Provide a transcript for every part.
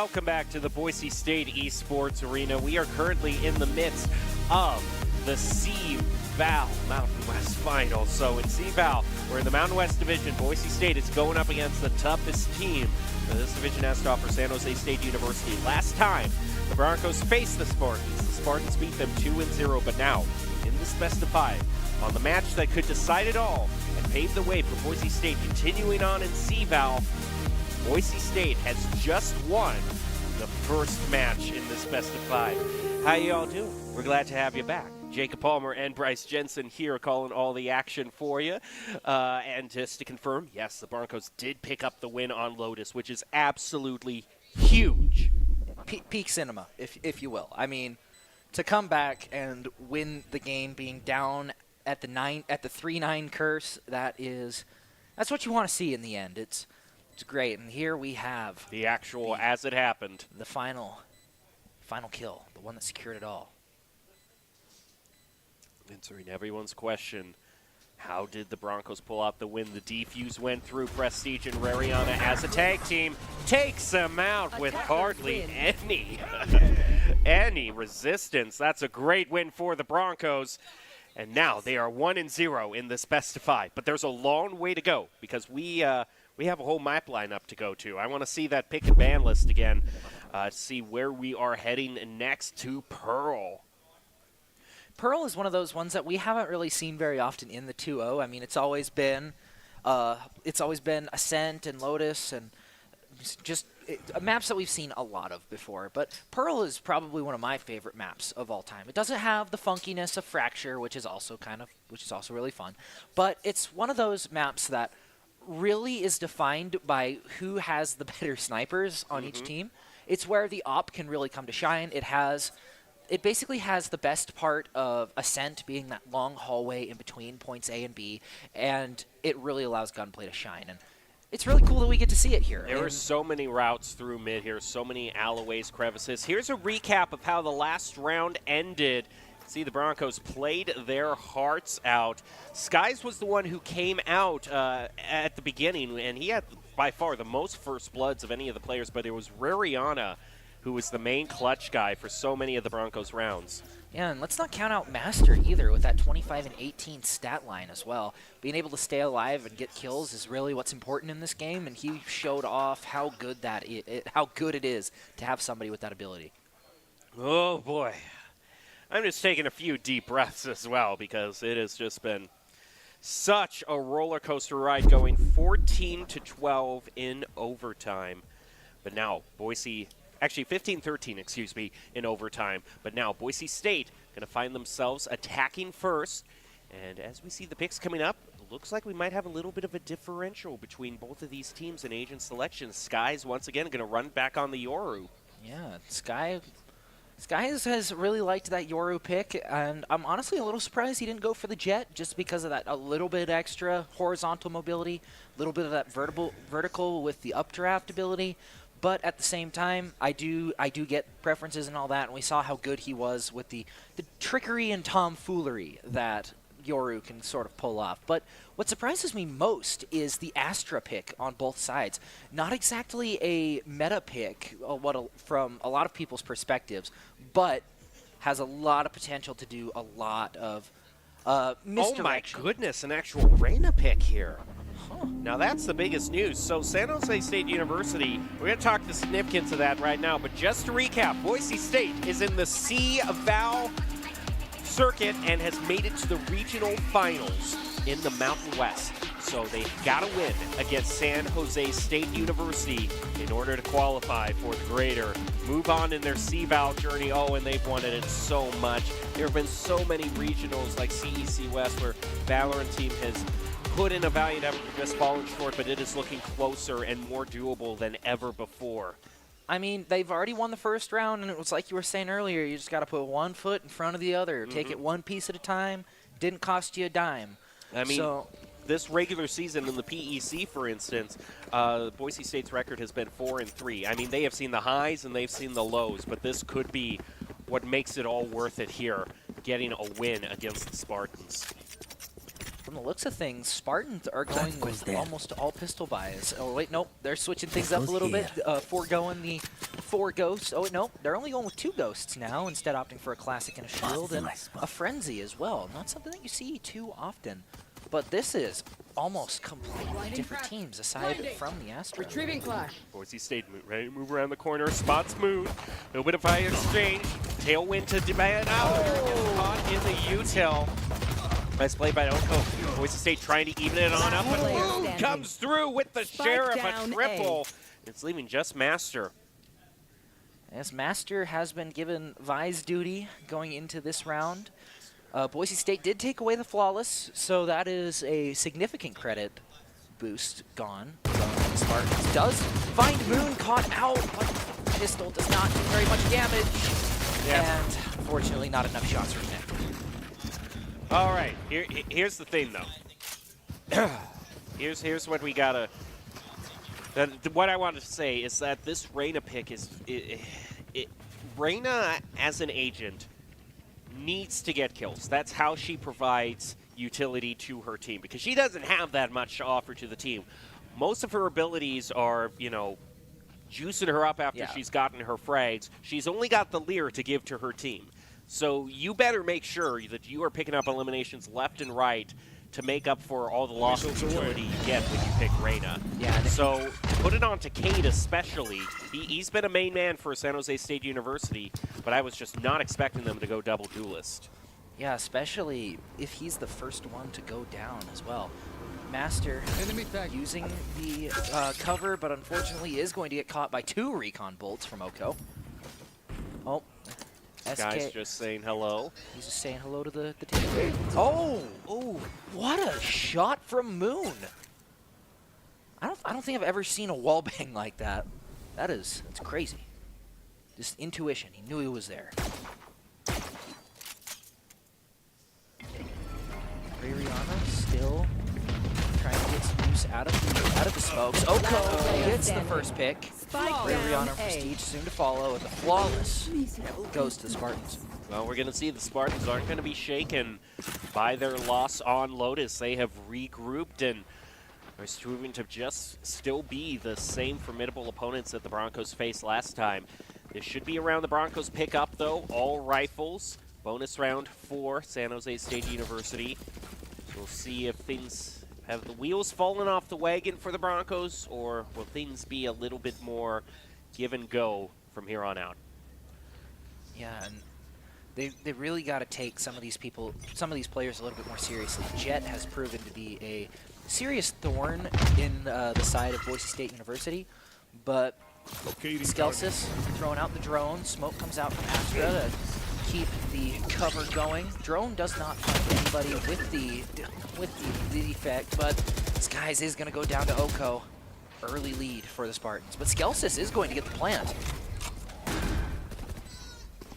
welcome back to the Boise State Esports Arena. We are currently in the midst of the VAL Mountain West Finals. So in VAL, we're in the Mountain West Division. Boise State is going up against the toughest team this division has to offer, San Jose State University. Last time, the Broncos faced the Spartans. The Spartans beat them 2-0, but now, in this best of 5, on the match that could decide it all and pave the way for Boise State continuing on in VAL, Boise State has just won the first match in this best of 5. How you all doing? We're glad to have you back. Jacob Palmer and Bryce Jensen here calling all the action for you. And just to confirm, yes, the Broncos did pick up the win on Lotus, which is absolutely huge. Peak cinema, if you will. I mean, to come back and win the game being down at the 3-9 curse, that's what you want to see in the end. It's great. And here we have the actual as it happened. The final kill, the one that secured it all. Answering everyone's question, how did the Broncos pull out the win? The defuse went through. Prestige and Rariana as a tag team takes them out with hardly any resistance. That's a great win for the Broncos. And now they are 1-0 in this best of 5. But there's a long way to go because we have a whole map lineup to go to. I want to see that pick and ban list again, see where we are heading next to Pearl. Pearl is one of those ones that we haven't really seen very often in the 2-0. I mean, it's always been Ascent and Lotus and just maps that we've seen a lot of before. But Pearl is probably one of my favorite maps of all time. It doesn't have the funkiness of Fracture, which is also really fun. But it's one of those maps that really is defined by who has the better snipers on each team. It's where the op can really come to shine. It basically has the best part of Ascent being that long hallway in between points A and B, and it really allows gunplay to shine. And it's really cool that we get to see it here. There are so many routes through mid here, so many alleyways, crevices. Here's a recap of how the last round ended. See, the Broncos played their hearts out. Skies was the one who came out at the beginning, and he had by far the most first bloods of any of the players, but it was Rariana who was the main clutch guy for so many of the Broncos rounds. Yeah, and let's not count out Master either with that 25 and 18 stat line as well. Being able to stay alive and get kills is really what's important in this game, and he showed off how good it is to have somebody with that ability. Oh boy. I'm just taking a few deep breaths as well because it has just been such a roller coaster ride going 14-12 in overtime. But now Actually, 15-13, excuse me, in overtime. But now Boise State going to find themselves attacking first. And as we see the picks coming up, it looks like we might have a little bit of a differential between both of these teams in agent selection. Sky's once again going to run back on the Yoru. Yeah, Sky has really liked that Yoru pick, and I'm honestly a little surprised he didn't go for the Jet just because of that a little bit extra horizontal mobility, a little bit of that vertical with the updraft ability. But at the same time, I do get preferences and all that, and we saw how good he was with the trickery and tomfoolery that Yoru can sort of pull off. But what surprises me most is the Astra pick on both sides. Not exactly a meta pick from a lot of people's perspectives, but has a lot of potential to do a lot of misdirection. Oh my goodness, an actual Reyna pick here. Now that's the biggest news. So San Jose State University, we're going to talk the significance of that right now, but just to recap, Boise State is in the VAL circuit and has made it to the regional finals in the Mountain West. So they've got to win against San Jose State University in order to qualify for the greater move on in their VAL journey. Oh, and they've wanted it so much. There have been so many regionals like CEC West where Valorant team has put in a valiant effort, just fallen short, but it is looking closer and more doable than ever before. I mean, they've already won the first round, and it was like you were saying earlier, you just got to put one foot in front of the other. Take it one piece at a time. Didn't cost you a dime. I mean, this regular season in the PEC, for instance, Boise State's record has been 4-3. I mean, they have seen the highs and they've seen the lows, but this could be what makes it all worth it here, getting a win against the Spartans. From the looks of things, Spartans are going with almost all pistol buys. Oh, wait, nope. They're switching things up a little bit, foregoing the 4 ghosts. Oh, no, they're only going with 2 ghosts now, instead opting for a classic and a shield and a frenzy as well. Not something that you see too often. But this is almost completely different teams aside from the Astra. Retrieving flash. Boise State ready to move around the corner. Spots move. A little bit of fire exchange. Tailwind to demand out. Caught in the util. Nice play by Oko. Boise State trying to even it on up, but Moon comes through with the Sheriff, a triple. It's leaving just Master. As Master has been given Vi's duty going into this round. Boise State did take away the Flawless, so that is a significant credit boost gone. Spartans does find Moon caught out, but pistol does not do very much damage. And unfortunately not enough shots from Nick. All right, here's the thing though. here's what we gotta. What I wanted to say is that this Reyna pick is Reyna as an agent needs to get kills. That's how she provides utility to her team, because she doesn't have that much to offer to the team. Most of her abilities are, you know, juicing her up after she's gotten her frags. She's only got the Leer to give to her team. So you better make sure that you are picking up eliminations left and right to make up for all the loss of utility you get when you pick Reyna. So put it on to Cade especially. He's been a main man for San Jose State University, but I was just not expecting them to go double duelist. Yeah, especially if he's the first one to go down as well. Master using the cover, but unfortunately is going to get caught by 2 recon bolts from Oko. Oh, This guy's just saying hello. He's just saying hello to the team. Oh, what a shot from Moon! I don't think I've ever seen a wallbang like that. That's crazy. Just intuition. He knew he was there. Ririana still trying to get some use out of the smokes. Oko gets the first pick. Ririana Prestige soon to follow, and the Flawless goes to the Spartans. Well, we're going to see the Spartans aren't going to be shaken by their loss on Lotus. They have regrouped and are proving to just still be the same formidable opponents that the Broncos faced last time. This should be around the Broncos pick up, though. All rifles. Bonus round for San Jose State University. We'll see if things have the wheels fallen off the wagon for the Broncos, or will things be a little bit more give and go from here on out? Yeah, and they really got to take some of these players a little bit more seriously. Jet has proven to be a serious thorn in the side of Boise State University, but Skelsis throwing out the drone. Smoke comes out from Astra to keep the cover going. Drone does not find anybody with the effect, but Skies is going to go down to Oko. Early lead for the Spartans, but Skelsis is going to get the plant.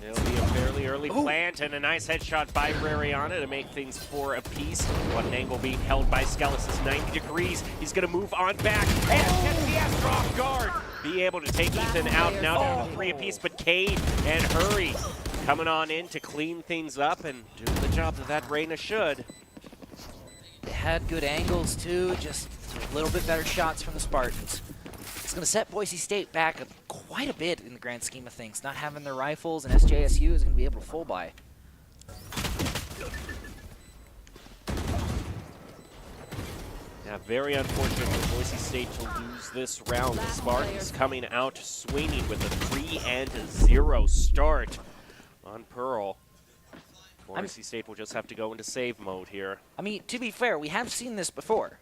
It'll be a fairly early plant and a nice headshot by Rariana to make things 4 apiece. One angle being held by Skellis, 90 degrees. He's going to move on back and get the Astra off guard. Be able to take Ethan out, now down to 3 apiece, but Cade and Hurry coming on in to clean things up and do the job that Reyna should. They had good angles too, just a little bit better shots from the Spartans. It's going to set Boise State back quite a bit in the grand scheme of things. Not having their rifles, and SJSU is going to be able to full buy. Yeah, very unfortunate for Boise State to lose this round. The Spartans coming out swinging with a 3-0 start on Pearl. Boise State will just have to go into save mode here. I mean, to be fair, we have seen this before.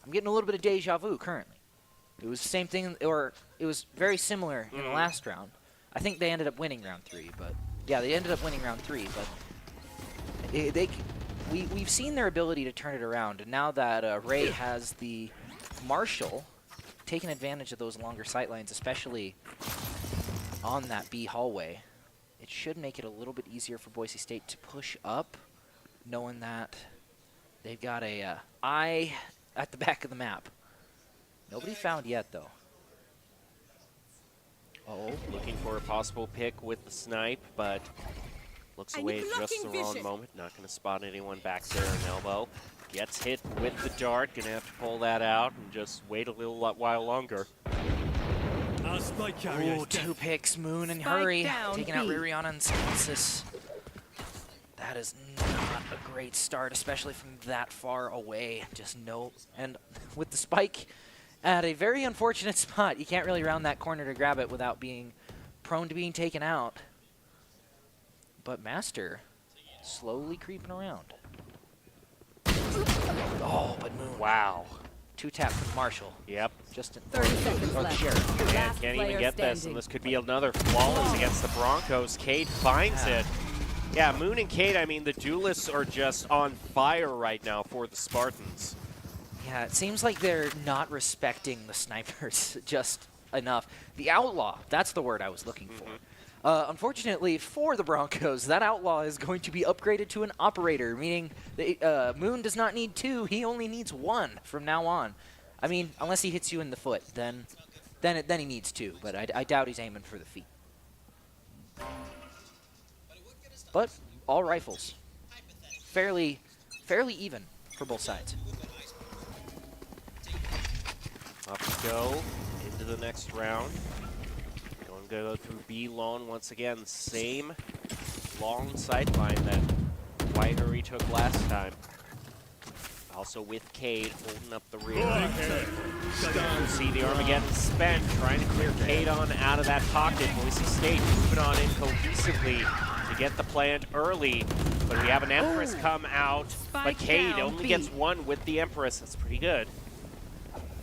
I'm getting a little bit of deja vu currently. It was the same thing, or it was very similar in the last round. I think they ended up winning round 3, but yeah, they ended up winning round 3. But we've seen their ability to turn it around, and now that Ray has the Marshall, taking advantage of those longer sightlines, especially on that B hallway, it should make it a little bit easier for Boise State to push up, knowing that they've got a eye at the back of the map. Nobody found yet, though. Looking for a possible pick with the snipe, but looks away at just the wrong moment. Not going to spot anyone back there in elbow. Gets hit with the dart. Going to have to pull that out and just wait a little while longer. Ooh, 2 picks, Moon and Hurry, taking out Ririana and Scansis. That is not a great start, especially from that far away. Just no. And with the spike at a very unfortunate spot, you can't really round that corner to grab it without being prone to being taken out. But Master slowly creeping around. Oh, but Moon. Wow. 2-tap from Marshall. Yep. Just in 30 seconds left. Sheriff. Man, can't even get this, and this could be another flawless against the Broncos. Cade finds it. Yeah, Moon and Cade, I mean, the duelists are just on fire right now for the Spartans. Yeah, it seems like they're not respecting the snipers just enough. The Outlaw, that's the word I was looking for. Unfortunately for the Broncos, that Outlaw is going to be upgraded to an Operator, meaning Moon does not need 2, he only needs 1 from now on. I mean, unless he hits you in the foot, then he needs 2, but I doubt he's aiming for the feet. But all rifles, fairly even for both sides. Up we go into the next round. Going to go through B long once again. Same long sideline that White Hurry took last time. Also with Cade holding up the rear. You see the Armageddon spent, trying to clear Cade on out of that pocket. Boise State moving on in cohesively to get the plant early. But we have an Empress come out, but Cade only gets 1 with the Empress. That's pretty good.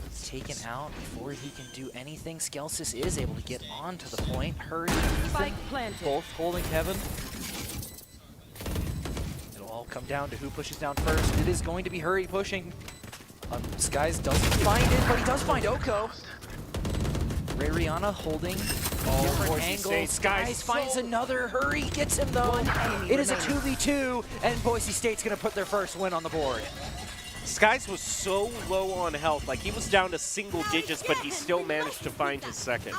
He's taken out before he can do anything. Skelsis is able to get onto the point. Hurry, Ethan, both holding Kevin. It'll all come down to who pushes down first. It is going to be Hurry pushing. Skies doesn't find it, but he does find Oko. Ririana holding different angles. Skies finds another. Hurry gets him though. It is a 2v2, and Boise State's gonna put their first win on the board. Skies was so low on health, like he was down to single digits, but he still managed to find his second.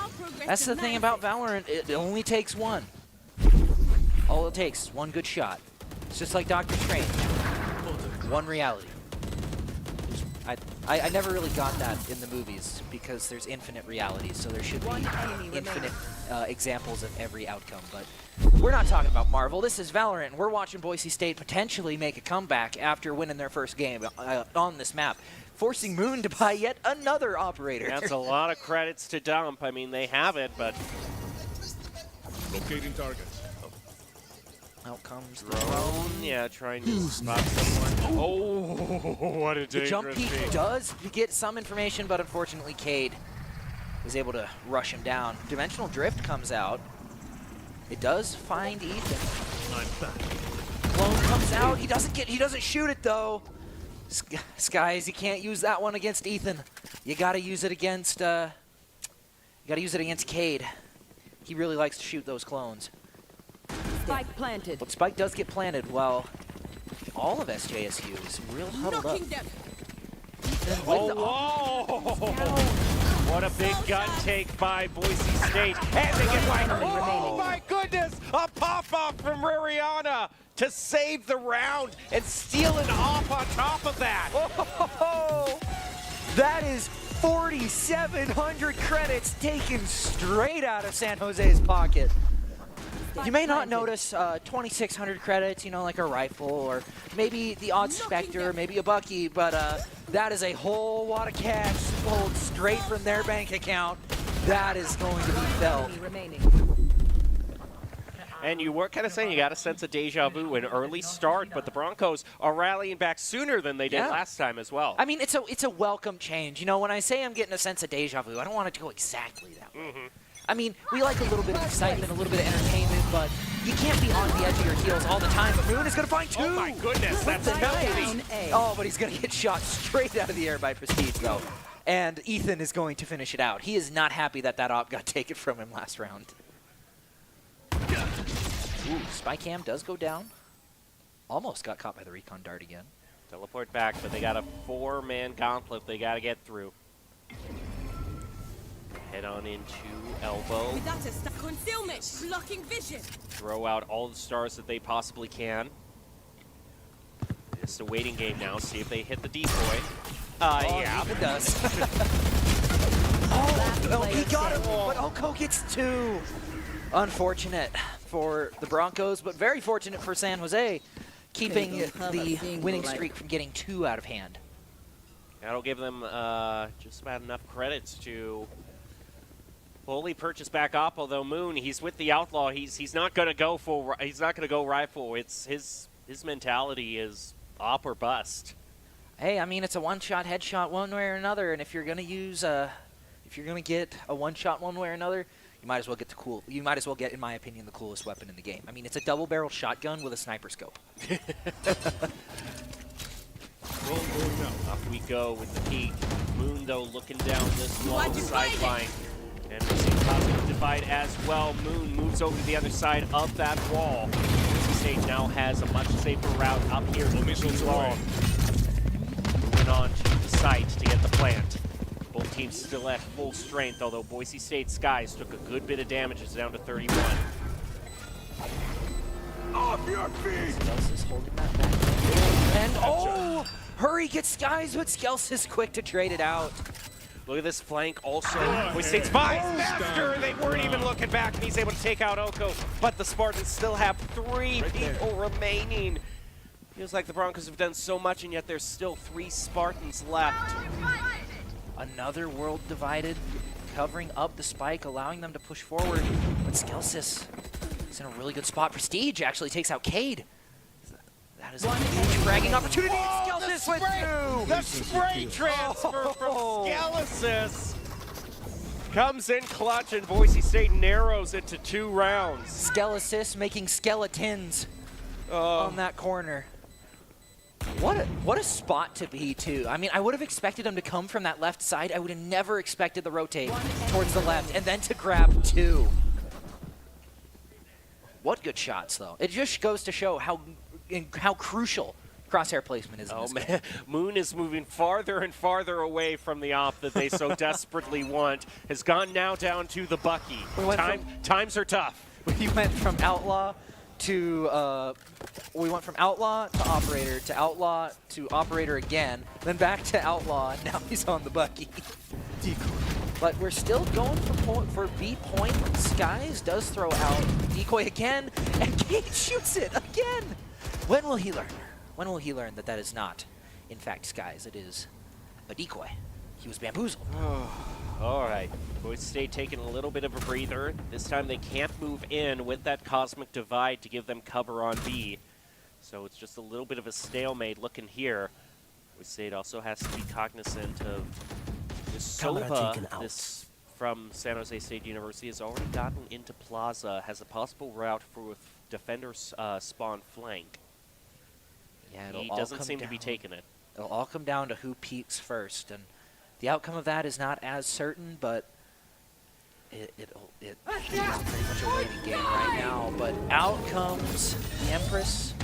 That's the thing about Valorant, it only takes 1. All it takes is 1 good shot. It's just like Doctor Strange. 1 reality. I never really got that in the movies because there's infinite realities, so there should be infinite examples of every outcome. But we're not talking about Marvel. This is Valorant, and we're watching Boise State potentially make a comeback after winning their first game on this map, forcing Moon to buy yet another Operator. That's a lot of credits to dump. I mean, they have it, but... Locating target. Out comes the drone. Yeah, trying to spot someone. Oh, what a dangerous The jump peek feat. does get some information, but unfortunately Cade is able to rush him down. Dimensional Drift comes out. It does find Ethan. I'm back. Clone comes out. He doesn't shoot it though. Skies, you can't use that one against Ethan. You gotta use it against Cade. He really likes to shoot those clones. Spike planted. But Spike does get planted. Well, all of SJSU is real huddled up. Ethan with What a big gun take by Boise State. And they get White. Oh my goodness! A pop-off from Ririana to save the round and steal it off on top of that. Oh, that is 4,700 credits taken straight out of San Jose's pocket. You may not notice 2,600 credits, you know, like a rifle, or maybe the odd Spectre, maybe a Bucky, but that is a whole lot of cash pulled straight from their bank account. That is going to be felt. And you were kind of saying you got a sense of deja vu, an early start, but the Broncos are rallying back sooner than they did last time as well. I mean, it's a welcome change. You know, when I say I'm getting a sense of deja vu, I don't want it to go exactly that way. I mean, we like a little bit of excitement, a little bit of entertainment, but you can't be on the edge of your heels all the time. But Moon is going to find 2. Oh my goodness, that's a penalty. Oh, but he's going to get shot straight out of the air by Prestige, though. And Ethan is going to finish it out. He is not happy that that op got taken from him last round. Ooh, Spy Cam does go down. Almost got caught by the recon dart again. Teleport back, but they got a 4-man gauntlet they got to get through. Head on into elbow. Concealment, blocking vision. Throw out all the stars that they possibly can. It's a waiting game now. See if they hit the decoy. Yeah, Ethan does. Oh, he got him, but Oko gets 2. Unfortunate for the Broncos, but very fortunate for San Jose, keeping the winning streak from getting 2 out of hand. That'll give them just about enough credits to fully purchase back up. Although Moon, he's with the Outlaw. He's not going to go full. He's not going to go rifle. It's his mentality is op or bust. Hey, I mean, it's a one-shot headshot one way or another, and if you're going to use if you're going to get a one-shot one way or another, you might as well get the cool. You might as well get, in my opinion, the coolest weapon in the game. I mean, it's a double-barrel shotgun with a sniper scope. Up we go with the peak. Moon, though, looking down this long sideline. And we see Cosmic Divide as well. Moon moves over to the other side of that wall. Boise State now has a much safer route up here than Moon's long. Moving on to the site to get the plant. Both teams still at full strength, although Boise State Skies took a good bit of damage. It's down to 31. Off your feet! Skelsis holding that back. And oh! Hurry gets Skies, but Skelsis quick to trade it out. Look at this flank also. Boise State's Vice Master! They weren't even looking back, and he's able to take out Oko. But the Spartans still have 3 people remaining. Feels like the Broncos have done so much, and yet there's still 3 Spartans left. Another world divided, covering up the spike, allowing them to push forward. But Skelsis is in a really good spot. Prestige actually takes out Cade. That is a huge fragging opportunity. Skelsis with 2. The spray transfer from Skelsis comes in clutch, and Boise State narrows it to 2 rounds. Skelsis making skeletons on that corner. What a spot to be, too. I mean, I would have expected him to come from that left side. I would have never expected the rotate towards the left and then to grab 2. What good shots, though. It just goes to show how crucial crosshair placement is in this game. Moon is moving farther and farther away from the op that they so desperately want. Has gone now down to the Bucky. Times are tough. We went from Outlaw to Outlaw to Operator again, then back to Outlaw, and now he's on the Bucky. But we're still going for B point. Skies does throw out decoy again, and Cade shoots it again. When will he learn? When will he learn that that is not, in fact, Skies? It is a decoy. He was bamboozled. All right, Boise State taking a little bit of a breather. This time they can't move in with that Cosmic Divide to give them cover on B. So it's just a little bit of a stalemate looking here. Boise State also has to be cognizant of this Sova. This from San Jose State University has already gotten into Plaza, has a possible route for defender spawn flank. Yeah, he doesn't seem to be taking it. It'll all come down to who peaks first, and the outcome of that is not as certain, but it is pretty much a waiting game right now. But out comes the Empress.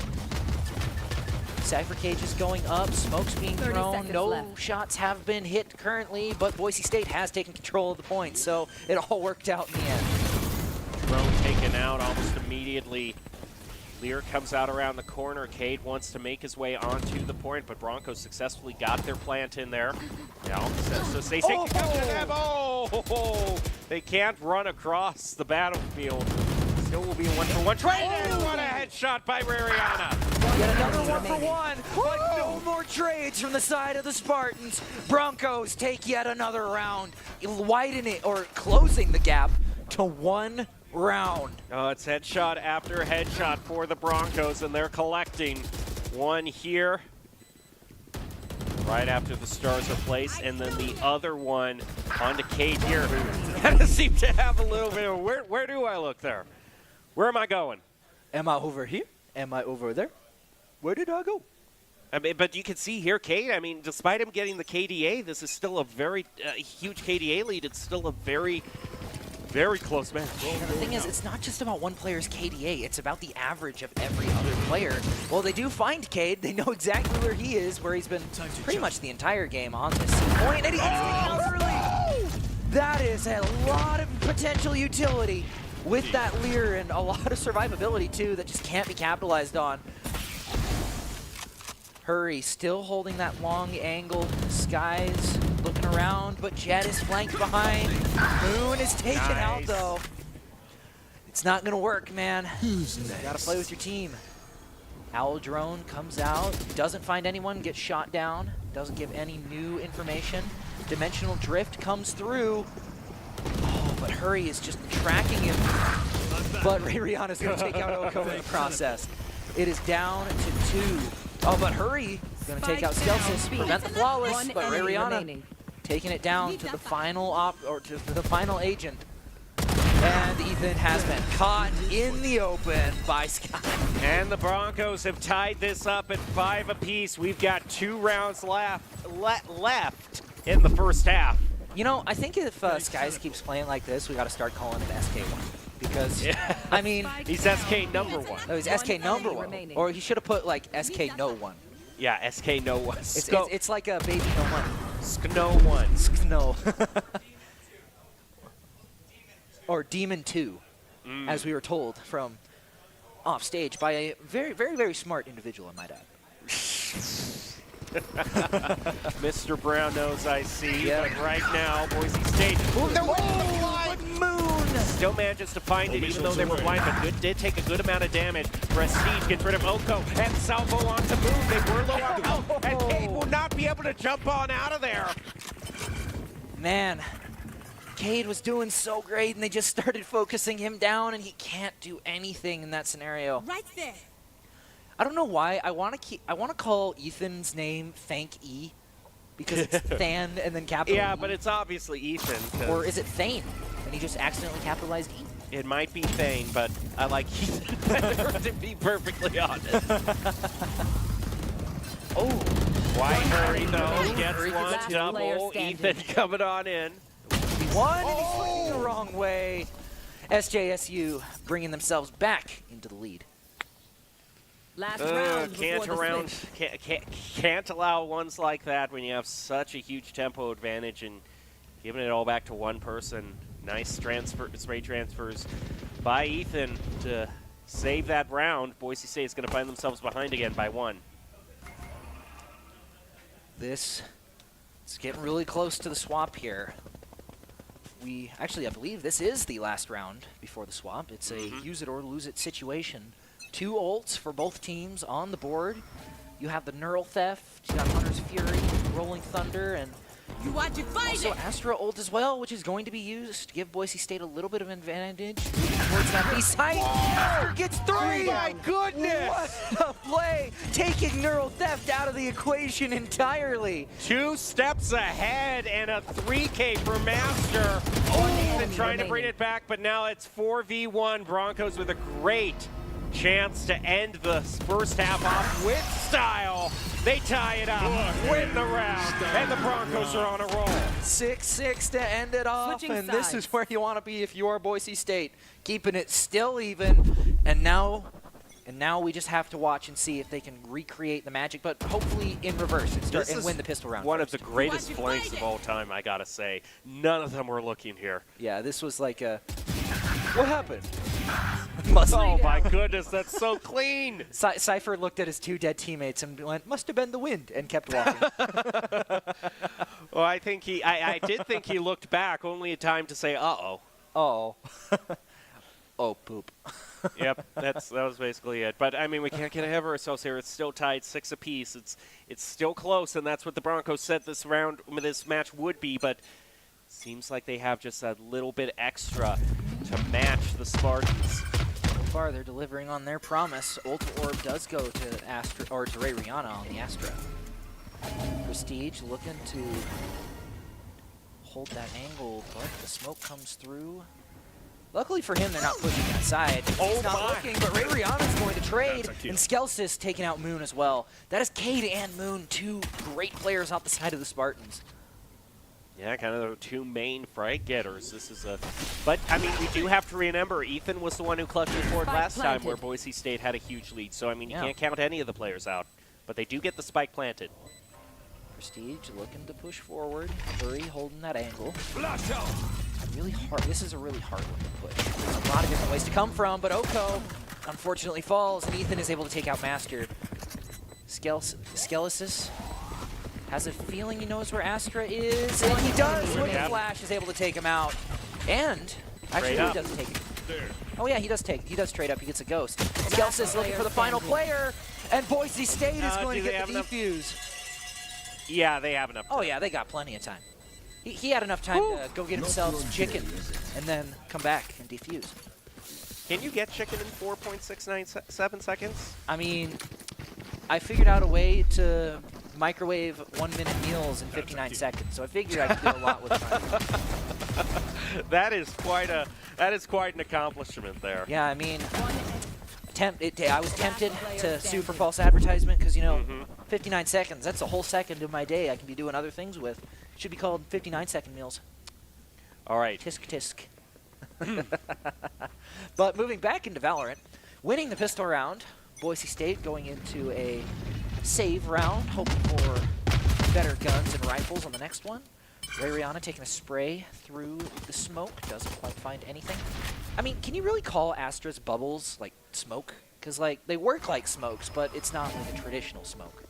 Cypher Cage is going up, smoke's being thrown, no shots have been hit currently, but Boise State has taken control of the point, so it all worked out in the end. Drone taken out almost immediately. Lear comes out around the corner. Cade wants to make his way onto the point, but Broncos successfully got their plant in there. Yeah, so they take the cover to them. Oh, they can't run across the battlefield. Still will be a 1-for-1 trade, and what a headshot by Rariana. Yet another 1-for-1, but no more trades from the side of the Spartans. Broncos take yet another round, widening or closing the gap to 1 round. Oh, it's headshot after headshot for the Broncos, and they're collecting one here right after the stars are placed, and then the other one onto Cade here, who kind of seemed to have a little bit of where do I look there? Where am I going? Am I over here? Am I over there? Where did I go? I mean, but you can see here, Cade, I mean, despite him getting the KDA, this is still a very huge KDA lead. It's still a very close match. And the thing is, it's not just about one player's KDA, it's about the average of every other player. Well, they do find Cade, they know exactly where he is, where he's been pretty much the entire game on this point, and he's taken out early! That is a lot of potential utility with that Lear, and a lot of survivability too that just can't be capitalized on. Hurry still holding that long angle. Skies looking around, but Jet is flanked behind. Moon is taken out, though. It's not going to work, man. Who's next? You got to play with your team. Owl Drone comes out, doesn't find anyone, gets shot down, doesn't give any new information. Dimensional Drift comes through. Oh, but Hurry is just tracking him. But Rihanna's going to take out Oko in the process. It is down to 2. Oh, but Hurry is going to take out Skelsis, prevent the flawless, but Rihanna taking it down to the final the final agent. And Ethan has been caught in the open by Sky. And the Broncos have tied this up at 5 apiece. We've got 2 rounds left in the first half. You know, I think if Skies keeps playing like this, we got to start calling him SK1. Because, I mean... He's SK number 1. No, he's SK number 1. Or he should have put, like, SK no 1. Yeah, SK no 1. It's like a baby no 1. Skno 1. Skno. Or Demon 2, as we were told from off stage by a very, very, very smart individual, I might add. Mr. Brown knows I see, Yeah. but right now, Boise State. Moon! Still manages to find it, even though they were blind, but did take a good amount of damage. Prestige gets rid of Oko, and Salvo onto Moon. They were low on health, and Cade will not be able to jump on out of there. Man, Cade was doing so great, and they just started focusing him down, and he can't do anything in that scenario. Right there. I don't know why. I want to call Ethan's name Thank E, because it's Than and then capital Yeah, E. but it's obviously Ethan. 'cause Or is it Thane, and he just accidentally capitalized E? it might be Thane, but I like Ethan better, to be perfectly honest. Oh. Why Hurry, though? Gets Hurry one last double. player standing. Ethan coming on in. One, and he's looking the wrong way. SJSU bringing themselves back into the lead. Last round before the switch. Can't allow ones like that when you have such a huge tempo advantage and giving it all back to one person. Nice spray transfers by Ethan to save that round. Boise State is going to find themselves behind again by 1. This is getting really close to the swap here. I believe this is the last round before the swap. It's a use it or lose it situation. 2 ults for both teams on the board. You have the Neural Theft, you got Hunter's Fury, Rolling Thunder, and You want to find also it. Astra ult as well, which is going to be used to give Boise State a little bit of advantage. Moving towards that B side. Astra gets 3! Oh my goodness! What a play! Taking Neural Theft out of the equation entirely. 2 steps ahead and a 3K for Master. Ethan trying to bring it back, but now it's 4v1. Broncos with a great chance to end the first half off with style. They tie it up, win the round, and the Broncos are on a roll. 6-6 to end it off, Switching and this sides. is where you want to be if you are Boise State. Keeping it still even, and now we just have to watch and see if they can recreate the magic, but hopefully in reverse and win the pistol round. One first. of the greatest Why'd you flanks find of it? all time, I gotta say. None of them were looking here. Yeah, this was like a... What happened? Must Oh my goodness, that's so clean. Cypher looked at his 2 dead teammates and went, must have been the wind, and kept walking. Well, I did think he looked back, only a time to say, uh-oh. Oh. Oh, poop. Yep, that was basically it. But I mean, we can't get ahead of ourselves here. It's still tied 6 apiece. It's still close, and that's what the Broncos said this match would be. But seems like they have just a little bit extra to match the Spartans. So far, they're delivering on their promise. Ultra Orb does go to Astra or to Ray Rihanna on the Astra. Prestige looking to hold that angle, but the smoke comes through. Luckily for him, they're not pushing that side. He's not looking, but Ray Rihanna's going to trade, and Skelsis taking out Moon as well. That is Cade and Moon, 2 great players off the side of the Spartans. Yeah, kind of the 2 main frag getters. But I mean, we do have to remember, Ethan was the one who clutched it forward last time, where Boise State had a huge lead. So I mean, you can't count any of the players out, but they do get the spike planted. Prestige looking to push forward. Hurry holding that angle. Flash out. Really hard. This is a really hard one to push. There's a lot of different ways to come from, but Oko unfortunately falls, and Ethan is able to take out Master. Skelesis Has a feeling he knows where Astra is, and he does with the flash, is able to take him out. And actually, he doesn't take it. Oh yeah, he does trade up. He gets a ghost. Skelsis looking for the final player, and Boise State is going to get the defuse. Yeah, they have enough time. Oh yeah, they got plenty of time. He had enough time to go get himself some chicken, and then come back and defuse. Can you get chicken in 4.697 seconds? I mean, I figured out a way to microwave 1-minute meals in 59 seconds, so I figured I could do a lot with time. That is quite an accomplishment there. Yeah, I mean, I was tempted to sue for false advertisement because, you know, 59 seconds, that's a whole second of my day I can be doing other things with. Should be called 59-second meals. All right. Tisk tisk. But moving back into Valorant, winning the pistol round, Boise State going into a save round, hoping for better guns and rifles on the next one. Raryana taking a spray through the smoke, doesn't quite find anything. I mean, can you really call Astra's bubbles like smoke? Because like they work like smokes, but it's not like a traditional smoke.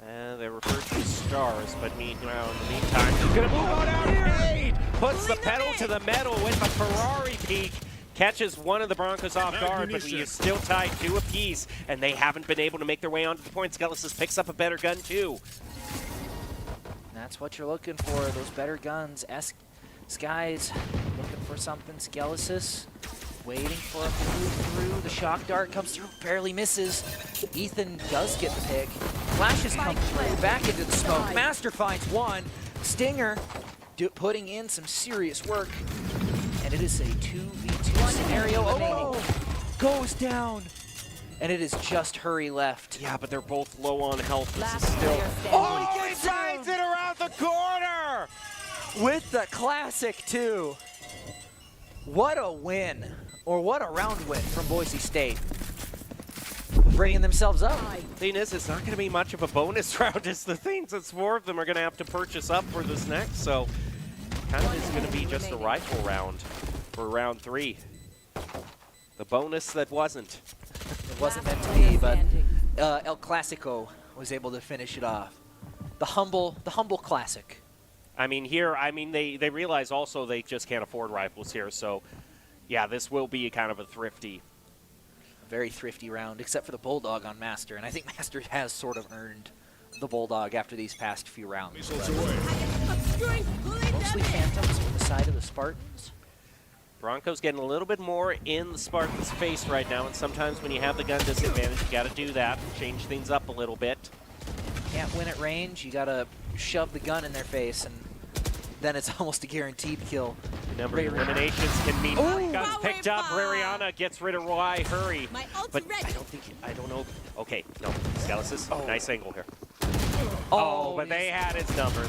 They're referred to as stars, but meanwhile, in the meantime, he's gonna move on out here. Puts the pedal to the metal with a Ferrari peak. Catches one of the Broncos off guard, but he is still tied 2 apiece, and they haven't been able to make their way onto the point. Skellisis picks up a better gun too. That's what you're looking for, those better guns. Skies looking for something. Skellisis waiting for a move through. The shock dart comes through, barely misses. Ethan does get the pick. Flashes come through, back into the smoke. Master finds one. Stinger putting in some serious work. And it is a 2v2 scenario. Oh, goes down. And it is just Hurry left. Yeah, but they're both low on health. This Last is still. player standing. Oh, he finds it around the corner! With the classic, too. What a win. Or what a round win from Boise State. Bringing themselves up. Thing is, it's not going to be much of a bonus round. It's the things that 4 of them are going to have to purchase up for this next. So, kind of is going to be just a rifle round for round 3. The bonus that wasn't. It wasn't meant to be, but El Clasico was able to finish it off. The humble classic. I mean, here, they realize also they just can't afford rifles here. So, yeah, this will be kind of a thrifty. Very thrifty round, except for the Bulldog on Master. And I think Master has sort of earned the Bulldog after these past few rounds. Mostly Phantoms on the side of the Spartans. Broncos getting a little bit more in the Spartans' face right now, and sometimes when you have the gun disadvantage, you got to do that, change things up a little bit. Can't win at range, you got to shove the gun in their face, and then it's almost a guaranteed kill. Number of eliminations can mean guns picked up. Raryana gets rid of Roy. Hurry. But I don't know. Okay, no. Skellisis, nice angle here. Oh, but they had his number.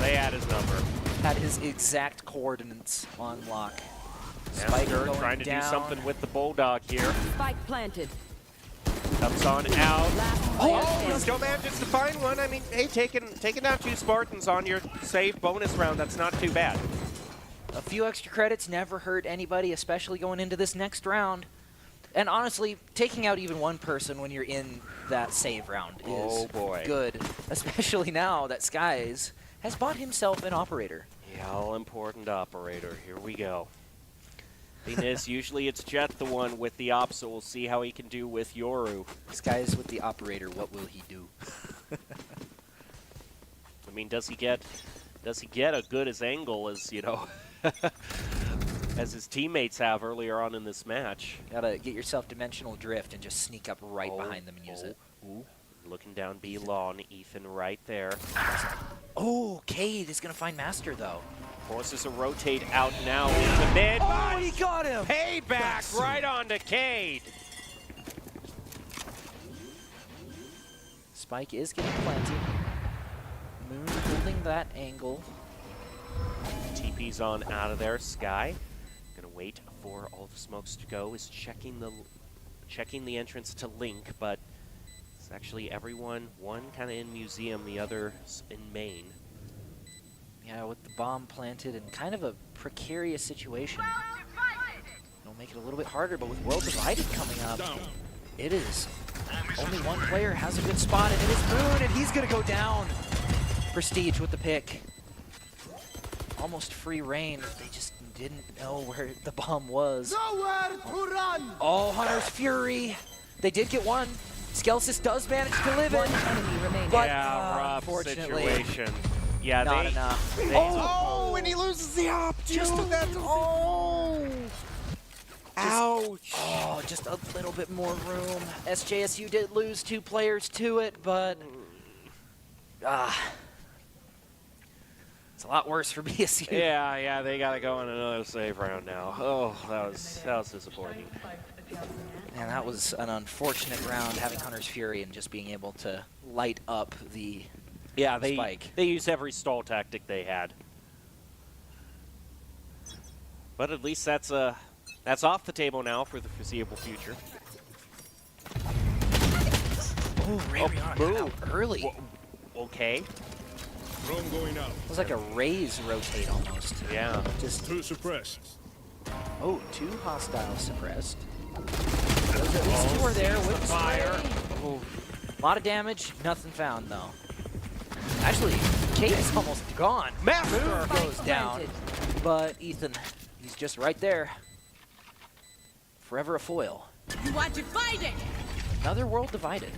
Had his exact coordinates on lock. Spiker trying to do something with the Bulldog here. Spike planted. Comes on out. Oh, still manages to find one. I mean, hey, taking down 2 Spartans on your save bonus round, that's not too bad. A few extra credits never hurt anybody, especially going into this next round. And honestly, taking out even one person when you're in that save round is good. Especially now that Skies has bought himself an operator. Yeah, all-important operator. Here we go. Thing is, usually it's Jet the one with the op, so we'll see how he can do with Yoru. Skies with the operator, what will he do? I mean, does he get a good as angle as, you know, as his teammates have earlier on in this match? Gotta get yourself dimensional drift and just sneak up right behind them and use it. Ooh. Looking down B lawn, Ethan right there. Oh, Cade is gonna find Master though. Forces a rotate out now into mid. Oh, he got him! Payback right onto Cade. Spike is getting planted. Moon holding that angle. TP's on out of there. Sky gonna wait for all the smokes to go. Is checking the entrance to Link, but it's actually everyone. One kind of in museum, the other in main. Yeah, with the bomb planted in kind of a precarious situation. It'll make it a little bit harder, but with World Divided coming up, it is only one player has a good spot, and it is Moon, and he's gonna go down. Prestige with the pick. Almost free reign. They just didn't know where the bomb was. Nowhere to run! Oh, Hunter's Fury. They did get one. Skelsis does manage to live One it. enemy remaining. But Yeah, rough unfortunately, situation. Yeah, not they, enough. they- Oh, and he loses the op, Just too. That's Ouch. Oh, just a little bit more room. SJSU did lose 2 players to it, but it's a lot worse for BSU. Yeah, they gotta go on another save round now. Oh, that was disappointing. And that was an unfortunate round, having Hunter's Fury and just being able to light up the Yeah, spike. they used every stall tactic they had. But at least that's off the table now for the foreseeable future. Oh, Rayon boom. got out early. Whoa, okay. Drone going out. It was like a Raze rotate almost. Yeah. Just, 2 suppressed. oh, 2 hostiles suppressed. Those at least 2 are there with the fire. Oh, a lot of damage, nothing found though. Actually, Kate is almost gone. Master Goes down, but Ethan, he's just right there. Forever a foil. You want to fight it? Another world divided.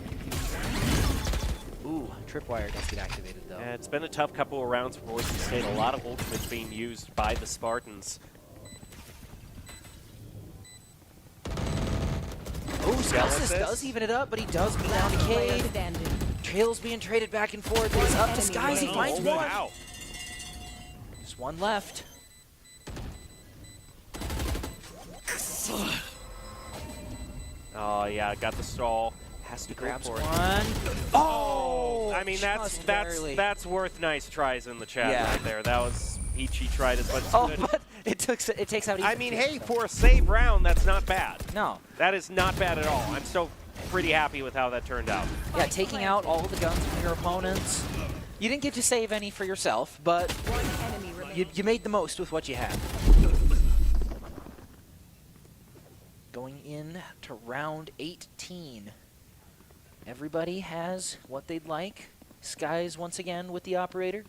Ooh, tripwire does get activated though. Yeah, it's been a tough couple of rounds for Boise State. A lot of ultimates being used by the Spartans. Oh, Skelsis Skelsis does even it up, but he does beat down Player Cade. standing. Trail's being traded back and forth. It's up to enemy Skies. He remaining. finds Oh, one. wow. Just one left. Oh yeah, got the stall. Has to Grabs grab for one. it. Oh! I mean just barely. that's worth nice tries in the chat Yeah. right there. That was Peachy tried as much as Oh, good. but it takes out. I Ethan mean, too, hey, so. for a save round, that's not bad. No. That is not bad at all. I'm still pretty happy with how that turned out. Yeah, taking out all the guns from your opponents. You didn't get to save any for yourself, but One enemy remaining. you made the most with what you had. Going in to round 18. Everybody has what they'd like. Skies once again with the operator.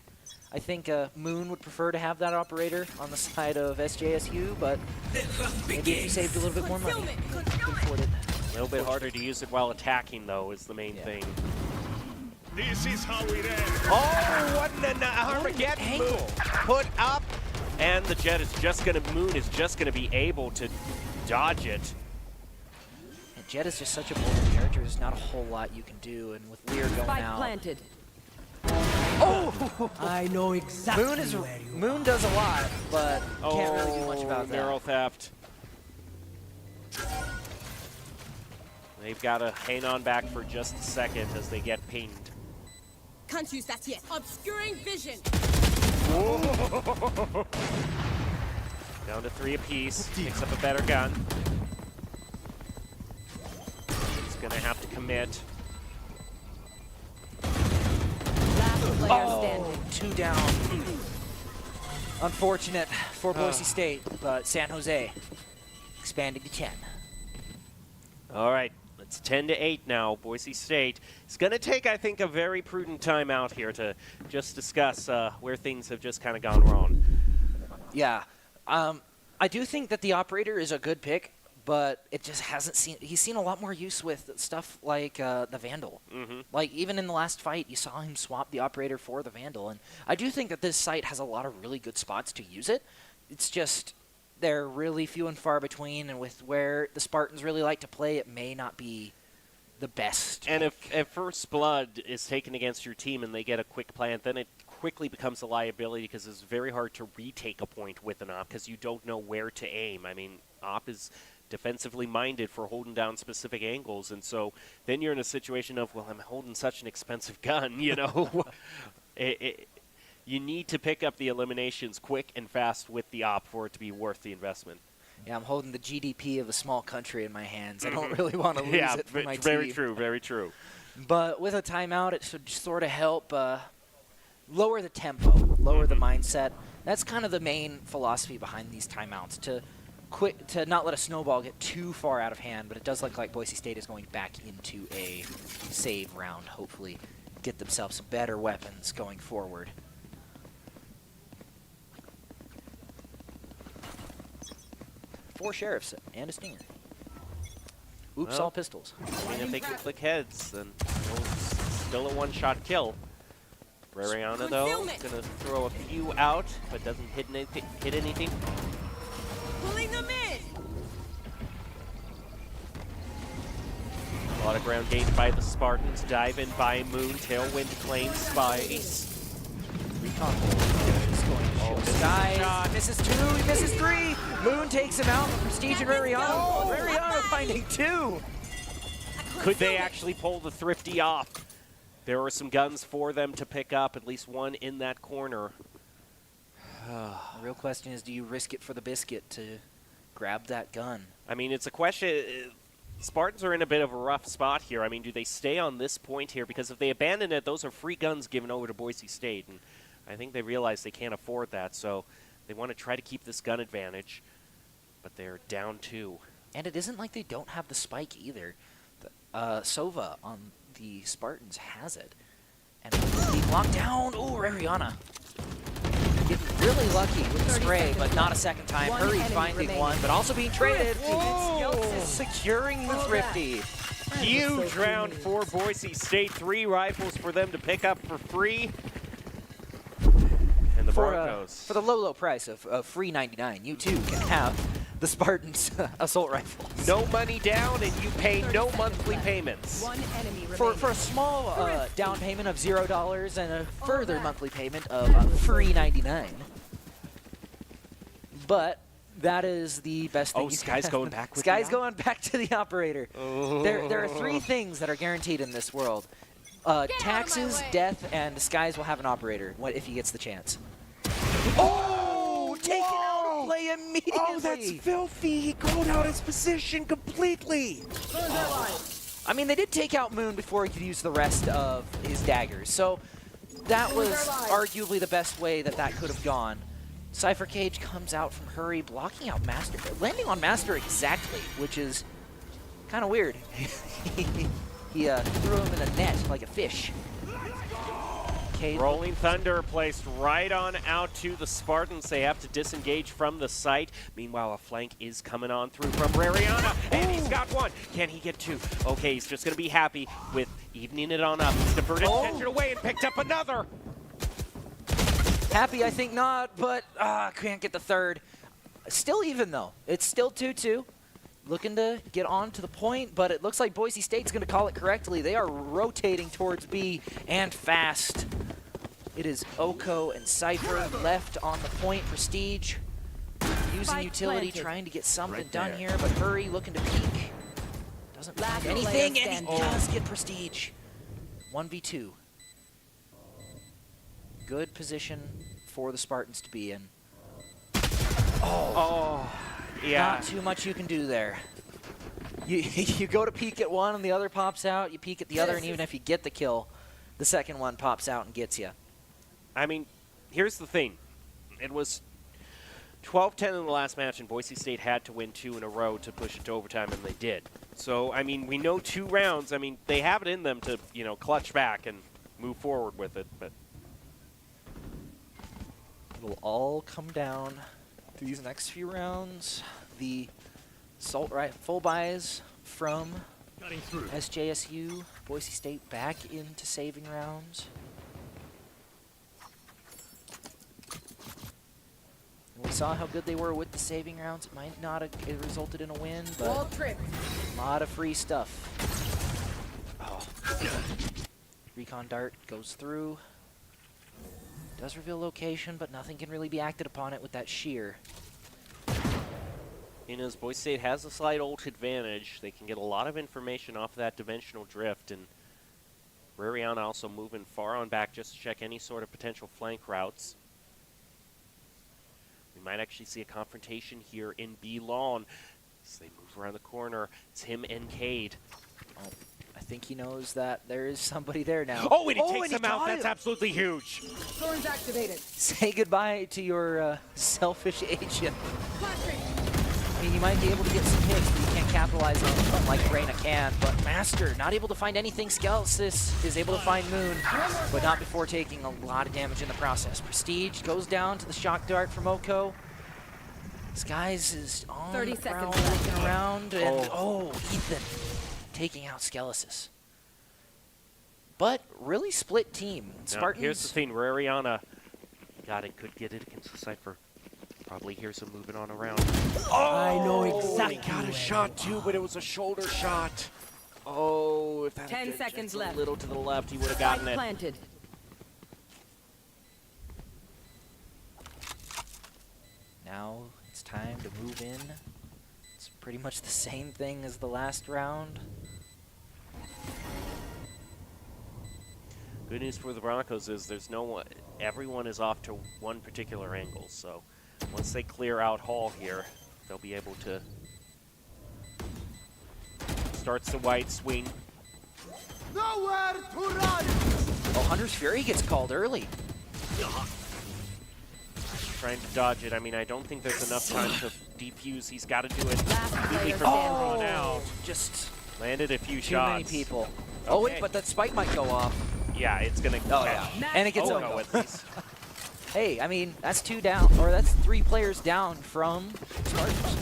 I think Moon would prefer to have that operator on the side of SJSU, but maybe if you saved a little bit more money, Concealment. could afford it. A little bit harder to use it while attacking, though, is the main Yeah. thing. This is how it ends. Oh, what an Armageddon angle. move put up, and the Jet is just gonna Moon is just gonna be able to dodge it. And Jet is just such a bold character. There's not a whole lot you can do, and with Lear going Spike out, planted. oh, I know exactly Moon is where you Moon does a lot, but can't really do much about Barrel that. theft. They've got to hang on back for just a second as they get pinged. Can't use that yet. Obscuring vision. Down to 3 apiece. Picks up a better gun. He's gonna have to commit. Last player standing. 2 down. Unfortunate for Boise State, but San Jose expanding to 10. All right, it's 10-8 now. Boise State is going to take, I think, a very prudent time out here to just discuss where things have just kind of gone wrong. Yeah, I do think that the operator is a good pick, but it just hasn't seen. He's seen a lot more use with stuff like the Vandal. Mm-hmm. Like even in the last fight, you saw him swap the operator for the Vandal, and I do think that this site has a lot of really good spots to use it. It's just they're really few and far between, and with where the Spartans really like to play, it may not be the best. And if First Blood is taken against your team and they get a quick plant, then it quickly becomes a liability because it's very hard to retake a point with an op because you don't know where to aim. I mean, op is defensively minded for holding down specific angles, and so then you're in a situation of, well, I'm holding such an expensive gun, you know. You need to pick up the eliminations quick and fast with the op for it to be worth the investment. Yeah, I'm holding the GDP of a small country in my hands. I don't really want to lose Yeah, it for my very team. true, very true. But with a timeout, it should sort of help lower the tempo, lower the mindset. That's kind of the main philosophy behind these timeouts, to not let a snowball get too far out of hand, but it does look like Boise State is going back into a save round, hopefully. get themselves some better weapons going forward. Four sheriffs and a stinger. Oops, Well, all pistols. I mean, if they can click heads, then it's still a one-shot kill. Rariana, though, Concealment. gonna throw a few out, but doesn't hit anything. Pulling them in. A lot of ground gained by the Spartans. Dive in by Moon. Tailwind claims Spice. Recon is going to show misses Sky. the shot. Misses 2, he misses 3. Moon takes him out. Prestige and Rariana. Rariana finding 2. Could they actually pull the Thrifty off? There were some guns for them to pick up, at least one in that corner. The real question is, do you risk it for the biscuit to grab that gun? I mean, it's a question. Spartans are in a bit of a rough spot here. I mean, do they stay on this point here? Because if they abandon it, those are free guns given over to Boise State. And I think they realize they can't afford that. So they want to try to keep this gun advantage. But they're down 2. And it isn't like they don't have the spike either. Sova on the Spartans has it. And being locked down. Ooh, Rariana. Getting really lucky with the spray, but not a second time. One Hurry enemy finding remaining. one, but also being traded. Whoa. Yeltsin securing the Thrifty. Huge round for Boise State. 3 rifles for them to pick up for free. And the Broncos. For the low price of free 99, you too can have the Spartans assault rifles. No money down, and you pay no monthly payments. One enemy For remaining. a small down payment of $0 and a further monthly payment of free 99. But that is the best thing. Oh, Sky's going back with Sky's the going back to the operator. There are 3 things that are guaranteed in this world: taxes, way. death, and Skies will have an operator if he gets the chance. Oh, taken out of play immediately. Oh, that's filthy. He called out his position completely. I mean, they did take out Moon before he could use the rest of his daggers, so that was arguably the best way that could have gone. Cypher Cage comes out from Hurry, blocking out Master, landing on Master exactly, which is kind of weird. He threw him in a net like a fish. Cage Rolling Thunder placed right on out to the Spartans. They have to disengage from the site. Meanwhile, a flank is coming on through from Rariana, and he's got one. Can he get 2? Okay, he's just going to be happy with evening it on up. He's diverted attention away and picked up another. happy, I think not, but can't get the 3rd. Still even, though. It's still 2-2. Looking to get on to the point, but it looks like Boise State's going to call it correctly. They are rotating towards B and fast. It is Oko and Cypher left on the point. Prestige using Spike utility, planted. trying to get something Right done there. here, but Hurry looking to peek. Doesn't Last find player anything, and he standing. does get Prestige. 1v2. Good position for the Spartans to be in. Oh, yeah. Not too much you can do there. You go to peek at one and the other pops out, you peek at the other, and even if you get the kill, the second one pops out and gets you. I mean, here's the thing. It was 12-10 in the last match, and Boise State had to win 2 in a row to push it to overtime, and they did. So, I mean, we know 2 rounds. I mean, they have it in them to, clutch back and move forward with it. But It'll all come down to these next few rounds. The assault rifle buys from Cutting through. SJSU, Boise State back into saving rounds. We saw how good they were with the saving rounds. It might not have resulted in a win, Wall but trip. a lot of free stuff. Oh. Recon dart goes through. Does reveal location, but nothing can really be acted upon it with that shear. as Boise State has a slight ult advantage, they can get a lot of information off that dimensional drift, and Rariana also moving far on back just to check any sort of potential flank routes. We might actually see a confrontation here in B lawn as they move around the corner. It's him and Cade. Oh, I think he knows that there is somebody there now. Oh, and he takes him out. got That's him. absolutely huge. Thorns activated. Say goodbye to your selfish agent. Flashbang. I mean, you might be able to get some hits, but you can't capitalize on like Reyna can, but Master not able to find anything. Skelesis is able to find Moon, but not before taking a lot of damage in the process. Prestige goes down to the shock dart from Oko. Skies is on 30 the prowl, seconds left. looking around, and Ethan taking out Skelesis. But really split team. Spartans. Now, here's the thing, Rariana, God, it could get it against the Cypher. Probably hears him moving on around. I know exactly. He got a shot too, but it was a shoulder shot. Oh, if that 10 had been seconds just left. a little to the left, he would have gotten it. Planted. Now it's time to move in. It's pretty much the same thing as the last round. Good news for the Broncos is there's no one. Everyone is off to one particular angle, so once they clear out Hall here, they'll be able to. Starts the wide swing. Nowhere to run! Oh, Hunter's Fury gets called early. Trying to dodge it. I mean, I don't think there's enough time to defuse. He's got to do it Last completely player from standing. on out. Just Landed a few too shots. many people. Oh, wait, Okay. but that spike might go off. Yeah, it's gonna. Oh, yeah. And it gets Oh, Oko. no, at least. Hey, I mean, that's 2 down, or that's 3 players down from Spartans.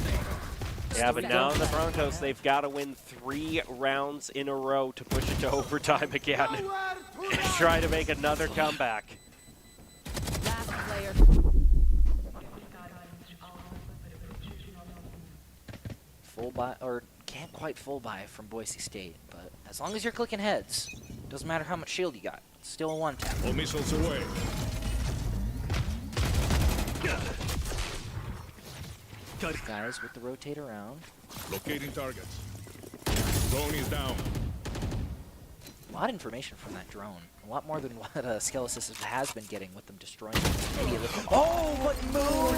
Yeah, but now the Broncos, they've got to win 3 rounds in a row to push it to overtime again. Nowhere to run! Try to make another comeback. Last player. Full buy, or can't quite full buy from Boise State, but as long as you're clicking heads, doesn't matter how much shield you got. It's still a 1-tap. All missiles away. Guys with the rotate around. Locating targets. Drone is down. A lot of information from that drone. A lot more than what Skelesis has been getting with them destroying any of the. Oh, but Moon!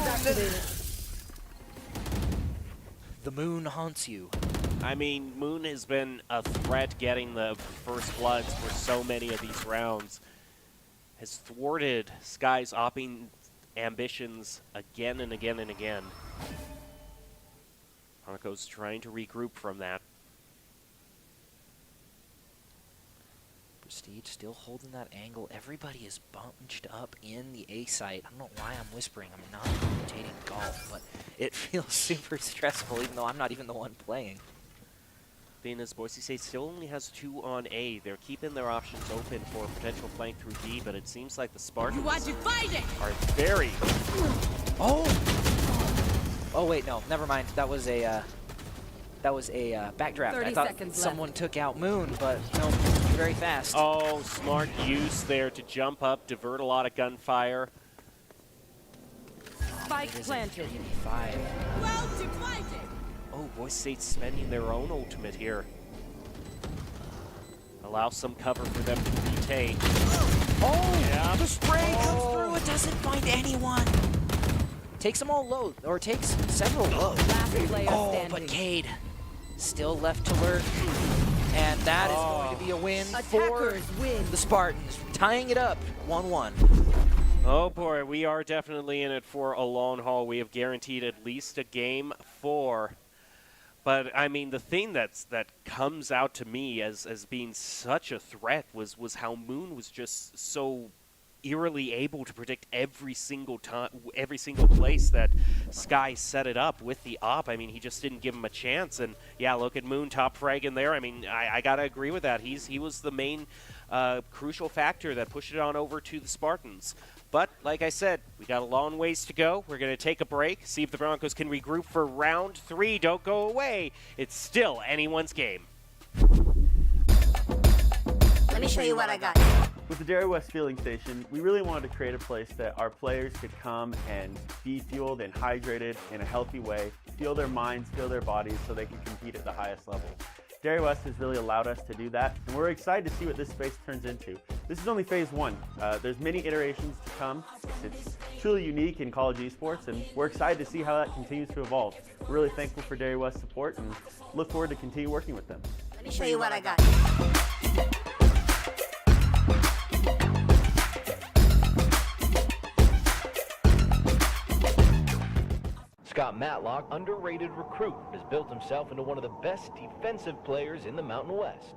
The Moon haunts you. I mean, Moon has been a threat getting the first bloods for so many of these rounds. Has thwarted Sky's opping ambitions again and again and again. Broncos trying to regroup from that. Prestige still holding that angle. Everybody is bunched up in the A site. I don't know why I'm whispering. I'm not rotating golf, but it feels super stressful, even though I'm not even the one playing. Thing is, Boise State still only has 2 on A. They're keeping their options open for a potential flank through B, but it seems like the Spartans You want to fight it? are very. Oh! Oh wait, no, never mind. That was a backdraft. 30 I thought seconds someone left. took out Moon, but no, very fast. Oh, smart use there to jump up, divert a lot of gunfire. Spike planted. 5. Well divided. Oh, Boise State's spending their own ultimate here. Allow some cover for them to retake. Oh! Yeah. The spray comes through. It doesn't find anyone. Takes them all low, or takes several low. Last player Oh, standing. but Cade still left to lurk. And that is going to be a win for Attackers win. the Spartans, tying it up 1-1. Oh boy, we are definitely in it for a long haul. We have guaranteed at least a game 4. But I mean, the thing that comes out to me as being such a threat was how Moon was just so eerily able to predict every single time, every single place that Sky set it up with the op. I mean, he just didn't give him a chance. And yeah, look at Moon top frag in there. I mean, I gotta agree with that. He was the main crucial factor that pushed it on over to the Spartans. But like I said, we got a long ways to go. We're gonna take a break, see if the Broncos can regroup for round 3. Don't go away. It's still anyone's game. Let me show you what I got. With the Dairy West Fueling Station, we really wanted to create a place that our players could come and be fueled and hydrated in a healthy way, fuel their minds, fuel their bodies so they can compete at the highest level. Dairy West has really allowed us to do that, and we're excited to see what this space turns into. This is only phase 1. There's many iterations to come. It's truly unique in college esports, and we're excited to see how that continues to evolve. We're really thankful for Dairy West's support and look forward to continue working with them. Let me show you what I got. Scott Matlock, underrated recruit, has built himself into one of the best defensive players in the Mountain West.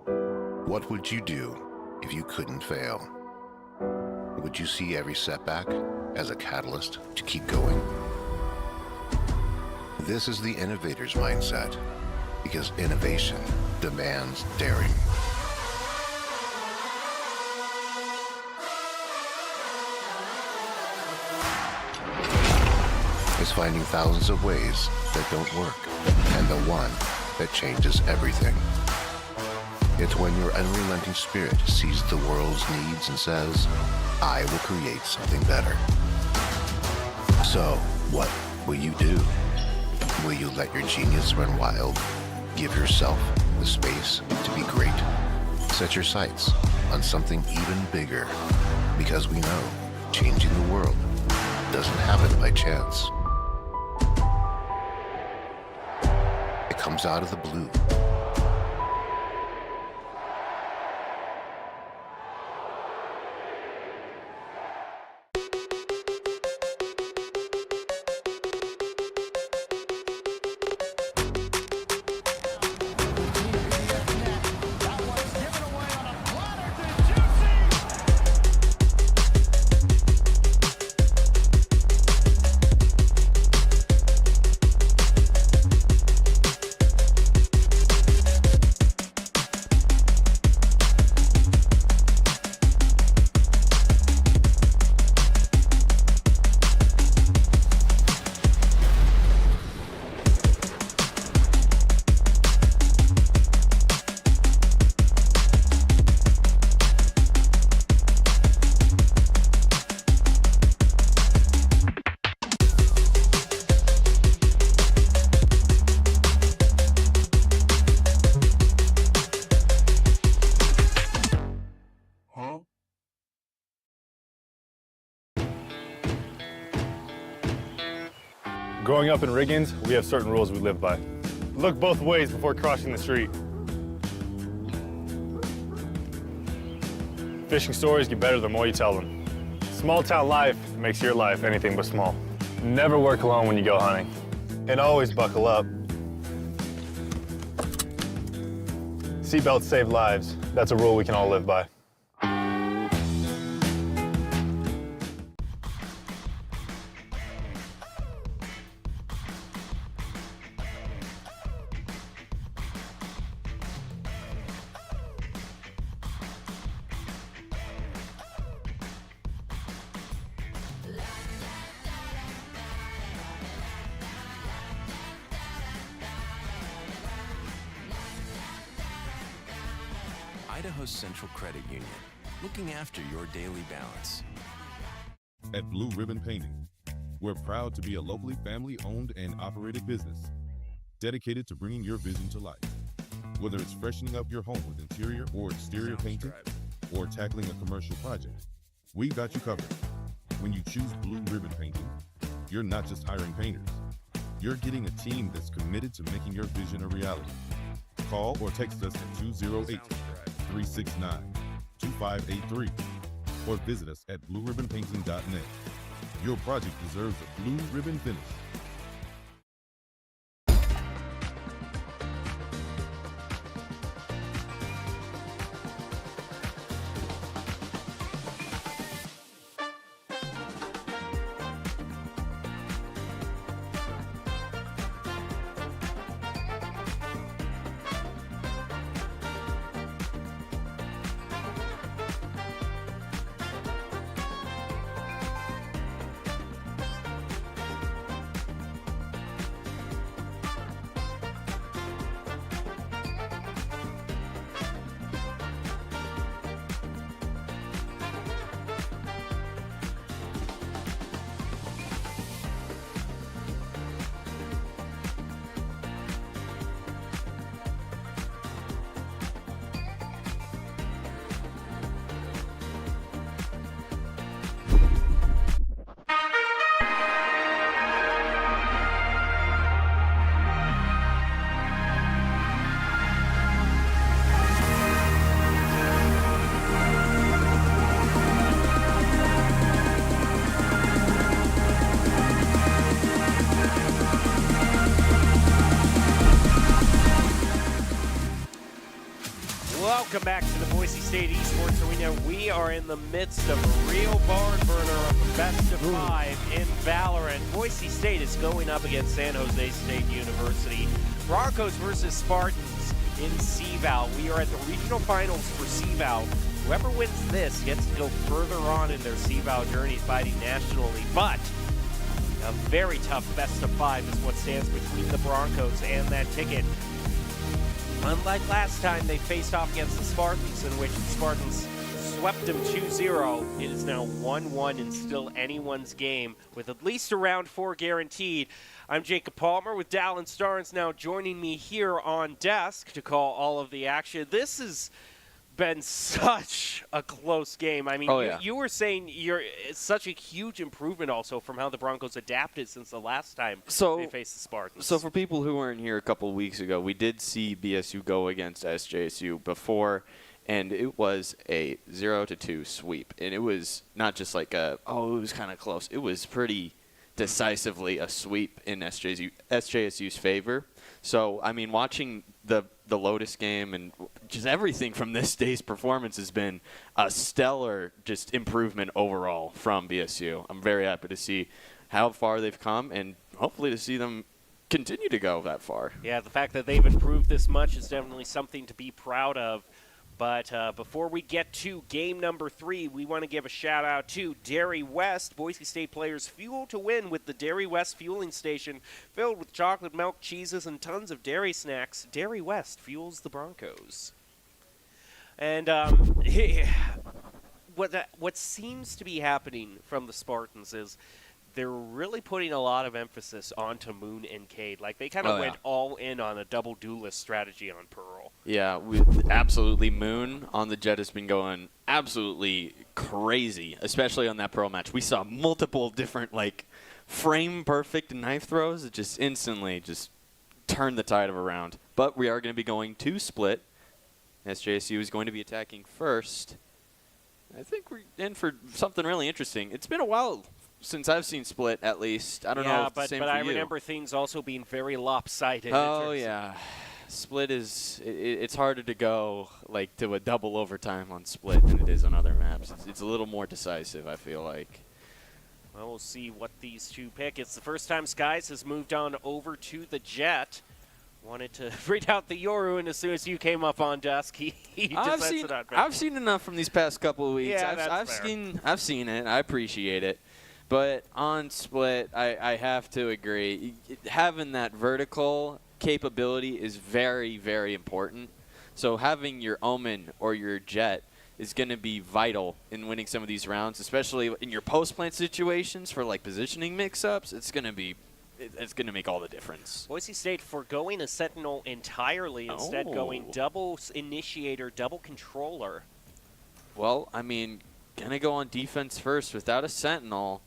What would you do if you couldn't fail? Would you see every setback as a catalyst to keep going? This is the innovator's mindset, because innovation demands daring. It's finding thousands of ways that don't work, and the one that changes everything. It's when your unrelenting spirit sees the world's needs and says, I will create something better. So, what will you do? Will you let your genius run wild? Give yourself the space to be great? Set your sights on something even bigger, because we know changing the world doesn't happen by chance. It comes out of the blue. Growing up in Riggins, we have certain rules we live by. Look both ways before crossing the street. Fishing stories get better the more you tell them. Small town life makes your life anything but small. Never work alone when you go hunting. And always buckle up. Seatbelts save lives. That's a rule we can all live by. Idaho's Central Credit Union, looking after your daily balance. At Blue Ribbon Painting, we're proud to be a locally family-owned and operated business, dedicated to bringing your vision to life. Whether it's freshening up your home with interior or exterior painting, or tackling a commercial project, we've got you covered. When you choose Blue Ribbon Painting, you're not just hiring painters. You're getting a team that's committed to making your vision a reality. Call or text us at 208-369-2583 or visit us at blueribbonpainting.net. Your project deserves a blue ribbon finish. Welcome back to the Boise State Esports Arena. We are in the midst of a real barn burner of a best of 5 in Valorant. Boise State is going up against San Jose State University. Broncos versus Spartans in CVAL. We are at the regional finals for CVAL. Whoever wins this gets to go further on in their CVAL journey fighting nationally, but a very tough best of 5 is what stands between the Broncos and that ticket. Unlike last time they faced off against the Spartans, in which the Spartans swept them 2-0, it is now 1-1 and still anyone's game, with at least a round 4 guaranteed. I'm Jacob Palmer with Dallin Starnes now joining me here on desk to call all of the action. This has been such a close game. I mean, you were saying it's such a huge improvement also from how the Broncos adapted since the last time they faced the Spartans. So for people who weren't here a couple of weeks ago, we did see BSU go against SJSU before, and it was a 0-2 sweep. And it was not just like it was kind of close. It was pretty decisively a sweep in SJSU's favor. So, I mean, watching the Lotus game and just everything from this day's performance has been a stellar just improvement overall from BSU. I'm very happy to see how far they've come and hopefully to see them continue to go that far. Yeah, the fact that they've improved this much is definitely something to be proud of. But before we get to game number 3, we want to give a shout-out to Dairy West. Boise State players fuel to win with the Dairy West fueling station filled with chocolate milk, cheeses, and tons of dairy snacks. Dairy West fuels the Broncos. And what seems to be happening from the Spartans is they're really putting a lot of emphasis onto Moon and Cade. Like, they kind of went all in on a double duelist strategy on Pearl. Yeah, absolutely. Moon on the Jet has been going absolutely crazy, especially on that Pearl match. We saw multiple different, frame-perfect knife throws that just instantly just turned the tide of a round. But we are going to be going to split. SJSU is going to be attacking first. I think we're in for something really interesting. It's been a while since I've seen split, at least. I don't know if it's the same for you. I remember things also being very lopsided. Oh, yeah. Split is it's harder to go to a double overtime on split than it is on other maps. It's a little more decisive, I feel like. Well, we'll see what these two pick. It's the first time Skies has moved on over to the Jet. Wanted to read out the Yoru, and as soon as you came up on desk, he just sets it out. I've seen enough from these past couple of weeks. Yeah, I've seen it. I appreciate it. But on split, I have to agree. Having that vertical capability is very, very important. So having your Omen or your Jet is going to be vital in winning some of these rounds, especially in your post-plant situations for positioning mix-ups. It's going to make all the difference. Boise State foregoing a Sentinel entirely, instead going double initiator, double controller. Well, I mean, going to go on defense first without a Sentinel.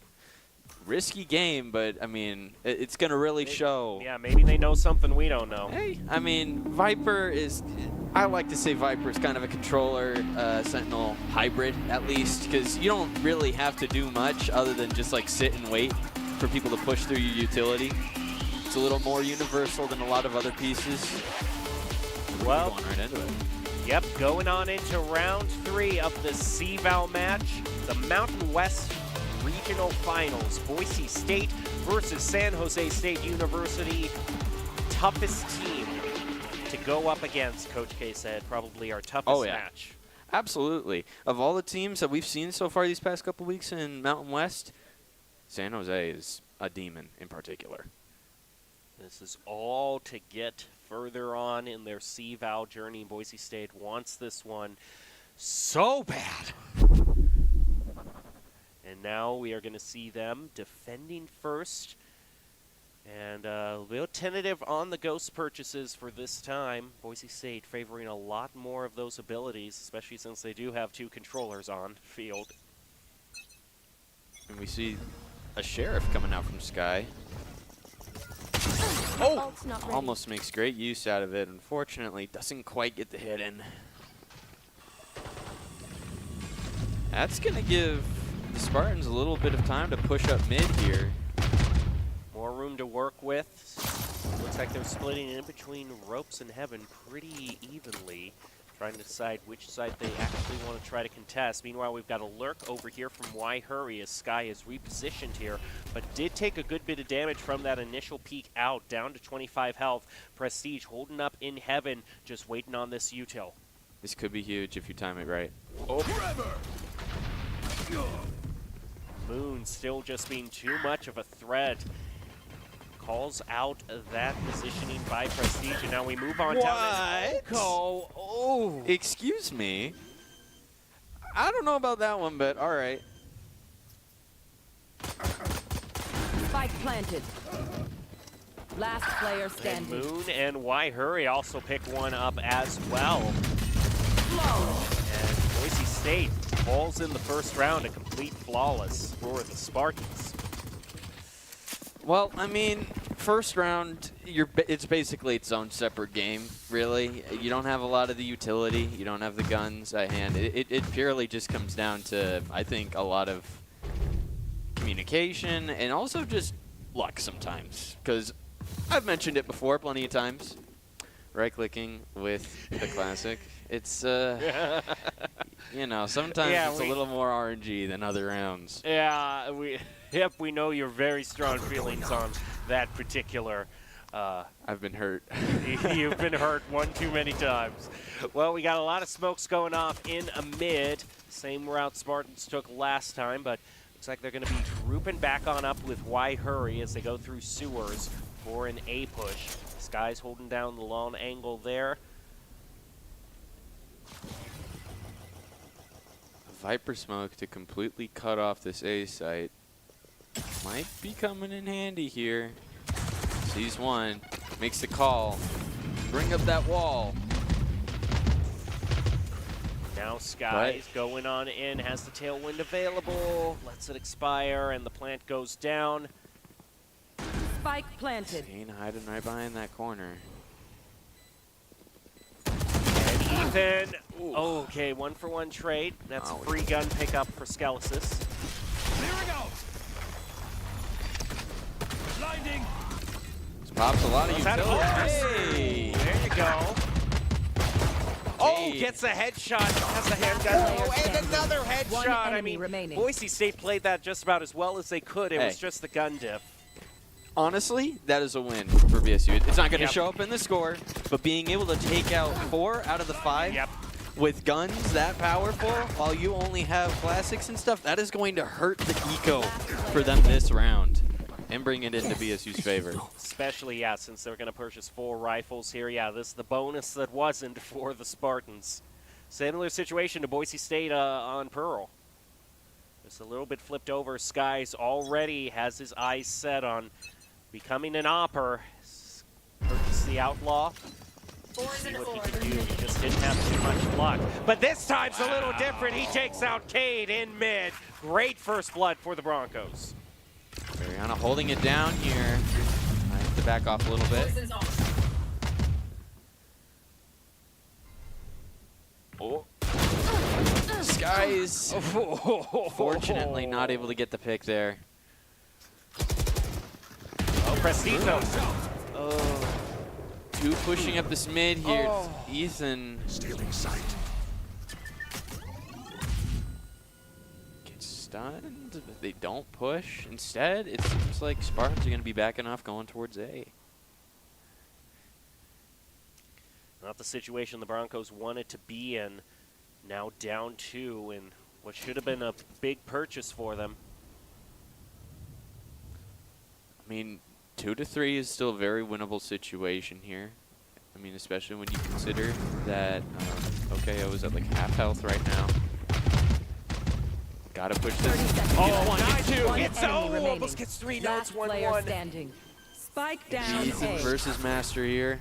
Risky game, but, I mean, it's going to really show. Yeah, maybe they know something we don't know. Hey, I mean, Viper is, I like to say Viper is kind of a controller Sentinel hybrid, at least, because you don't really have to do much other than just, sit and wait for people to push through your utility. It's a little more universal than a lot of other pieces. Well, going right into it. Yep, going on into round 3 of the CVAL match, the Mountain West Regional Finals. Boise State versus San Jose State University. Toughest team to go up against, Coach K said. Probably our toughest match. Absolutely. Of all the teams that we've seen so far these past couple weeks in Mountain West, San Jose is a demon in particular. This is all to get further on in their CVAL journey. Boise State wants this one so bad. And now we are going to see them defending first. And a little tentative on the Ghost purchases for this time. Boise State favoring a lot more of those abilities, especially since they do have 2 controllers on field. And we see a Sheriff coming out from Sky. Almost makes great use out of it. Unfortunately, doesn't quite get the hit in. That's going to give the Spartans a little bit of time to push up mid here. More room to work with. Looks like they're splitting in between ropes and heaven pretty evenly. trying to decide which side they actually want to try to contest. Meanwhile, we've got a lurk over here from Why Hurry as Sky is repositioned here, but did take a good bit of damage from that initial peek out, down to 25 health. Prestige holding up in heaven, just waiting on this util. This could be huge if you time it right. Moon still just being too much of a threat. Calls out that positioning by Prestige, and now we move on down. Oh, excuse me. I don't know about that one, but all right. Spike planted. Last player And standing. Moon and Why Hurry also pick one up as well. And Boise State falls in the first round, a complete flawless for the Spartans. Well, I mean, first round, it's basically its own separate game, really. You don't have a lot of the utility. You don't have the guns at hand. It purely just comes down to, I think, a lot of communication and also just luck sometimes. Because I've mentioned it before plenty of times. Right-clicking with the Classic. It's, you know, sometimes it's a little more RNG than other rounds. Yeah, we know your very strong feelings on that particular. I've been hurt. You've been hurt one too many times. Well, we got a lot of smokes going off in a mid. Same route Spartans took last time, but looks like they're going to be grouping back on up with Why Hurry as they go through sewers for an A push. Sky's holding down the long angle there. Viper smoke to completely cut off this A site might be coming in handy here. Sees one, makes the call, bring up that wall. Now Sky's going on in, has the tailwind available, lets it expire, and the plant goes down. Spike planted. Kane hiding right behind that corner. And Ethan, okay, 1-for-1 trade. That's a free gun pickup for Skelesis. Here we go. Blinding. This pops a lot of utility. Hey, there you go. Oh, gets a headshot. Has a handgun. Oh, and another headshot. I mean, Boise State played that just about as well as they could. It was just the gun diff. Honestly, that is a win for BSU. It's not going to show up in the score, but being able to take out 4 out of the 5 with guns that powerful while you only have classics and stuff, that is going to hurt the eco for them this round and bring it into BSU's favor. Especially, since they're going to purchase 4 rifles here. This is the bonus that wasn't for the Spartans. Similar situation to Boise State on Pearl. Just a little bit flipped over. Skies already has his eyes set on becoming an opper. Purchase the Outlaw. See what he can do. He just didn't have too much luck. But this time's a little different. He takes out Cade in mid. Great first blood for the Broncos. Mariana holding it down here. I have to back off a little bit. Oh. Skies fortunately not able to get the pick there. Oh, Prestito. Oh. 2 pushing up this mid here. Ethan. Stealing sight. Gets stunned, but they don't push. Instead, it seems like Spartans are going to be backing off going towards A. Not the situation the Broncos wanted to be in. Now down 2 in what should have been a big purchase for them. I mean, 2 to 3 is still a very winnable situation here. I mean, especially when you consider that, okay, I was at like half health right now. Gotta push this. It's almost gets 3 notes, 1-1. Standing. Spike down. Ethan versus Master here.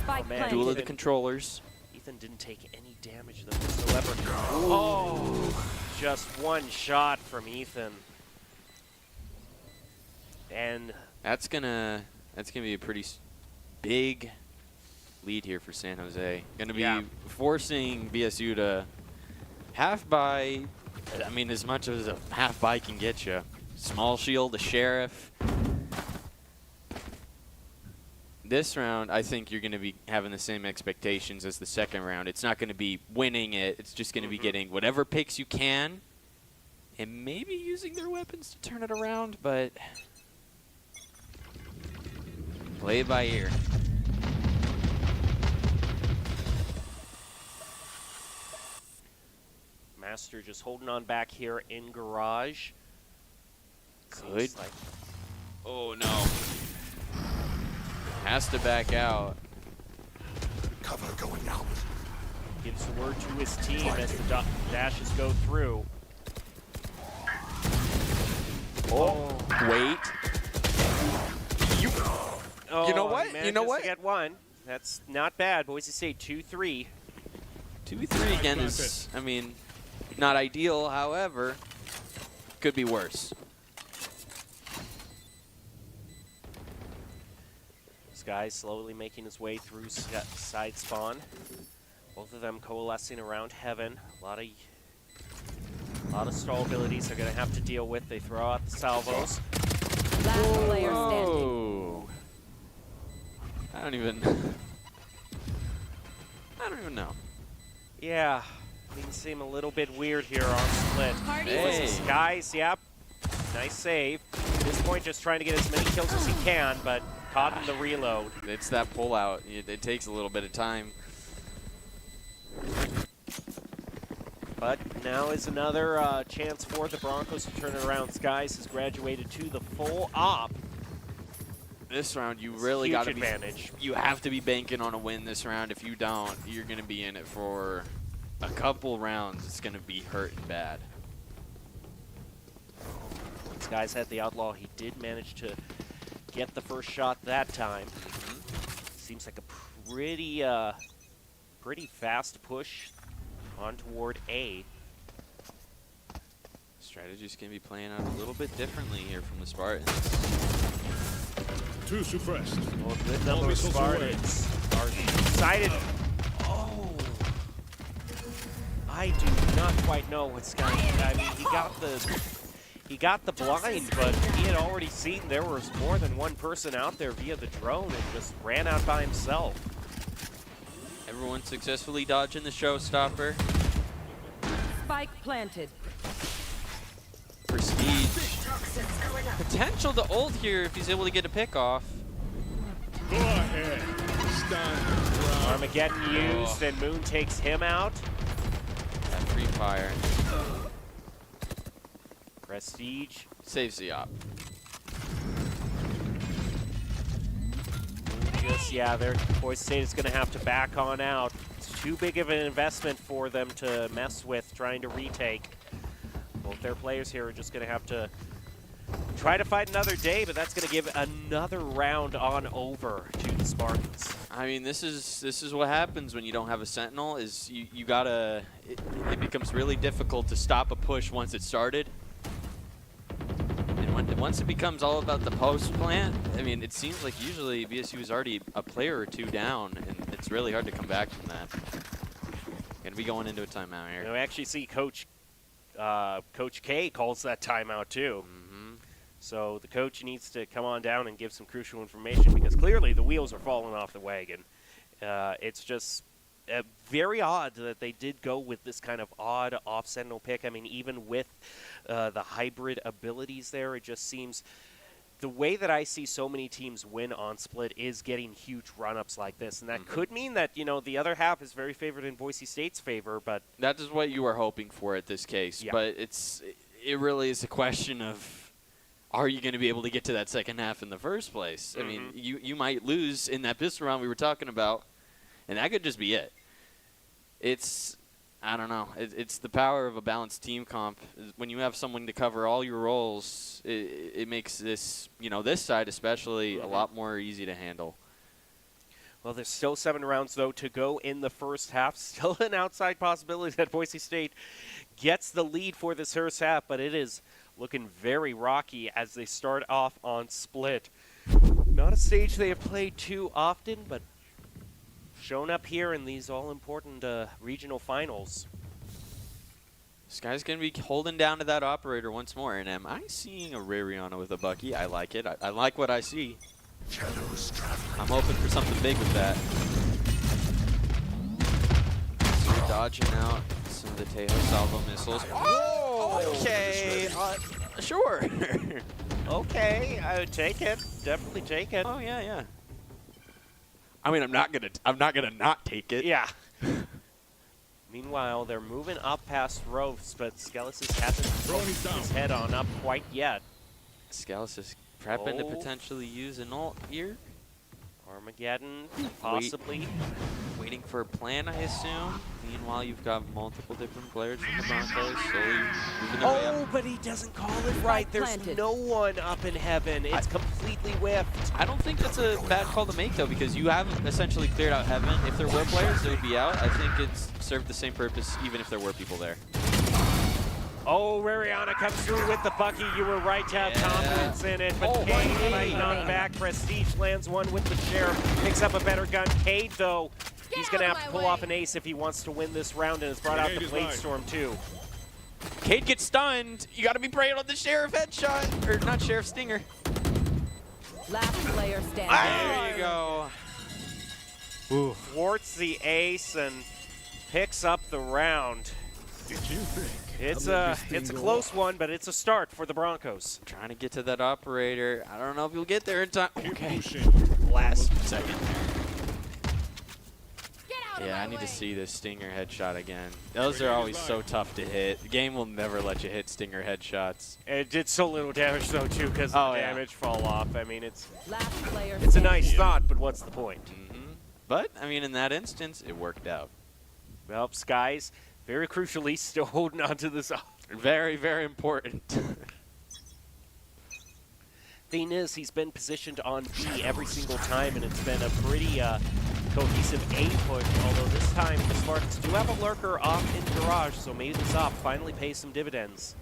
Spike planted. Duel of the controllers. Ethan didn't take any damage though whatsoever. Oh, just 1 shot from Ethan. And that's gonna be a pretty big lead here for San Jose. Gonna be forcing BSU to half buy. I mean, as much as a half buy can get you. Small shield, the sheriff. This round, I think you're going to be having the same expectations as the second round. It's not going to be winning it. It's just going to be getting whatever picks you can and maybe using their weapons to turn it around, but play it by ear. Master just holding on back here in garage. Good. Like Oh, no. Has to back out. Cover going out. gives the word to his team as the dashes go through. Oh, wait. Oh, You know what? he You know manages what? to get one. That's not bad. Boise State 2-3. 2v3 again is, I mean, not ideal. However, could be worse. Sky slowly making his way through side spawn. Both of them coalescing around Heaven. A lot of stall abilities they're going to have to deal with. They throw out the salvos. Last player standing. Oh. I don't even know. Yeah, things seem a little bit weird here on split. Hey. Skies, yep. Nice save. At this point, just trying to get as many kills as he can, but caught in the reload. It's that pullout. It takes a little bit of time. But now is another chance for the Broncos to turn it around. Skies has graduated to the full op. This round, you really got to be. Advantage. You have to be banking on a win this round. If you don't, you're going to be in it for a couple rounds. It's going to be hurting bad. Skies had the outlaw. He did manage to get the first shot that time. Seems like a pretty fast push on toward A. Strategy's going to be playing out a little bit differently here from the Spartans. Too suppressed. Well, a good number of Spartans are excited. Oh! I do not quite know what Sky. I mean, he got the blind, but he had already seen there was more than one person out there via the drone and just ran out by himself. Everyone successfully dodging the showstopper. Spike planted. Prestige. Potential to ult here if he's able to get a pick off. Go ahead. Stein. Armageddon used, and Moon takes him out. That free fire. Prestige. Saves the op. Just, yeah, Boise State is going to have to back on out. It's too big of an investment for them to mess with trying to retake. Both their players here are just going to have to try to fight another day, but that's going to give another round on over to the Spartans. I mean, this is what happens when you don't have a Sentinel. Is you gotta. It becomes really difficult to stop a push once it started. And once it becomes all about the post plant, I mean, it seems like usually BSU is already a player or two down, and it's really hard to come back from that. Gonna be going into a timeout here. You know, we actually see Coach K calls that timeout too. So the coach needs to come on down and give some crucial information because clearly the wheels are falling off the wagon. It's just very odd that they did go with this kind of odd off-sentinel pick. I mean, even with the hybrid abilities there, it just seems the way that I see so many teams win on split is getting huge run-ups like this. And that could mean that, you know, the other half is very favored in Boise State's favor, but that is what you are hoping for at this case. Yeah. But it really is a question of, are you going to be able to get to that second half in the first place? I mean, you might lose in that pistol round we were talking about, and that could just be it. I don't know. It's the power of a balanced team comp. When you have someone to cover all your roles, it makes this, you know, this side especially a lot more easy to handle. well, there's still 7 rounds, though, to go in the first half. Still an outside possibility that Boise State gets the lead for this first half, but it is looking very rocky as they start off on split. Not a stage they have played too often, but shown up here in these all-important regional finals. This guy's going to be holding down to that operator once more. And am I seeing a Rariana with a Bucky? I like it. I like what I see. I'm hoping for something big with that. So you're dodging out some of the Tejo salvo missiles. Oh, okay. Sure. Okay, I would take it. Definitely take it. Oh yeah, yeah. I mean, I'm not gonna not take it. Yeah. Meanwhile, they're moving up past Rovs, but Skelesis hasn't thrown his head on up quite yet. Scalus is prepping to potentially use an ult here. Armageddon, possibly. Waiting for a plan, I assume. Meanwhile, you've got multiple different players from the Broncos slowly moving their way up. But he doesn't call it right. There's no one up in heaven. It's completely whiffed. I don't think that's a bad call to make, though, because you have essentially cleared out heaven. If there were players, they would be out. I think it's served the same purpose, even if there were people there. Oh, Rariana comes through with the Bucky. You were right to have confidence in it, but Cade might not back. Prestige lands one with the Sheriff, picks up a better gun. Cade, though, he's going to have to pull off an ace if he wants to win this round, and has brought out the Blade Storm, too. Cade gets stunned. You got to be praying on the Sheriff headshot. Or not Sheriff, Stinger. Last player standing. There you go. Ooh. Thwarts the ace and picks up the round. It's a close one, but it's a start for the Broncos. Trying to get to that operator. I don't know if you'll get there in time. Okay. Last second. Yeah, I need to see this Stinger headshot again. Those are always so tough to hit. The game will never let you hit Stinger headshots. It did so little damage, though, too, because the damage fall off. I mean, it's it's a nice thought, but what's the point? But, I mean, in that instance, it worked out. Well, Skies, very crucially, still holding on to this. Very, very important. Thing is, he's been positioned on B every single time, and it's been a pretty cohesive A push, although this time the Spartans do have a lurker off in Garage, so maybe this op finally pays some dividends.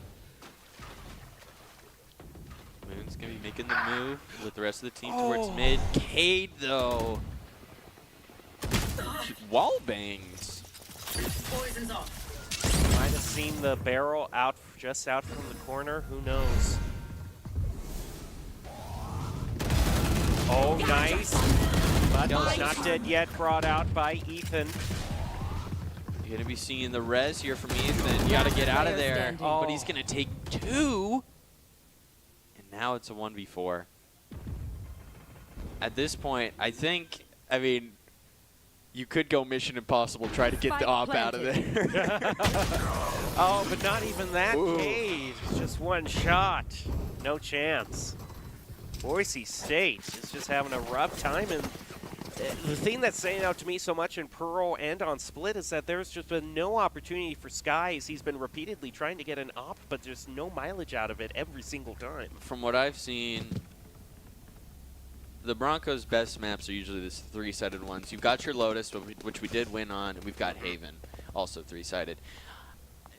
Moon's going to be making the move with the rest of the team towards mid. Cade, though. Wall bangs. Might have seen the barrel out, just out from the corner. Who knows? Oh, nice. But not dead yet. Brought out by Ethan. You're going to be seeing the res here from Ethan. You got to get out of there. Oh. But he's going to take 2. And now it's a 1v4. At this point, I think, I mean, you could go Mission Impossible, try to get the op out of there. Oh, but not even that, Cade. Just one shot. No chance. Boise State is just having a rough time, and the thing that's standing out to me so much in Pearl and on Split is that there's just been no opportunity for Skies. He's been repeatedly trying to get an op, but there's no mileage out of it every single time. From what I've seen, the Broncos' best maps are usually the 3-sided ones. You've got your Lotus, which we did win on, and we've got Haven, also 3-sided.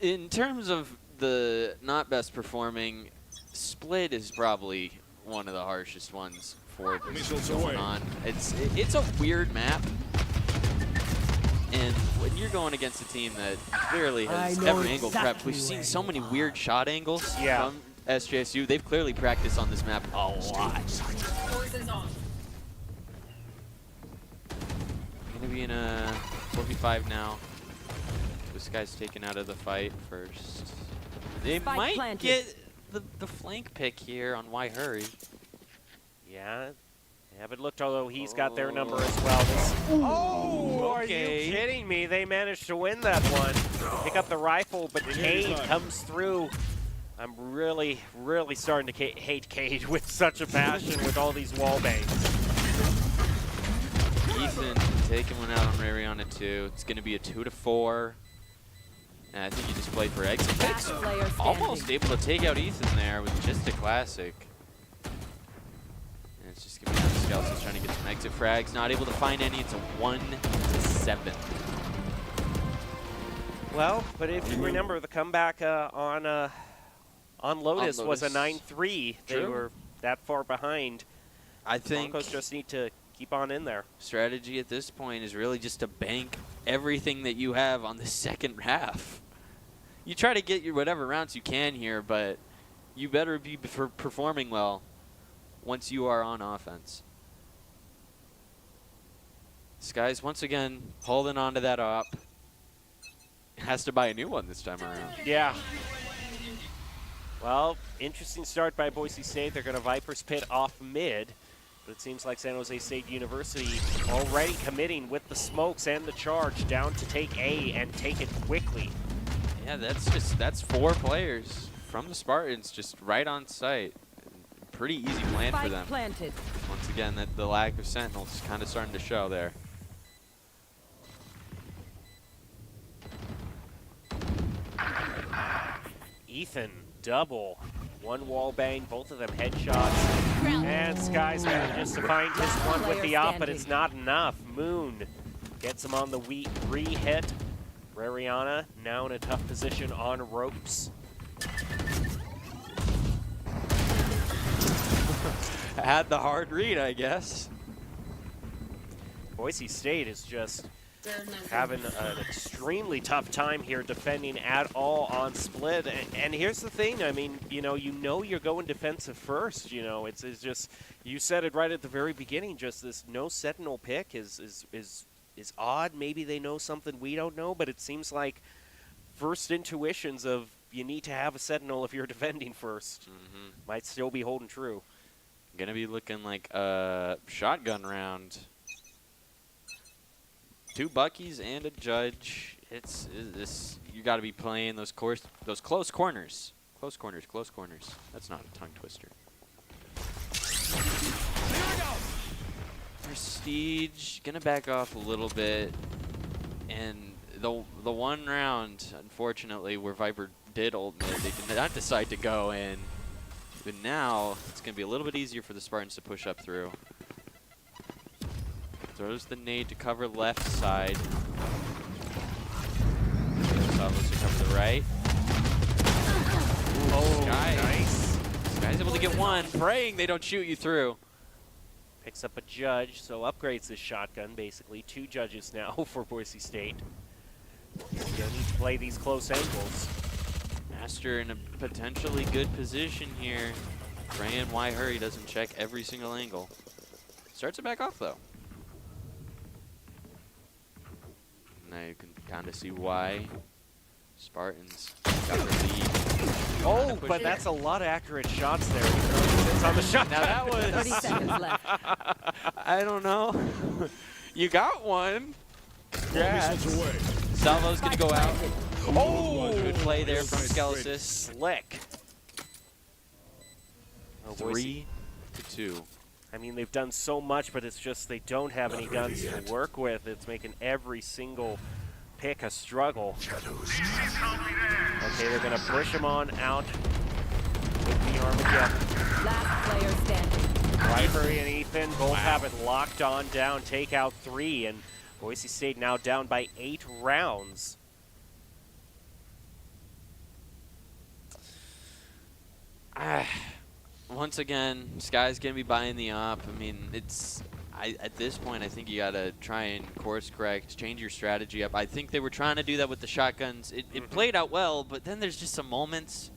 In terms of the not best performing, Split is probably one of the harshest ones for this going on. It's a weird map, and when you're going against a team that clearly has every angle prepped, we've seen so many weird shot angles from SJSU. They've clearly practiced on this map a lot. Gonna be in a 4v5 now. This guy's taken out of the fight first. They might get the flank pick here on Why Hurry. Yeah, they haven't looked, although he's got their number as well. Are you kidding me? They managed to win that one. Pick up the rifle, but Cade comes through. I'm really, really starting to hate Cade with such a passion with all these wall bangs. Ethan taking one out on Rariana too. It's going to be a 2-4. And I think you just played for exit picks. Almost able to take out Ethan there with just a classic. And it's just going to be down to Skelton's trying to get some exit frags. Not able to find any. It's a 1-7. Well, but if you remember, the comeback on Lotus was a 9-3. They were that far behind. I think Broncos just need to keep on in there. Strategy at this point is really just to bank everything that you have on the second half. You try to get your whatever rounds you can here, but you better be performing well once you are on offense. Sky's once again holding on to that op. Has to buy a new one this time around. Yeah. Well, interesting start by Boise State. They're going to Viper's Pit off mid. But it seems like San Jose State University already committing with the smokes and the charge down to take A and take it quickly. Yeah, that's 4 players from the Spartans just right on site. Pretty easy plan for them. Planted. Once again, the lack of sentinels is kind of starting to show there. Ethan, double. One wall bang, both of them headshots. And Sky's manages to find his one with the op, but it's not enough. Moon gets him on the re-hit. Rariana now in a tough position on ropes. Had the hard read, I guess. Boise State is just having an extremely tough time here defending at all on split. And here's the thing, I mean, you know you're going defensive first. You know, it's just, you said it right at the very beginning, just this no sentinel pick is odd. Maybe they know something we don't know, but it seems like first intuitions of you need to have a sentinel if you're defending first might still be holding true. Gonna be looking like a shotgun round. 2 Buckies and a judge. It's you got to be playing those close corners. Close corners. That's not a tongue twister. Prestige gonna back off a little bit, and the one round, unfortunately, where Viper did ult mid, they did not decide to go in. But now it's gonna be a little bit easier for the Spartans to push up through. Throws the nade to cover left side. Salvos to cover the right. Oh, Sky. nice. Sky's able to get one, praying they don't shoot you through. Picks up a judge, so upgrades his shotgun, basically. 2 judges now for Boise State. He's gonna need to play these close angles. Master in a potentially good position here. Praying why Hurry doesn't check every single angle. Starts to back off though. Now you can kind of see why Spartans got the lead. Oh, but that's a lot of accurate shots there. It's on the shot. Now that was 30 seconds left. I don't know. You got one. Congrats. Salvo's gonna go out. Oh, good play there from Skelesis. Slick. Oh, 3-2. I mean, they've done so much, but it's just they don't have any guns to work with. It's making every single pick a struggle. Okay, they're going to push him on out with the Armageddon. Last player standing. Rivalry and Ethan both have it locked on down, take out 3, and Boise State now down by 8 rounds. Once again, Sky's going to be buying the op. I mean, at this point, I think you got to try and course correct, change your strategy up. I think they were trying to do that with the shotguns. It played out well, but then there's just some moments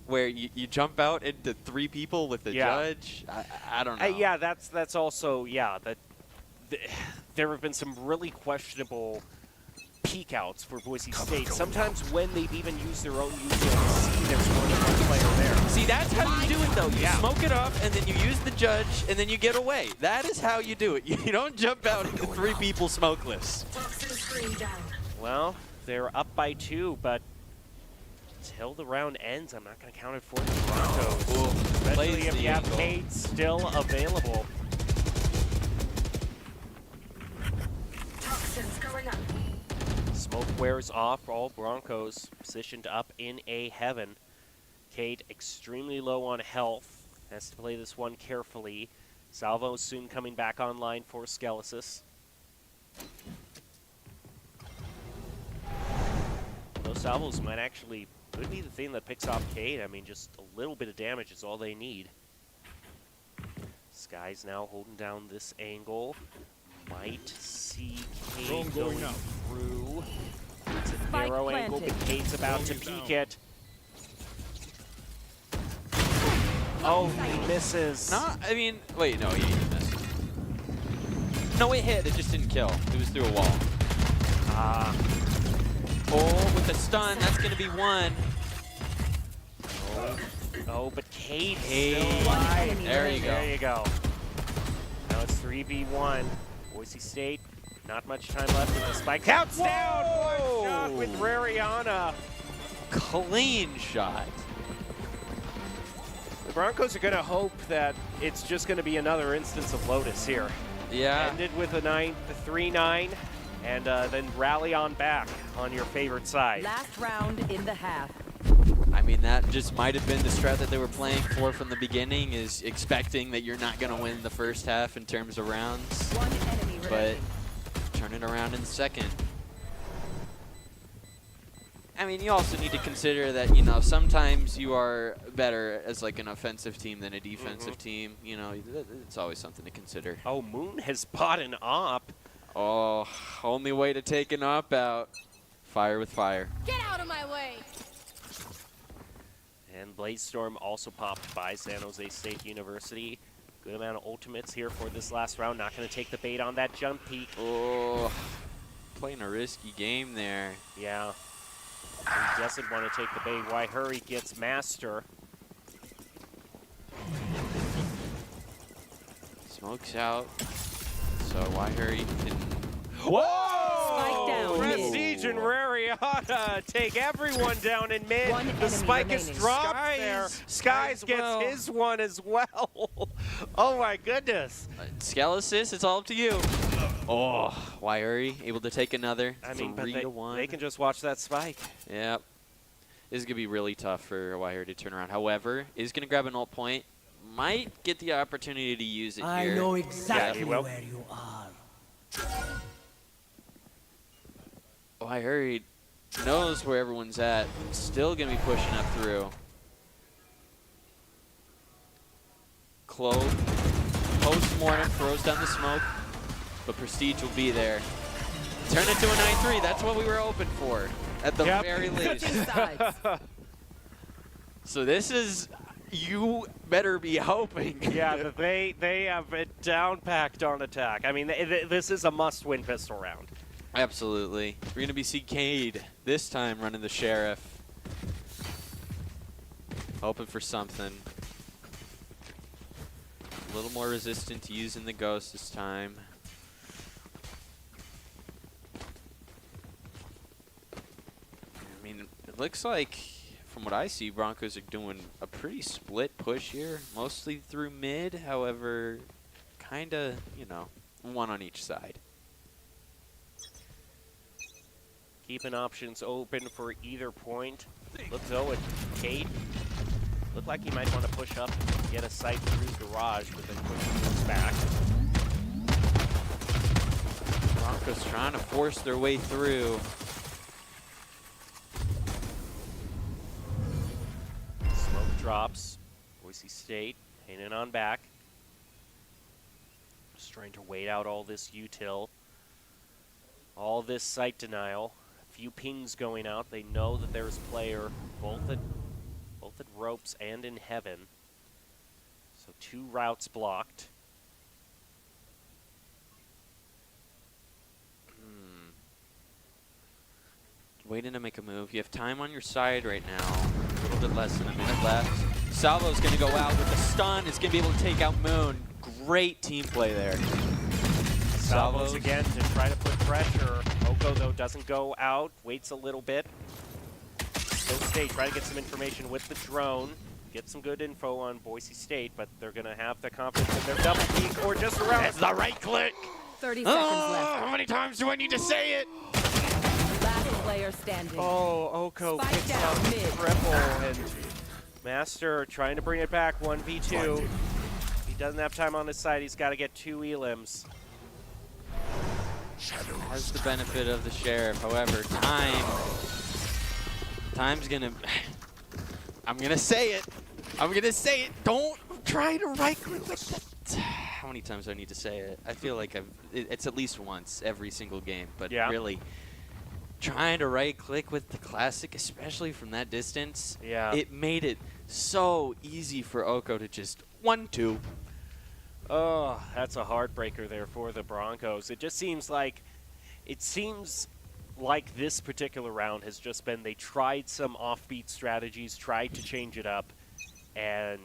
where you jump out into 3 people with the judge. I don't know. Yeah, that's also, there have been some really questionable peek outs for Boise State. Sometimes when they've even used their own UCLC, there's one player there. See, that's how you do it, though. You smoke it up, and then you use the judge, and then you get away. That is how you do it. You don't jump out into 3 people smokeless. Well, they're up by 2, but until the round ends, I'm not going to count it for the Broncos. Especially if you have Cade still available. Smoke wears off, all Broncos positioned up in a heaven. Cade extremely low on health, has to play this one carefully. Salvo soon coming back online for Skelesis. Those salvos might actually, could be the thing that picks off Cade. I mean, just a little bit of damage is all they need. Sky's now holding down this angle. Might see Cade going through. It's a narrow angle, but Cade's about to peek it. Oh, he misses. No, I mean, wait, no, he missed. No, it hit. It just didn't kill. It was through a wall. Oh, with the stun, that's going to be one. Oh, but Cade Cade. still alive. There you go. There you go. Now it's 3v1. Boise State, not much time left in the spike. Counts down! One shot with Rariana. Clean shot. The Broncos are going to hope that it's just going to be another instance of Lotus here. Yeah. Ended with a 3-9, and then rally on back on your favorite side. Last round in the half. I mean, that just might have been the strat that they were playing for from the beginning, is expecting that you're not going to win the first half in terms of rounds. One enemy remaining. But turn it around in the second. I mean, you also need to consider that, you know, sometimes you are better as like an offensive team than a defensive team. You know, it's always something to consider. Oh, Moon has bought an op. Oh, only way to take an op out. Fire with fire. Get out of my way. And Bladestorm also popped by San Jose State University. Good amount of ultimates here for this last round. Not going to take the bait on that jump peak. Oh, playing a risky game there. Yeah. He doesn't want to take the bait. Why Hurry gets Master. Smokes out. So why Hurry can... Whoa! Spike down mid. Prestige and Rariana take everyone down in mid. One The enemy spike is remaining. dropped Skies there. Skies as gets well. his one as well. Oh my goodness. Scalasis, it's all up to you. Oh, why Hurry able to take another? I mean, but 3-1. they can just watch that spike. Yep. This is going to be really tough for Wire to turn around. However, is going to grab an ult point. Might get the opportunity to use it here. I know exactly will. where you are. Wire knows where everyone's at. Still going to be pushing up through. Clove. Post-mortem throws down the smoke. But Prestige will be there. Turn it to a 9-3. That's what we were hoping for, at the very least. So this is, you better be hoping. Yeah, that they have it down packed on attack. I mean, this is a must-win pistol round. Absolutely. We're going to be seeing Cade this time running the Sheriff. Hoping for something. A little more resistant to using the Ghost this time. I mean, it looks like, from what I see, Broncos are doing a pretty split push here. Mostly through mid, however, kind of, you know, one on each side. Keeping options open for either point. Let's go with Cade. Looked like he might want to push up and get a sight through Garage, but then push moves back. Broncos trying to force their way through. Smoke drops. Boise State hanging on back. Just trying to wait out all this util. All this sight denial. A few pings going out. They know that there's a player both at ropes and in heaven. So 2 routes blocked. Waiting to make a move. You have time on your side right now. A little bit less than a minute left. Salvo's going to go out with a stun. It's going to be able to take out Moon. Great team play there. Salvos again to try to put pressure. Oko, though, doesn't go out. Waits a little bit. Still State, try to get some information with the drone. Get some good info on Boise State, but they're going to have the confidence in their double peek or just around. That's the right click. 30 seconds left. How many times do I need to say it? Last player standing. Oh, Oko Spike picks down up mid. triple, and Master trying to bring it back 1v2. He doesn't have time on his side. He's got to get 2 elims. Has the benefit of the Sheriff. However, time's gonna... I'm gonna say it. I'm gonna say it. Don't try to right-click like that. How many times do I need to say it? I feel like it's at least once every single game, but yeah. Really, trying to right-click with the Classic, especially from that distance, yeah. It made it so easy for Oko to just 1-2. Oh, that's a heartbreaker there for the Broncos. It seems like this particular round has just been they tried some offbeat strategies, tried to change it up, and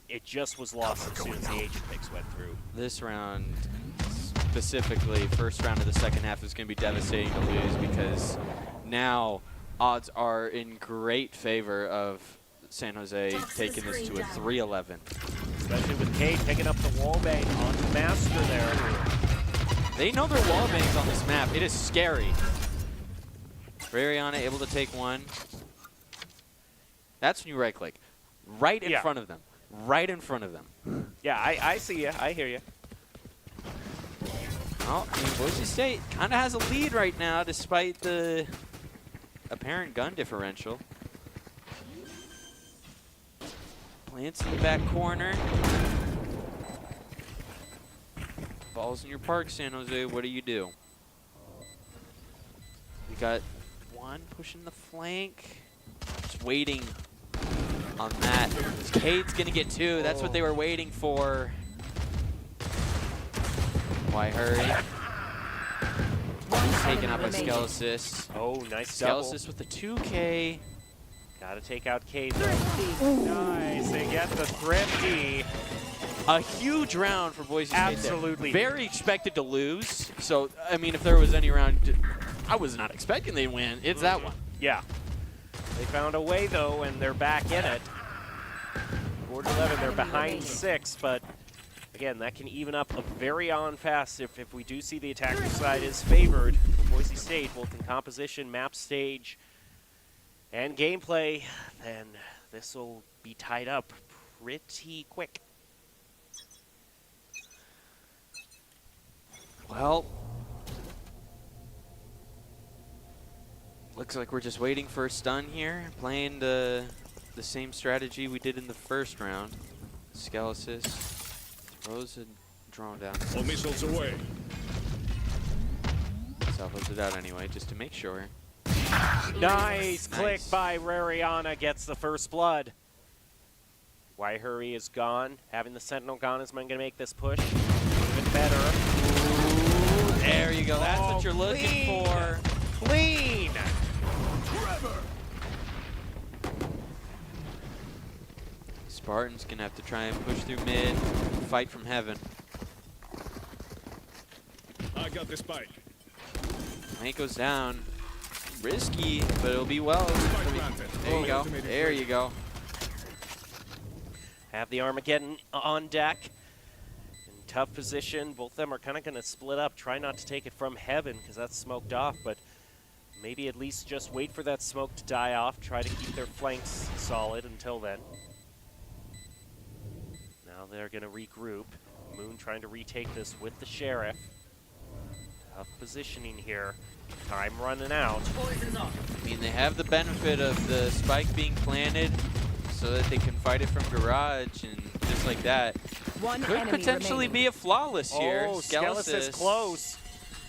it just was lost as soon as the agent picks went through. This round, specifically, first round of the second half is going to be devastating to lose because now odds are in great favor of San Jose taking this to a 3-11. Especially with Cade picking up the wallbang on the master there. They know their wallbangs on this map. It is scary. Rariana able to take one. That's when you right-click. Right in front of them. Right in front of them. Yeah, I see you. I hear you. Well, I mean, Boise State kind of has a lead right now despite the apparent gun differential. Plants in the back corner. Ball's in your park, San Jose. What do you do? We got one pushing the flank. Just waiting on that. Cade's going to get two. That's what they were waiting for. Why hurry? Taken out by Skelesis. Oh, nice double. Skelesis with the 2K. Got to take out Cade, though. Nice. They get the thrifty. A huge round for Boise State. Absolutely. There. Very expected to lose. So, I mean, if there was any round, I was not expecting they'd win. It's that one. Yeah. They found a way, though, and they're back in it. 4-11, they're behind 6, but again, that can even up very on fast if we do see the attacker side is favored for Boise State, both in composition, map stage, and gameplay, then this will be tied up pretty quick. Well, looks like we're just waiting for a stun here, playing the same strategy we did in the first round. Skelesis throws a drone down. All missiles away. Self-loads it out anyway, just to make sure. Nice click by Rariana, gets the first blood. Waihui is gone. Having the Sentinel gone is going to make this push even better. Ooh, there you go. That's what you're looking for. Clean. Spartan's going to have to try and push through mid, fight from heaven. I got the spike. Flank goes down. Risky, but it'll be well. There you go. There you go. Have the Armageddon on deck. In tough position. Both of them are kind of going to split up. Try not to take it from heaven because that's smoked off, but maybe at least just wait for that smoke to die off. Try to keep their flanks solid until then. Now they're going to regroup. Moon trying to retake this with the Sheriff. Tough positioning here. Time running out. I mean, they have the benefit of the spike being planted so that they can fight it from garage and just like that. Could potentially be a flawless here. Oh, Skelesis is close.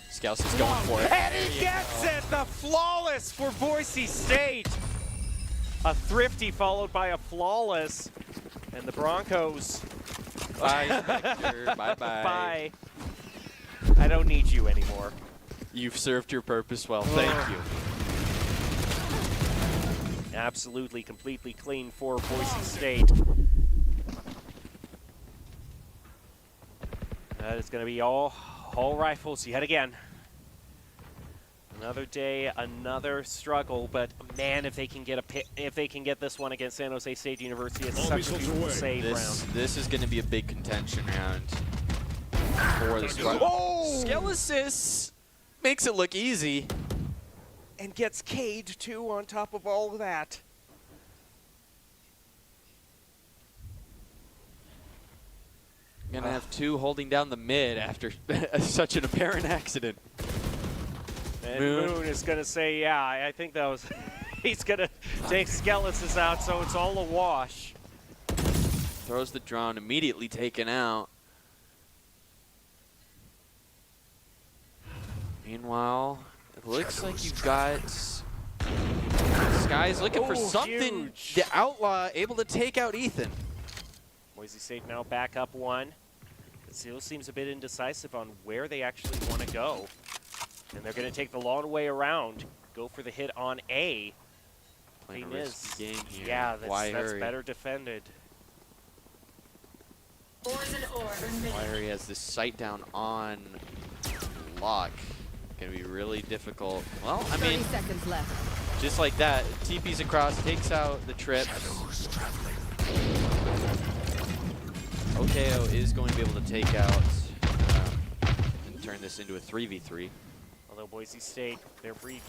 Skelesis going for it. And he gets it! The flawless for Boise State. A thrifty followed by a flawless. And the Broncos. Bye, Spectre. Bye-bye. Bye. I don't need you anymore. You've served your purpose well. Thank you. Absolutely, completely clean for Boise State. That is going to be all rifles yet again. Another day, another struggle, but man, if they can get this one against San Jose State University, it's such a beautiful save round. This is going to be a big contention round for the squad. Oh! Skelesis makes it look easy. And gets Cade, too, on top of all of that. Gonna have two holding down the mid after such an apparent accident. And Moon is gonna say, yeah, I think that was, he's gonna take Skelesis out, so it's all a wash. Throws the drone, immediately taken out. Meanwhile, it looks like you've got Sky's looking for something. Huge. The Outlaw able to take out Ethan. Boise State now back up one. Seal seems a bit indecisive on where they actually want to go. And they're going to take the long way around, go for the hit on A. Playing a Thing risky is, game here. yeah, Why that's hurry? better defended. Why hurry has this sight down on lock. Gonna be really difficult. Well, I 30 mean, seconds left. just like that, TP's across, takes out the trip. OKO is going to be able to take out and turn this into a 3v3. Although Boise State, their breach,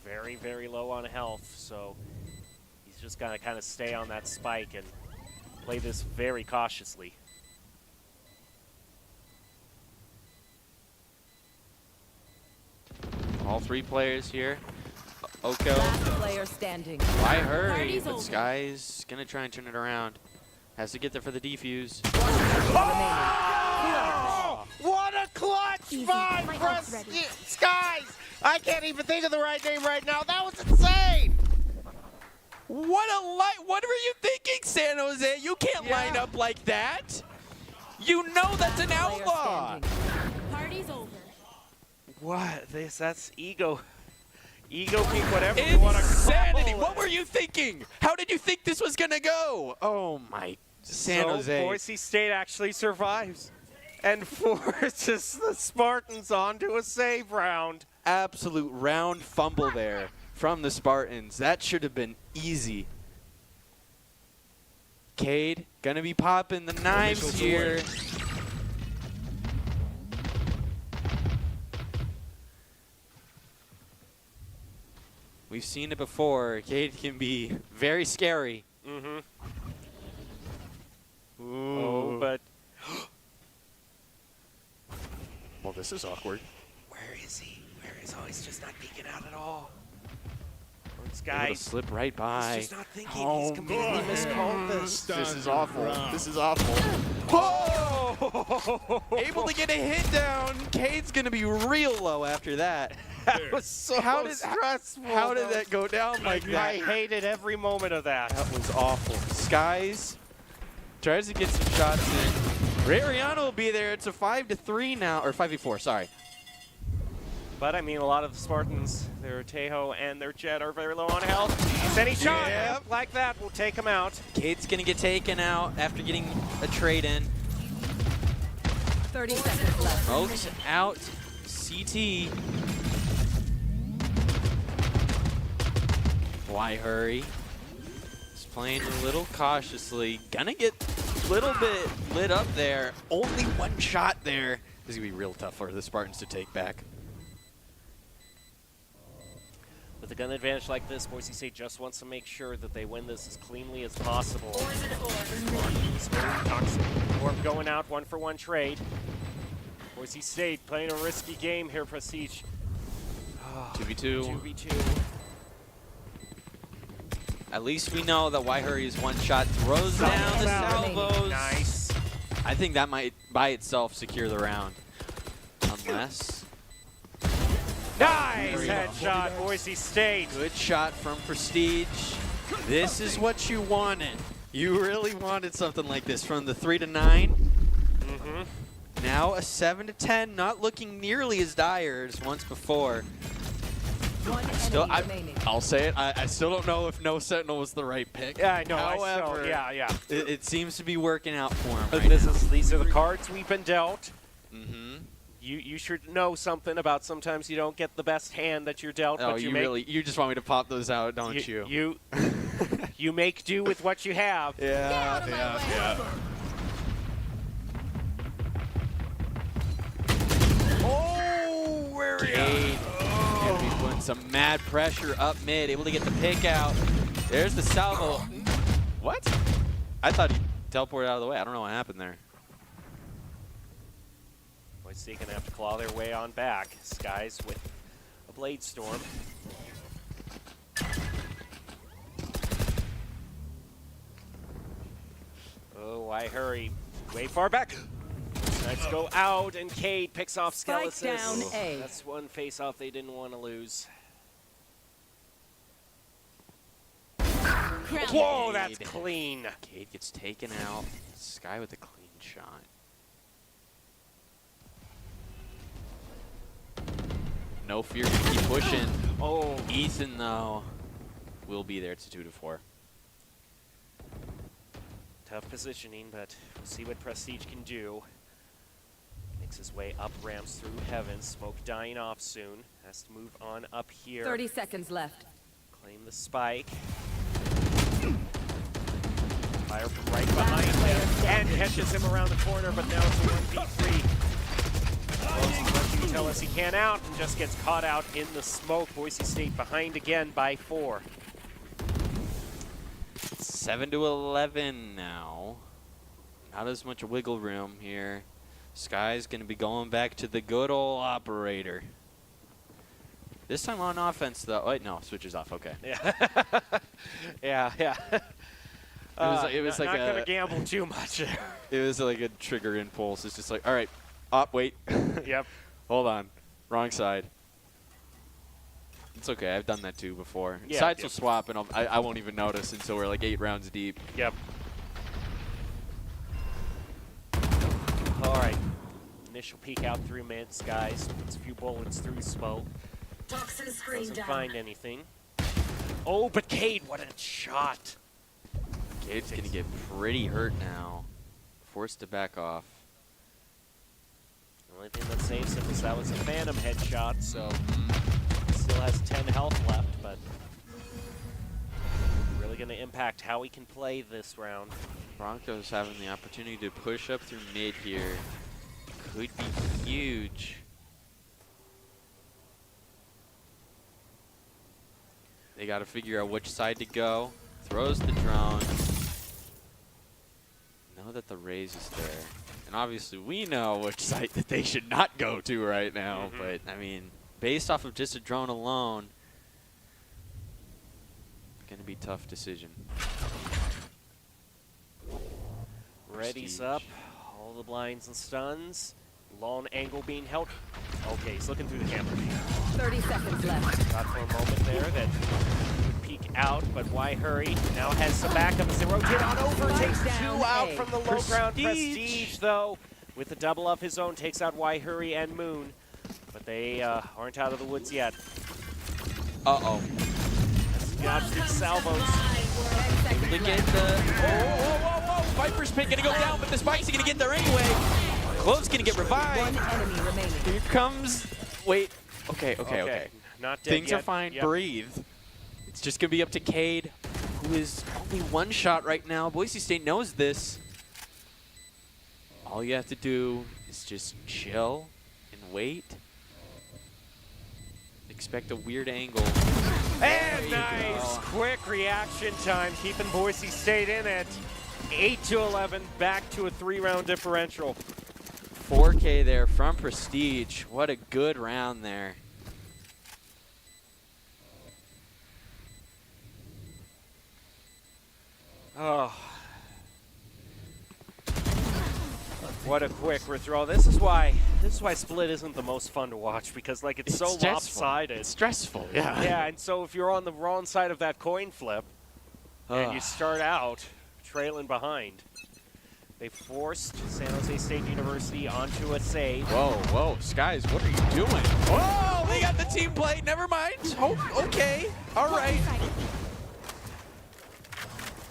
very, very low on health, so he's just gonna kind of stay on that spike and play this very cautiously. All three players here. Oko. Last player standing. Why hurry? Party's But over. Sky's gonna try and turn it around. Has to get there for the defuse. What a clutch find My for ult's ready. Skies! I can't even think of the right name right now. That was insane! What were you thinking, San Jose? You can't line up like that. You know that's an Player outlaw. standing. Party's over. What? That's ego. Ego peak, whatever you want to Insanity. call it. What were you thinking? How did you think this was gonna go? Oh my, San So Jose. Boise State actually survives and forces the Spartans onto a save round. Absolute round fumble there from the Spartans. That should have been easy. Cade gonna be popping the knives Missiles here. away. We've seen it before. Cade can be very scary. Mm-hmm. Ooh. Oh, but Well, this is awkward. where is he? Where is? Oh, he's just not peeking out at all. This Able guy, to slip right by. he's just not thinking. Oh, He's completely miscalled this. This is awful. This is awful. Oh! Able to get a hit down. Cade's gonna be real low after that. That was so stressful. How did that go down like that? I hated every moment of that. That was awful. Skies tries to get some shots in. Rariano will be there. It's a 5-3 now, or 5v4. Sorry. But I mean, a lot of the Spartans, their Tejo and their Jet are very low on health. Any shot like that will take them out. Cade's gonna get taken out after getting a trade in. 30 seconds left. Smokes out. CT. Why hurry? Just playing a little cautiously. Gonna get a little bit lit up there. Only one shot there. This is gonna be real tough for the Spartans to take back. With a gun advantage like this, Boise State just wants to make sure that they win this as cleanly as possible. Spartans very toxic. Orb going out, 1-for-1 trade. Boise State playing a risky game here, Prestige. 2v2. 2v2. At least we know that Why Hurry is one shot. Throws down the salvos. Nice. I think that might by itself secure the round. Unless. Nice headshot, Boise State. Good shot from Prestige. This is what you wanted. You really wanted something like this from the 3-9. Mm-hmm. Now a 7-10, not looking nearly as dire as once before. Still, I'll say it. I still don't know if no Sentinel was the right pick. Yeah, I know. However, yeah. It seems to be working out for him. But Right now. these are the cards we've been dealt. Mm-hmm. You should know something about sometimes you don't get the best hand that you're dealt. Oh, but you just want me to pop those out, don't you? You make do with what you have. Yeah. Oh, where Cade gonna be putting some mad pressure up mid, able to get the pick out. There's the salvo. What? I thought he teleported out of the way. I don't know what happened there. Boise State gonna have to claw their way on back. Skies with a Blade Storm. Oh, why hurry? Way far back. Let's go out, and Cade picks off Spike Skelesis. down A. That's one face-off they didn't want to lose. Whoa, that's clean. Cade gets taken out. Sky with a clean shot. No fear to keep pushing. Oh, Ethan, though, will be there. It's a 2-4. tough positioning, but we'll see what Prestige can do. Makes his way up ramps through heaven. Smoke dying off soon. Has to move on up here. 30 seconds left. Claim the spike. Fire from right behind him. And catches him around the corner, but now it's a 1v3. Close tell us he can't out and just gets caught out in the smoke. Boise State behind again by 4. 7-11 now. Not as much wiggle room here. Sky's going to be going back to the good old operator. This time on offense, though. Wait, no, switches off. Okay. Yeah. yeah. It was not like gonna gamble too much there. It was like a trigger impulse. It's just like, all right, wait. Yep. Hold on, wrong side. It's okay. I've done that too before. Yeah, Sides will swap, and I won't even notice until we're like 8 rounds deep. Yep. All right. Initial peek out through mid, Skies. Puts a few bullets through smoke. Toxin screen Doesn't down. find anything. Oh, but Cade, what a shot. Cade's gonna get pretty hurt now. Forced to back off. The only thing that saves him is that was a phantom headshot, so still has 10 health left, but really going to impact how he can play this round. Broncos having the opportunity to push up through mid here. Could be huge. They got to figure out which side to go. Throws the drone. Know that the raise is there. And obviously we know which site that they should not go to right now. But, I mean, based off of just a drone alone, going to be a tough decision. Ready's up. All the blinds and stuns. Long angle being held. Okay, he's looking through the camera. 30 seconds left. Thought for a moment there that would peek out, but why hurry? Now has some backup as they rotate on over. Takes 2 out from the low ground. Prestige, though, with the double of his own, takes out Why Hurry and Moon. But they aren't out of the woods yet. Uh-oh. Got through salvos. Able to get the... Whoa. Viper's Pit going to go down, but the Spike's going to get there anyway. Clove's going to get revived. One enemy remaining. Here comes... Wait. Okay. Not dead Things yet. are fine. Yep. Breathe. It's just going to be up to Cade, who is only 1 shot right now. Boise State knows this. All you have to do is just chill and wait. Expect a weird angle. And nice! Quick reaction time, keeping Boise State in it. 8-11, back to a 3-round differential. 4K there from Prestige. What a good round there. Oh. What a quick withdrawal. This is why Split isn't the most fun to watch, because like it's so stressful. lopsided. It's stressful, yeah. Yeah, and so if you're on the wrong side of that coin flip and you start out trailing behind, they forced San Jose State University onto a save. Whoa, Skies, what are you doing? Whoa, they got the team play. Never mind. Oh, okay. All right.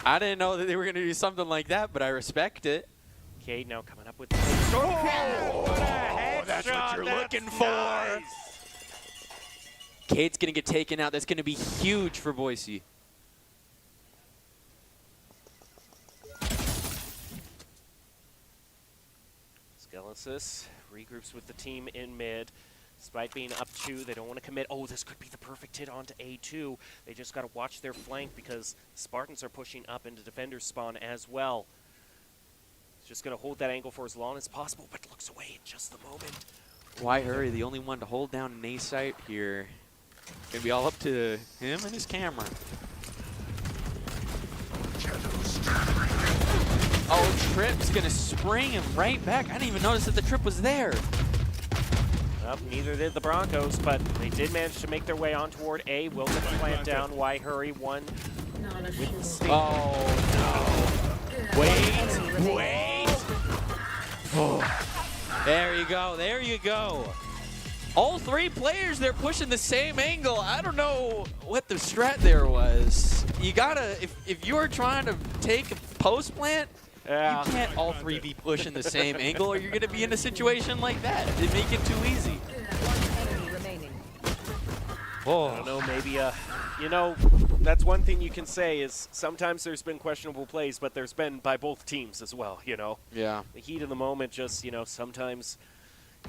I didn't know that they were going to do something like that, but I respect it. Cade now coming up with the storm. What a headshot. That's what you're looking for. Nice. Cade's going to get taken out. That's going to be huge for Boise. Skelesis regroups with the team in mid. Despite being up 2, they don't want to commit. Oh, this could be the perfect hit onto A2. They just got to watch their flank because Spartans are pushing up into defender's spawn as well. Just going to hold that angle for as long as possible, but looks away in just the moment. Why hurry? The only one to hold down an A site here. Going to be all up to him and his camera. Oh, Trip's going to spring him right back. I didn't even notice that the Trip was there. Well, neither did the Broncos, but they did manage to make their way on toward A. Will get the plant down. Why hurry? One with the stick. Oh, no. Wait. There you go. There you go. All three players, they're pushing the same angle. I don't know what the strat there was. You gotta, if you're trying to take a post plant, you can't all three be pushing the same angle or you're gonna be in a situation like that. They make it too easy. One enemy remaining. I don't know, maybe, you know, that's one thing you can say is sometimes there's been questionable plays, but there's been by both teams as well, you know. Yeah. The heat of the moment just, you know, sometimes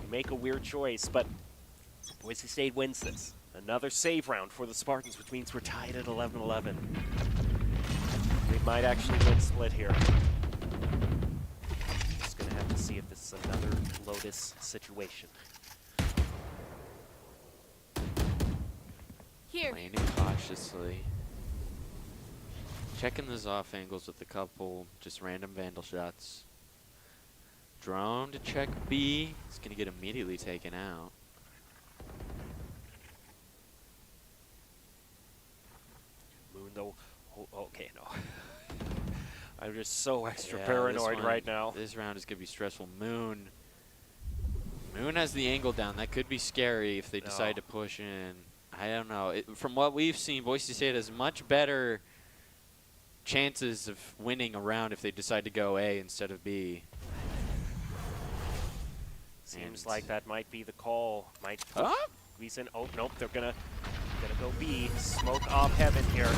you make a weird choice, but Boise State wins this. Another save round for the Spartans, which means we're tied at 11-11. We might actually win split here. Just going to have to see if this is another Lotus situation. Here. Playing it cautiously. Checking those off angles with a couple just random Vandal shots. Drone to check B. It's going to get immediately taken out. Moon, though. Oh, okay, no. I'm just so extra Yeah, paranoid right now. This round is going to be stressful. Moon has the angle down. That could be scary if they decide to push in. I don't know. From what we've seen, Boise State has much better chances of winning a round if they decide to go A instead of B. Seems like that might be the call. Might squeeze in. Oh, nope, they're gonna go B. Smoke off heaven here.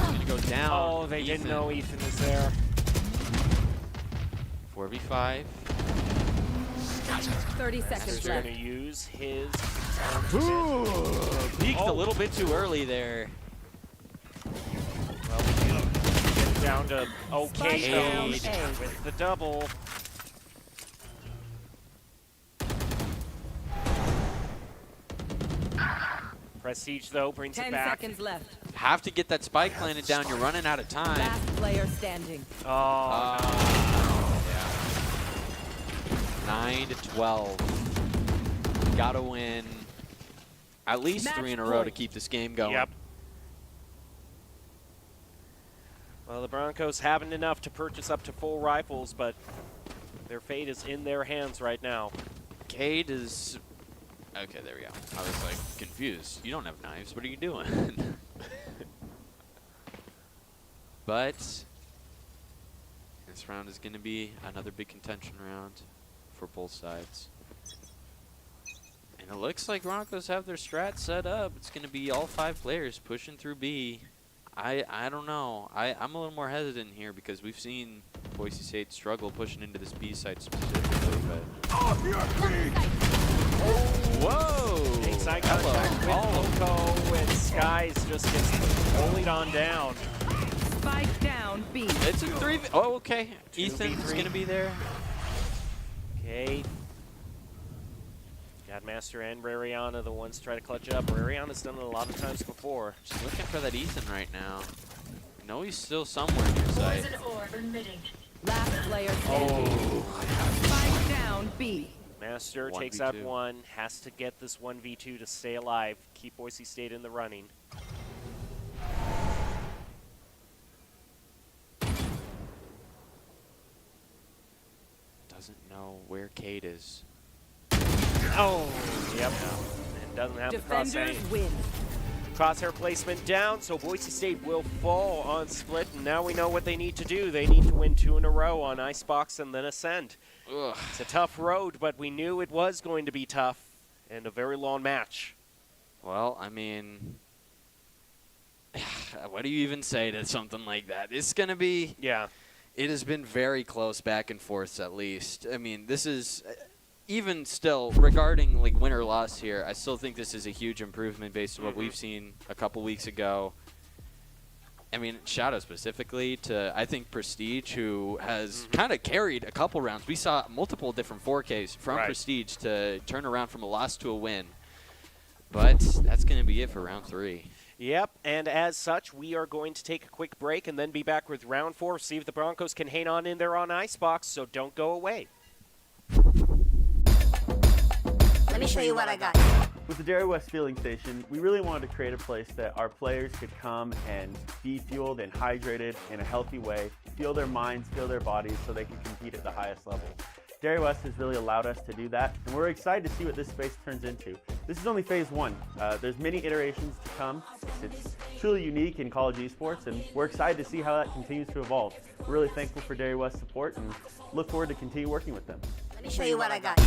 Gonna go down. Oh, they didn't know Ethan was there. 4v5. 30 seconds They're left. gonna use his. Peeked a little bit too early there. Well, we do get down to okay Spike though down A. with the double. Prestige though brings it 10 back. seconds left. Have to get that spike planted down. You're running out of time. Last player standing. Oh, yeah. 9 to 12. Gotta win at least Match 3 in a row to point. keep this game going. Yep. Well, the Broncos haven't enough to purchase up to full rifles, but their fate is in their hands right now. Cade is... Okay, there we go. I was like confused. You don't have knives. What are you doing? But this round is going to be another big contention round for both sides. And it looks like Broncos have their strat set up. It's going to be all 5 players pushing through B. I don't know. I'm a little more hesitant here because we've seen Boise State struggle pushing into this B side specifically. But whoa! Takes eye contact with Loco, and Skies just gets bullied on down. Spike down B. It's a 3v. Oh, okay. Ethan's going to be there. Okay. Got Master and Rariana, the ones try to clutch it up. Rariana's done it a lot of times before. Just looking for that Ethan right now. I know he's still somewhere near sight. Last player standing. Spike down B. Master 1v2. takes out one, has to get this 1v2 to stay alive, keep Boise State in the running. Doesn't know where Cade is. Oh, yep. And doesn't have the Defenders crosshair. win. Crosshair placement down, so Boise State will fall on split, and now we know what they need to do. They need to win 2 in a row on Icebox and then Ascend. Ugh. It's a tough road, but we knew it was going to be tough and a very long match. Well, I mean, what do you even say to something like that? It's going to be... Yeah. It has been very close back and forth, at least. I mean, this is... Even still, regarding like win or loss here, I still think this is a huge improvement based on what we've seen a couple weeks ago. I mean, shout out specifically to, I think, Prestige, who has kind of carried a couple rounds. We saw multiple different 4Ks from Prestige to turn around from a loss to a win. But that's going to be it for round 3. Yep, and as such, we are going to take a quick break and then be back with round 4, see if the Broncos can hang on in there on Icebox, so don't go away. Let me show you what I got. With the Dairy West Fueling Station, we really wanted to create a place that our players could come and be fueled and hydrated in a healthy way, fuel their minds, fuel their bodies so they can compete at the highest level. Dairy West has really allowed us to do that, and we're excited to see what this space turns into. This is only phase one. There's many iterations to come. It's truly unique in college esports, and we're excited to see how that continues to evolve. We're really thankful for Dairy West's support and look forward to continue working with them. Let me show you what I got.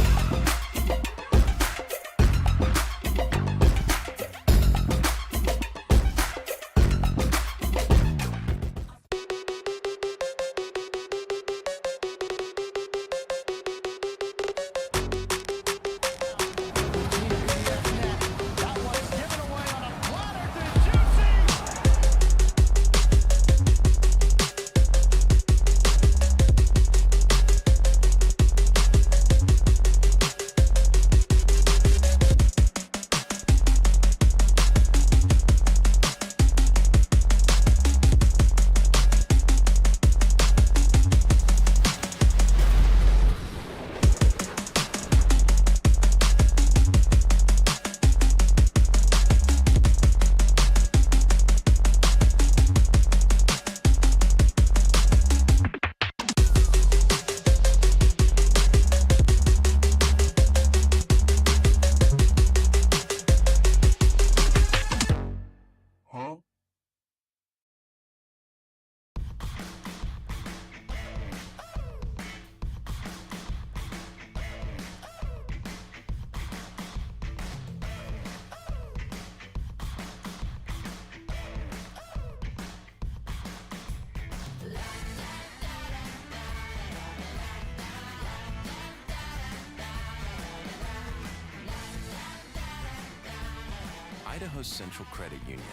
Idaho Central Credit Union,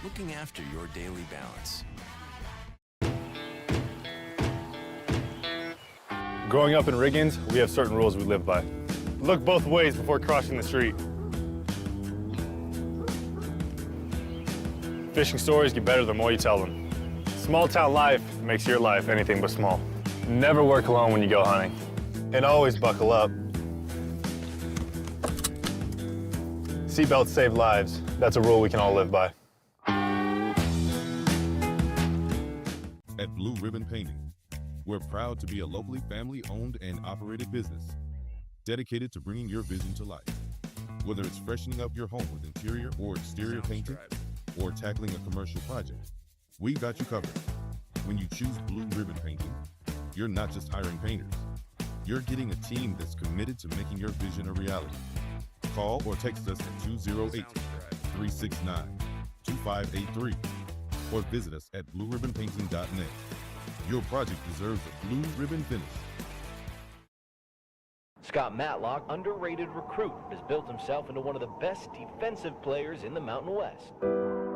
looking after your daily balance. Growing up in Riggins, we have certain rules we live by. Look both ways before crossing the street. Fishing stories get better the more you tell them. Small town life makes your life anything but small. Never work alone when you go hunting. And always buckle up. Seatbelts save lives. That's a rule we can all live by. At Blue Ribbon Painting, we're proud to be a locally family-owned and operated business dedicated to bringing your vision to life. Whether it's freshening up your home with interior or exterior painting or tackling a commercial project, we've got you covered. When you choose Blue Ribbon Painting, you're not just hiring painters. You're getting a team that's committed to making your vision a reality. Call or text us at 208-369-2583 or visit us at blueribbonpainting.net. Your project deserves a blue ribbon finish. Scott Matlock, underrated recruit, has built himself into one of the best defensive players in the Mountain West.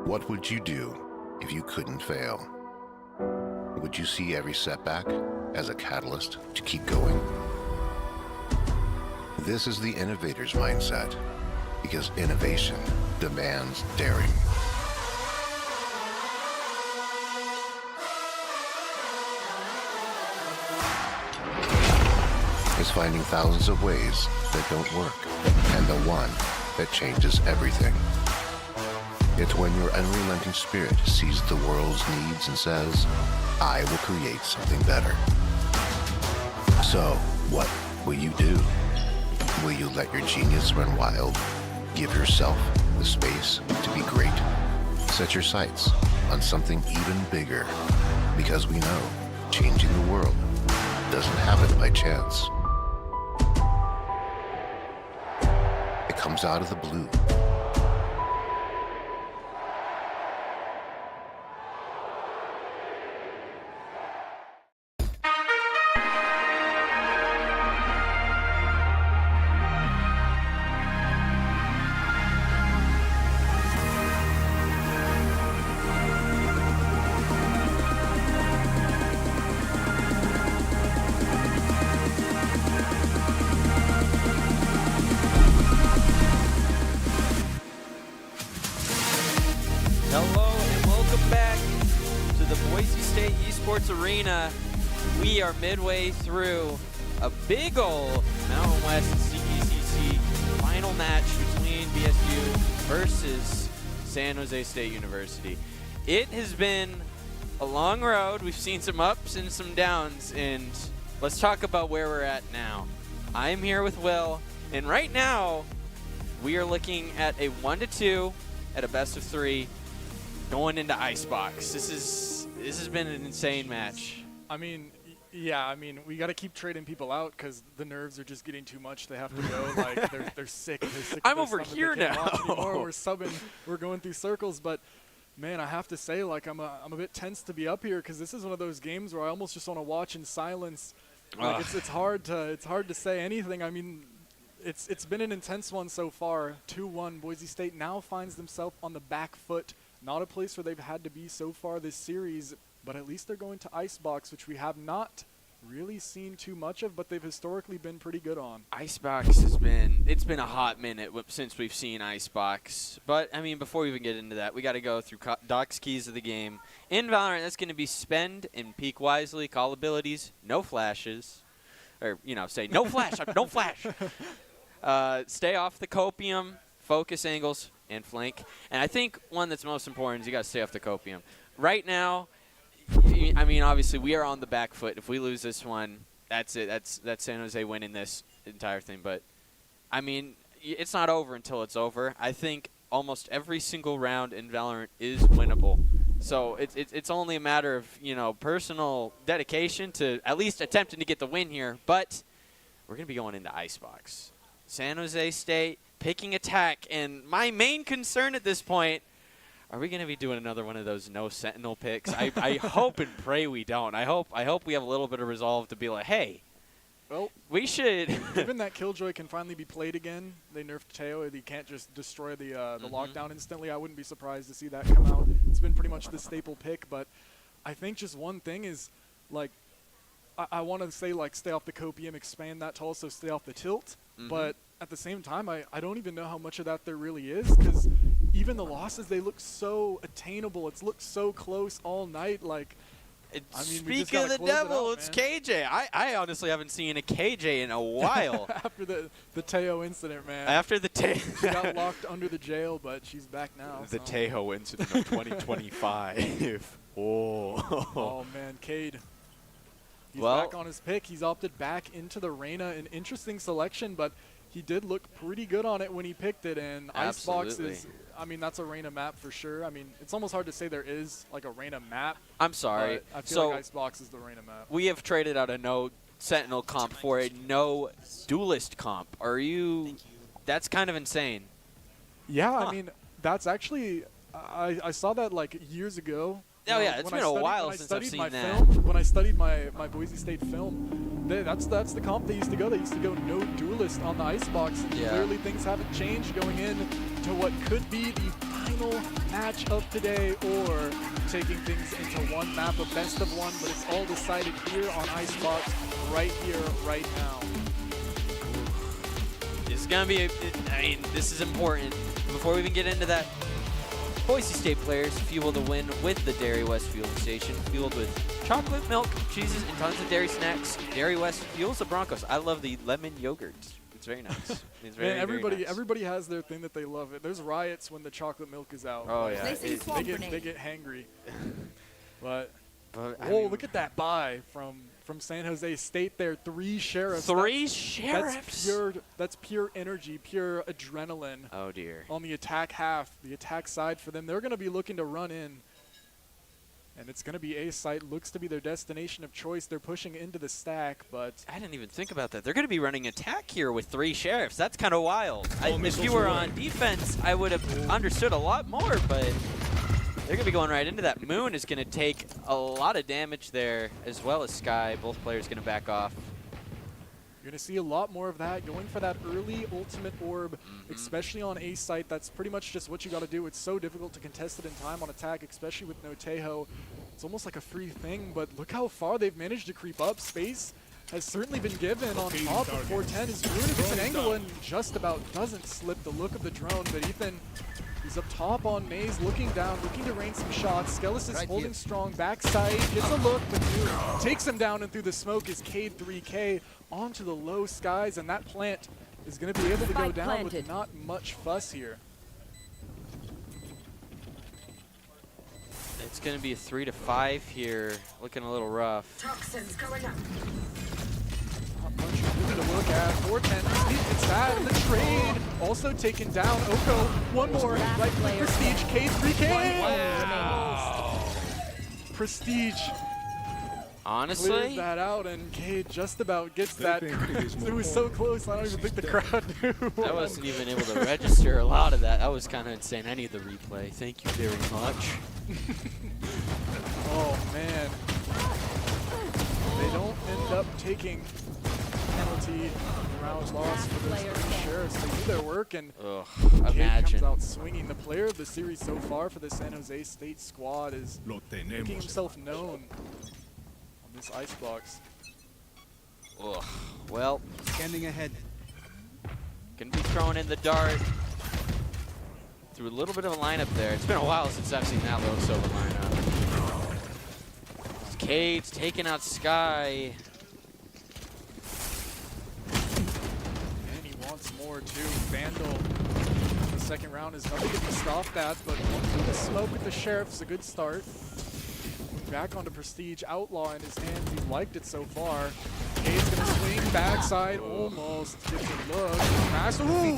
What would you do if you couldn't fail? Would you see every setback as a catalyst to keep going? This is the innovator's mindset, because innovation demands daring. It's finding thousands of ways that don't work, and the one that changes everything. It's when your unrelenting spirit sees the world's needs and says, I will create something better. So, what will you do? Will you let your genius run wild? Give yourself the space to be great? Set your sights on something even bigger, because we know changing the world doesn't happen by chance. It comes out of the blue. Hello and welcome back to the Boise State Esports Arena. We are midway through a big ol' Mountain West CECC final match between BSU versus San Jose State University. It has been a long road. We've seen some ups and some downs, and let's talk about where we're at now. I'm here with Will, and right now, we are looking at a 1-2 at a best of 3 going into Icebox. This has been an insane match. I mean, yeah, I mean, we got to keep trading people out because the nerves are just getting too much. They have to go. Like, they're sick. They're sick. I'm over here now. We're subbing. We're going through circles. But, man, I have to say, like, I'm a bit tense to be up here because this is one of those games where I almost just want to watch in silence. Like, it's hard to say anything. I mean, it's been an intense one so far. 2-1. Boise State now finds themselves on the back foot. Not a place where they've had to be so far this series, but at least they're going to Icebox, which we have not really seen too much of, but they've historically been pretty good on. Icebox it's been a hot minute since we've seen Icebox. But, I mean, before we even get into that, we got to go through Doc's keys of the game. In Valorant, that's going to be spend and peek wisely, call abilities, no flashes. Or, say no flash, no flash. Stay off the copium, focus angles, and flank. And I think one that's most important is you got to stay off the copium. Right now, I mean, obviously, we are on the back foot. If we lose this one, that's it. That's San Jose winning this entire thing. But, I mean, it's not over until it's over. I think almost every single round in Valorant is winnable. So it's only a matter of, personal dedication to at least attempting to get the win here. But we're going to be going into Icebox. San Jose State picking attack. And my main concern at this point, are we going to be doing another one of those no Sentinel picks? I hope and pray we don't. I hope we have a little bit of resolve to be like, hey, well, we should. Given that Killjoy can finally be played again, they nerfed Teo. He can't just destroy the lockdown instantly. I wouldn't be surprised to see that come out. It's been pretty much the staple pick, but I think just one thing is, like, I want to say, like, stay off the copium, expand that to also stay off the tilt, but at the same time, I don't even know how much of that there really is, because even the losses, they look so attainable. It's looked so close all night. Like, I mean, speak of the devil, it's KJ. I honestly haven't seen a KJ in a while. After the Teo incident, man. After the Teo. She got locked under the jail, but she's back now. The Teo incident of 2025. Oh, man, Cade. He's back on his pick. He's opted back into the Reyna. An interesting selection, but he did look pretty good on it when he picked it. And Icebox is, I mean, that's a Reyna map for sure. I mean, it's almost hard to say there is like a Reyna map. I'm sorry. I feel like Icebox is the Reyna map. We have traded out a no Sentinel comp for a no Duelist comp. That's kind of insane. Yeah, I mean, that's actually, I saw that like years ago. Oh, yeah, it's been a while since I've seen that. When I studied my Boise State film, that's the comp they used to go. They used to go no Duelist on the Icebox. And clearly things haven't changed going in to what could be the final match of today, or taking things into one map, a best of one, but it's all decided here on Icebox, right here, right now. This is going to be, I mean, this is important. Before we even get into that, Boise State players fuel the win with the Dairy West fueling station, fueled with chocolate, milk, cheeses, and tons of dairy snacks. Dairy West fuels the Broncos. I love the lemon yogurt. It's very nice. It's very, everybody, very nice. Everybody has their thing that they love. There's riots when the chocolate milk is out. Oh, yeah. They get hangry. But I whoa, mean, look at that buy from San Jose State there. 3 sheriffs. Sheriffs? That's pure energy, pure adrenaline. Oh, dear. On the attack half, the attack side for them. They're going to be looking to run in. And it's going to be A site. Looks to be their destination of choice. They're pushing into the stack, but I didn't even think about that. They're going to be running attack here with 3 sheriffs. That's kind of wild. If you were on defense, I would have understood a lot more, but they're going to be going right into that. Moon is going to take a lot of damage there, as well as Sky. Both players going to back off. You're going to see a lot more of that, going for that early ultimate orb, especially on A site. That's pretty much just what you got to do. It's so difficult to contest it in time on attack, especially with no Tejo. It's almost like a free thing, but look how far they've managed to creep up. Space has certainly been given on top of 410. Is doing a different angle and just about doesn't slip the look of the drone, but Ethan, he's up top on Maze, looking down, looking to rain some shots. Skelis is holding strong backside, gets a look, but takes him down, and through the smoke is Cade 3K onto the low skies, and that plant is going to be able to go down with not much fuss here. It's going to be a 3 to 5 here, looking a little rough. Toxins going up. something to look at. 410, it's that, and the trade also taken down. Oko, one more, right for Prestige, K3K! Wow. Prestige Honestly, clears that out, and Cade just about gets that. It was so close, I don't even think the crowd knew. I wasn't even able to register a lot of that. That was kind of insane. I need the replay. Thank you very much. Oh, man. They don't end up taking penalty round loss for those three sheriffs. They do their work, and Cade comes out swinging. The player of the series so far for the San Jose State squad is making himself known on this icebox. Ugh. Well, scanning ahead. Can be thrown in the dart. Threw a little bit of a lineup there. It's been a while since I've seen that low silver lineup. Cade's taking out Sky. And he wants more too. Vandal. The second round is nothing to be stopped at, but one through the smoke with the Sheriff is a good start. Back onto Prestige, Outlaw in his hands. He's liked it so far. Cade's gonna swing backside, almost gets a look.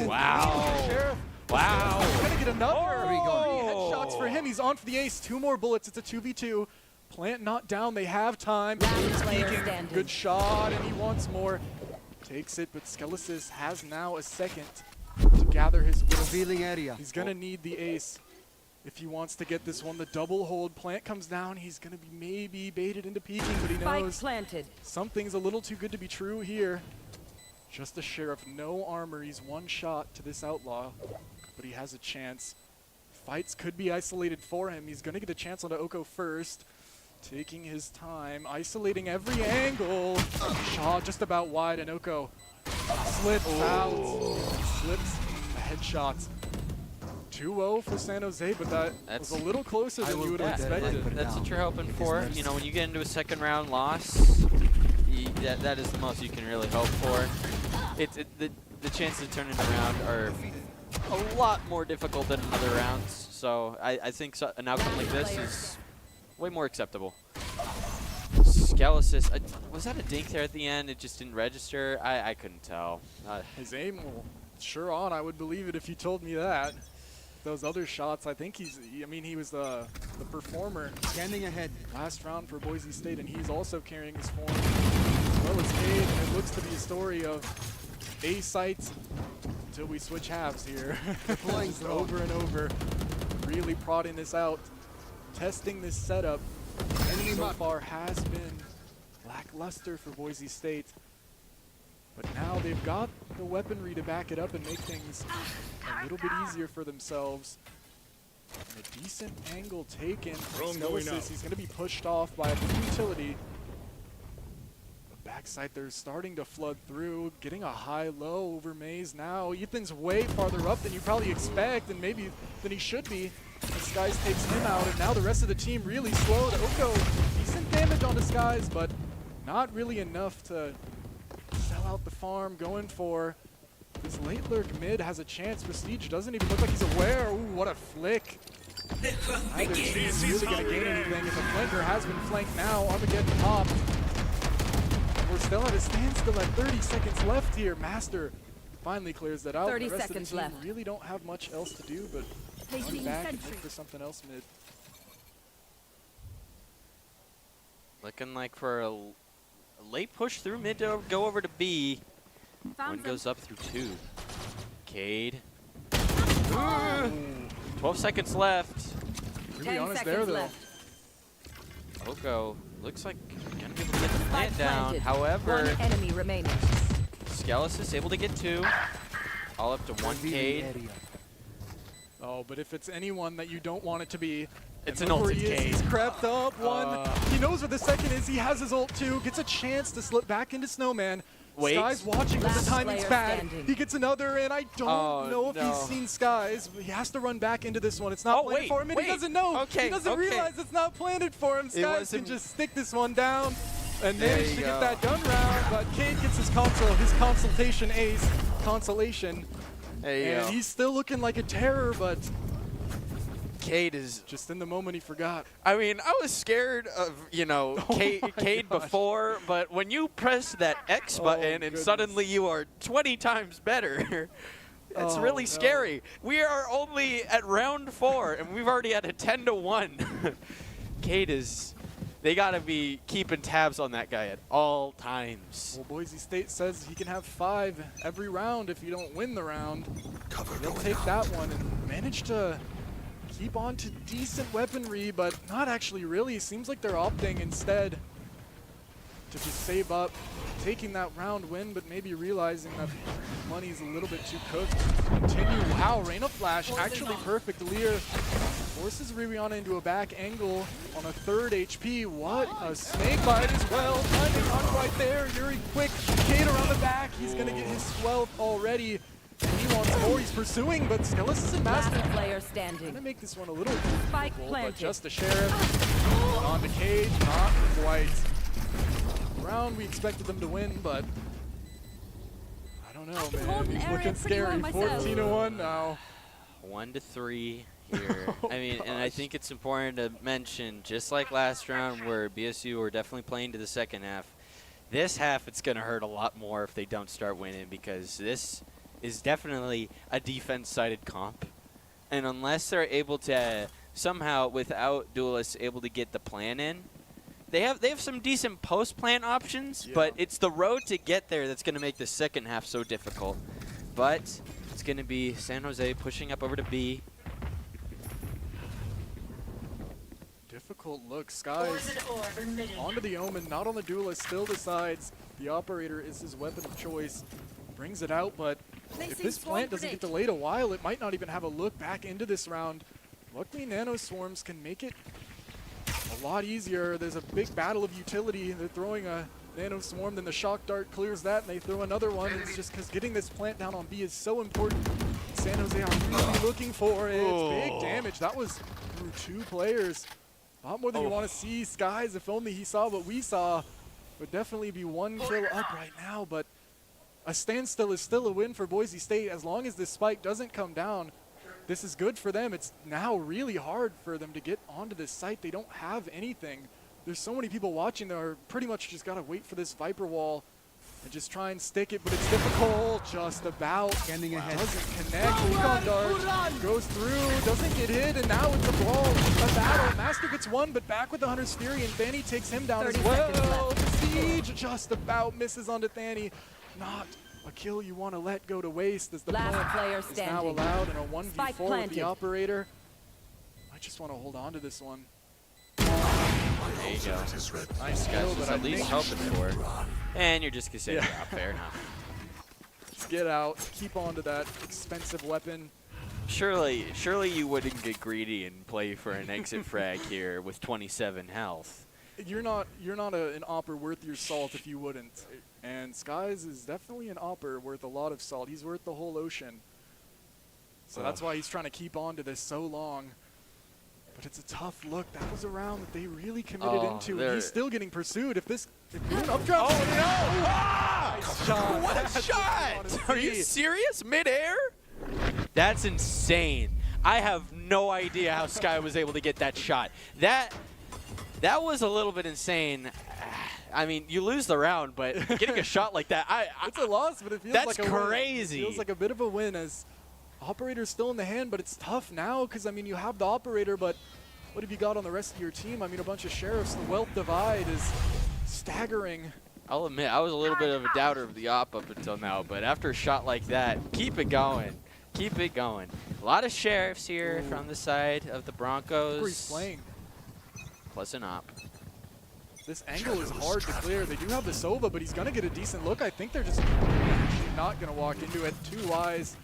Wow. Sheriff. Wow. He's gonna get another. 3 headshots for him. He's on for the ace. 2 more bullets. It's a 2v2. Plant not down. They have time. Peeking. Good shot, and he wants more. Takes it, but Skelesis has now a second to gather his will. Area. He's gonna need the ace if he wants to get this one. The double hold. Plant comes down. He's gonna be maybe baited into peeking, but he knows something's a little too good to be true here. Just a Sheriff, no armor. He's one shot to this Outlaw, but he has a chance. Fights could be isolated for him. He's gonna get a chance onto Oko first. Taking his time, isolating every angle. Shaw just about wide, and Oko slips out. Slips the headshots. 2-0 for San Jose, but that was a little closer than you would have expected. That's what you're hoping for. You know, when you get into a second round loss, that is the most you can really hope for. The chances of turning around are a lot more difficult than in other rounds. So I think an outcome like this is way more acceptable. Skelesis, was that a dink there at the end? It just didn't register? I couldn't tell. His aim will sure on. I would believe it if you told me that. Those other shots, I think he was the performer. Standing ahead. Last round for Boise State, and he's also carrying his form as well as Cade. And it looks to be a story of A sites until we switch halves here. Just over and over. Really prodding this out. Testing this setup so far has been lackluster for Boise State. But now they've got the weaponry to back it up and make things a little bit easier for themselves. And a decent angle taken from Skelesis. He's going to be pushed off by a utility. The backside, they're starting to flood through, getting a high-low over Maze now. Ethan's way farther up than you probably expect, and maybe than he should be. Skies takes him out, and now the rest of the team really slowed. Oko, decent damage on Skies, but not really enough to sell out the farm. Going for this late lurk mid has a chance. Prestige doesn't even look like he's aware. Ooh, what a flick. Neither team is really going to gain anything. If a flanker has been flanked now, Armageddon popped. We're still at a standstill at 30 seconds left here. Master finally clears that out. 30 the rest seconds of the team left. really don't have much else to do, but run back and look for something else mid. Looking like for a late push through mid to go over to B. One goes up through 2. Cade. 12 seconds left. To be honest there, though. Oko looks like gonna be able to get the plant down. However, one enemy remaining. Skelesis able to get 2. All up to 1 Cade. Oh, but if it's anyone that you don't want it to be, it's an ulted Cade. He's crept up one. He knows where the second is. He has his ult too. Gets a chance to slip back into Snowman. Wait. Skies watching when the timing's bad. He gets another, and I don't know if he's seen Skies. He has to run back into this one. It's not planted for him, and he doesn't know. He doesn't realize it's not planted for him. Skies can just stick this one down and manage to get that gun round. But Cade gets his consultation ace, consolation. And he's still looking like a terror, but Cade is just in the moment he forgot. I mean, I was scared of, you know, Cade before, but when you press that X button and suddenly you are 20 times better, it's really scary. We are only at round 4, and we've already had a 10-1. Cade is... They got to be keeping tabs on that guy at all times. Well, Boise State says he can have 5 every round if you don't win the round. They'll take that one and manage to keep on to decent weaponry, but not actually really. Seems like they're opting instead to just save up, taking that round win, but maybe realizing that money's a little bit too cooked. Continue. Wow, Rain of Flash, actually perfect. Lear forces Rihanna into a back angle on a 3rd HP. What a snake bite as well. Timing on right there. Yuri quick. Cade around the back. He's going to get his 12th already. And he wants more. He's pursuing, but Skillis is in master. Last player standing. Going to make this one a little Spike difficult, planted. but just a Sheriff. On the Cage, not quite. Round we expected them to win, but I don't know, man. He's looking scary. 14-1 now. 1-3 here. I mean, and I think it's important to mention, just like last round where BSU were definitely playing to the second half, this half it's going to hurt a lot more if they don't start winning, because this is definitely a defense-sided comp. And unless they're able to somehow, without Duelists, able to get the plan in, they have some decent post-plan options, but it's the road to get there that's going to make the second half so difficult. But it's going to be San Jose pushing up over to B. Difficult look. Skies onto the Omen, not on the Duelist, still decides the Operator is his weapon of choice. Brings it out, but if this plant doesn't get delayed a while, it might not even have a look back into this round. Luckily, Nano Swarms can make it a lot easier. There's a big battle of utility. They're throwing a Nano Swarm, then the Shock Dart clears that, and they throw another one. It's just because getting this plant down on B is so important. San Jose are really looking for it. It's big damage. That was through 2 players. A lot more than you want to see. Skies, if only he saw what we saw, would definitely be 1 kill up right now, but a standstill is still a win for Boise State. As long as this spike doesn't come down, this is good for them. It's now really hard for them to get onto this site. They don't have anything. There's so many people watching that are pretty much just got to wait for this Viper wall and just try and stick it, but it's difficult. Just about. Standing ahead. Doesn't connect. Recon Dart goes through, doesn't get hit, and now it's a brawl, a battle. Master gets 1, but back with the Hunter's Fury, and Thani takes him down as well. The Siege just about misses onto Thani. Not a kill you want to let go to waste, as the Last player is now standing. allowed in a 1v4 with planted. the Operator. I just want to hold on to this one. There you go. Nice kill, Guys, but at least hoping for it. And you're just going to say, Yeah. yeah, fair enough. Let's get out, keep on to that expensive weapon. Surely you wouldn't get greedy and play for an exit frag here with 27 health. You're not an Opper worth your salt if you wouldn't. And Skies is definitely an Opper worth a lot of salt. He's worth the whole ocean. So that's why he's trying to keep on to this so long. But it's a tough look. That was a round that they really committed into. And he's still getting pursued. If an updraft. Oh no! Nice shot. What a That's what I wanna shot! Are you see. serious? Mid-air? That's insane. I have no idea how Sky was able to get that shot. That was a little bit insane. I mean, you lose the round, but getting a shot like that, it's a loss, but it feels that's like a crazy. Win. It feels like a bit of a win, as Operator's still in the hand, but it's tough now because, I mean, you have the Operator, but what have you got on the rest of your team? I mean, a bunch of Sheriffs. The wealth divide is staggering. I'll admit, I was a little bit of a doubter of the op up until now, but after a shot like that, keep it going. Keep it going. A lot of Sheriffs here from the side of the Broncos. Where he's playing. Plus an op. This angle is hard to clear. They do have the Sova, but he's going to get a decent look. I think they're just actually not going to walk into it. Too wise.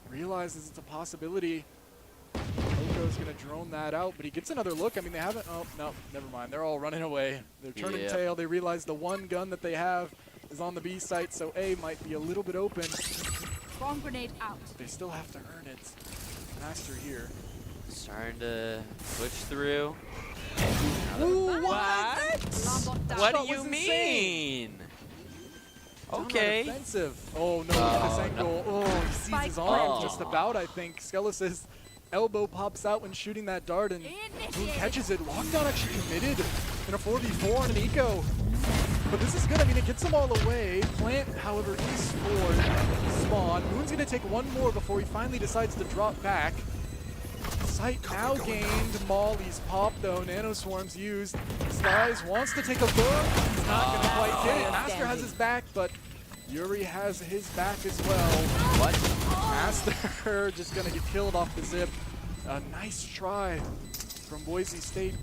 Realizes it's a possibility. Oko's going to drone that out, but he gets another look. I mean, they haven't. Oh, no, never mind. They're all running away. They're turning tail. They realize the one gun that they have is on the B site, so A might be a little bit open. Bomb grenade out. They still have to earn it. Master here. Starting to push through. Ooh, what? What do you mean? Okay. Offensive. Oh no, this angle. Oh, he sees his arm just about, I think. Skellis says elbow pops out when shooting that dart, and Moon catches it. Lockdown actually committed in a 4v4 on an eco. But this is good. I mean, it gets them all away. Plant, however, is forward. Spawn. Moon's going to take one more before he finally decides to drop back. Sight now gained. Molly's pop, though. Nano Swarms used. Skies wants to take a look. He's not going to quite get it. Master has his back, but Yuri has his back as well. What? Master just going to get killed off the zip. A nice try from Boise State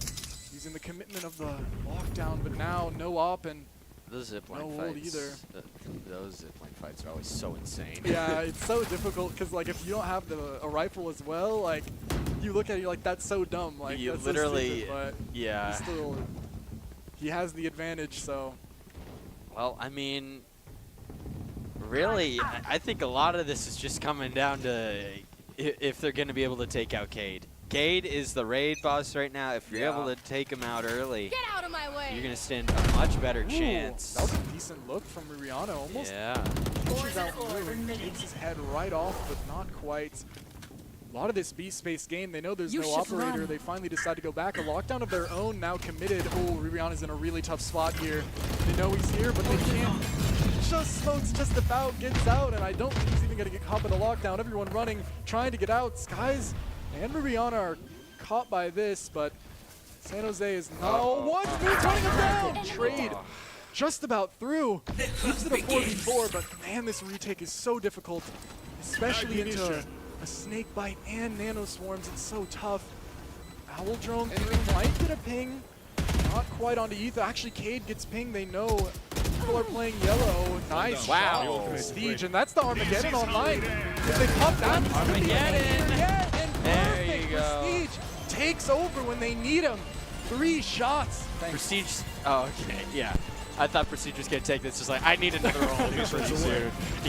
using the commitment of the lockdown, but now no op and those zipline no fights. ult either. Those zipline fights are always so insane. Yeah, it's so difficult because like if you don't have a rifle as well, like you look at it, you're like that's so dumb. Like You that's literally, so stupid, but yeah. still, he has the advantage. So. Well, I mean, really, I think a lot of this is just coming down to if they're going to be able to take out Cade. Cade is the raid boss right now. If you're able to take him out early, Get out of my way. you're going to stand a much better chance. That was a decent look from Rihanna. Almost pushes out Moon, takes his head right off, but not quite. A lot of this B-space game, they know there's no operator. Run. They finally decide to go back. A lockdown of their own now committed. Oh, Rihanna's in a really tough spot here. They know he's here, but they can't. Just smokes just about, gets out, and I don't think he's even going to get caught by the lockdown. Everyone running, trying to get out. Skies and Rihanna are caught by this, but San Jose is not. What? Moon's running him down! Trade just about through. Keeps it a 4v4, but man, this retake is so difficult, especially into a snake bite and nano swarms. It's so tough. Owl drone through, might get a ping. Not quite onto Ether. Actually, Cade gets pinged. They know people are playing yellow. Nice. Wow. Prestige, and that's the Armageddon online. If they pop that, this could be Armageddon. There you go. Prestige takes over when they need him. 3 shots. Prestige. Oh, okay. Yeah. I thought Prestige was going to take this. Just like, I need another roll.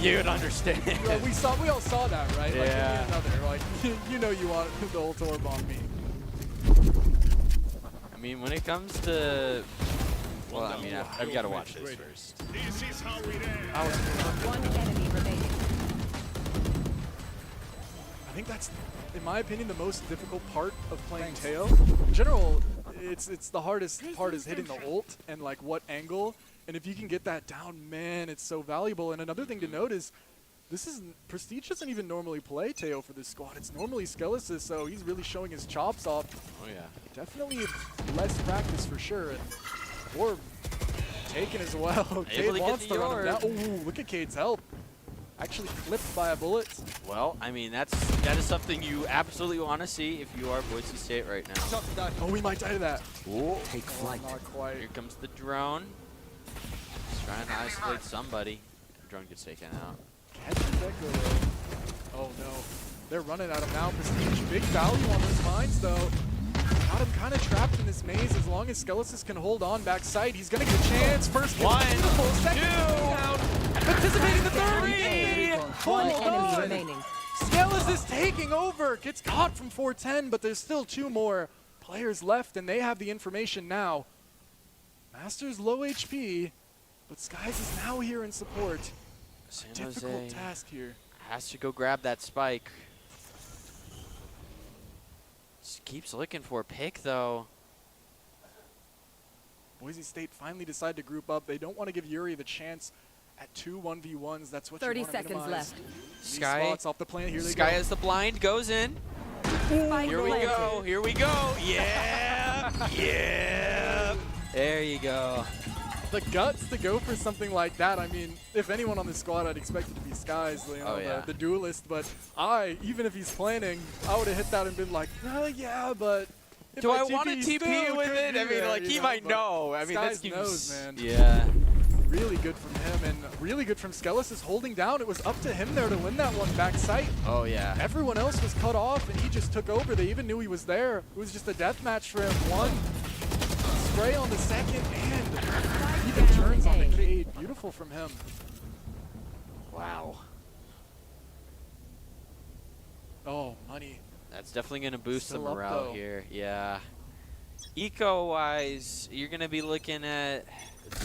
You would understand. Well, we all saw that, right? Yeah. Like, another. Like, you know you want the ult orb on me. I mean, when it comes to, well, I mean, I've got to watch this first. One enemy remaining. I think that's, in my opinion, the most difficult part of playing Teo. In general, it's the hardest part is hitting the ult and like what angle. And if you can get that down, man, it's so valuable. And another thing to note is, Prestige doesn't even normally play Teo for this squad. It's normally Skelis, so he's really showing his chops off. Oh yeah. Definitely less practice for sure. And Orb taken as well. Cade wants to run him down. Oh, look at Cade's help. Actually flipped by a bullet. Well, I mean, that is something you absolutely want to see if you are Boise State right now. Oh, we might die to that. Ooh. Take flight. Not quite. Here comes the drone. He's trying to isolate somebody. The drone gets taken out. Catches Echo though. Oh no. They're running at him now. Prestige, big value on those mines though. Got him kind of trapped in this maze. As long as Skelesis can hold on backside, he's going to get a chance. First one, beautiful. Second down. Anticipating the third. One enemy remaining. Skelis is taking over. Gets caught from 410, but there's still 2 more players left, and they have the information now. Master's low HP, but Skies is now here in support. San Difficult Jose task here. has to go grab that spike. Just keeps looking for a pick, though. Boise State finally decide to group up. They don't want to give Yuri the chance at 2 1v1s. That's what 30 you want to seconds minimize. left. Sky Spots off the plan. Here they Sky go. as the blind goes in. Here we go. Here we go. Yeah. Yeah. There you go. The guts to go for something like that. I mean, if anyone on this squad, I'd expect it to be Skies, you know, the duelist. But even if he's planning, I would have hit that and been like, yeah, but do I want to TP with it? I mean, like, he might know. I mean, Skies knows, man. Yeah. Really good from him, and really good from Skelis is holding down. It was up to him there to win that one back sight. Oh, yeah. Everyone else was cut off, and he just took over. They even knew he was there. It was just a death match for him. One spray on the second, and even turns on the Cade. Beautiful from him. Wow. Oh, money. That's definitely going to boost the Still up, morale though. here. Yeah. Eco-wise, you're going to be looking at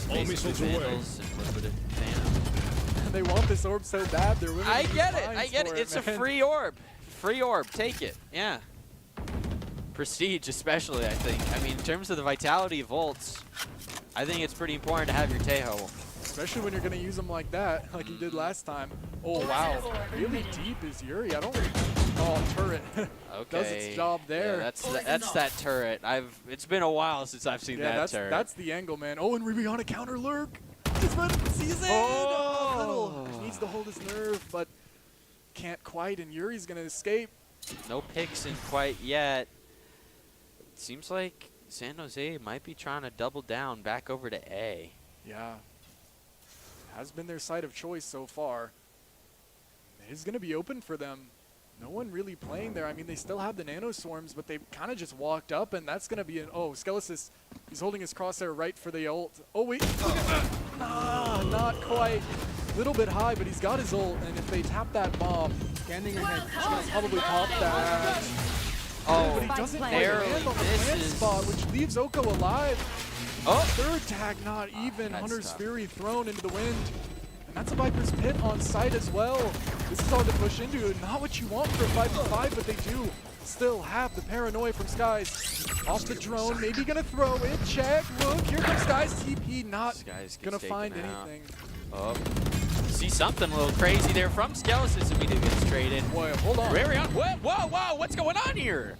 basically Vandals and Liquid Phantom. They want this orb so bad. They're willing to I use get it. mines I get for it. It's man. a free orb. free orb, take it. Yeah. Prestige especially, I think. I mean, in terms of the vitality of ults, I think it's pretty important to have your Taeho. Especially when you're going to use them like that, like you did last time. Oh, wow. Really deep is Yuri. I don't really... Oh, turret. Okay. Does its job there. Yeah, that's that turret. It's been a while since I've seen that turret. That's the angle, man. Oh, and Rihanna counter lurk. Just let him seize it. Oh, little. Needs to hold his nerve, but can't quite, and Yuri's going to escape. No picks in quite yet. Seems like San Jose might be trying to double down back over to A. Yeah. Has been their site of choice so far. It is going to be open for them. No one really playing there. I mean, they still have the Nano Swarms, but they kind of just walked up, and that's going to be an... Oh, Skelesis, he's holding his crosshair right for the ult. Oh, wait. Look at that. Nah, not quite. Little bit high, but he's got his ult, and if they tap that bomb, scanning ahead, he's going to probably pop that. Oh, but he doesn't barely land on the plant spot, which leaves Oko alive. Oh, third tag not even. Hunter's tough. Fury thrown into the wind. And that's a Viper's Pit on site as well. This is hard to push into. Not what you want for a 5v5, but they do still have the paranoia from Skies. Off the drone, maybe gonna throw it. Check, look, here comes Skies. TP not gonna find anything. Oh, see something a little crazy there from Skelesis. Immediately gets traded. Boy, hold on. Whoa, what's going on here?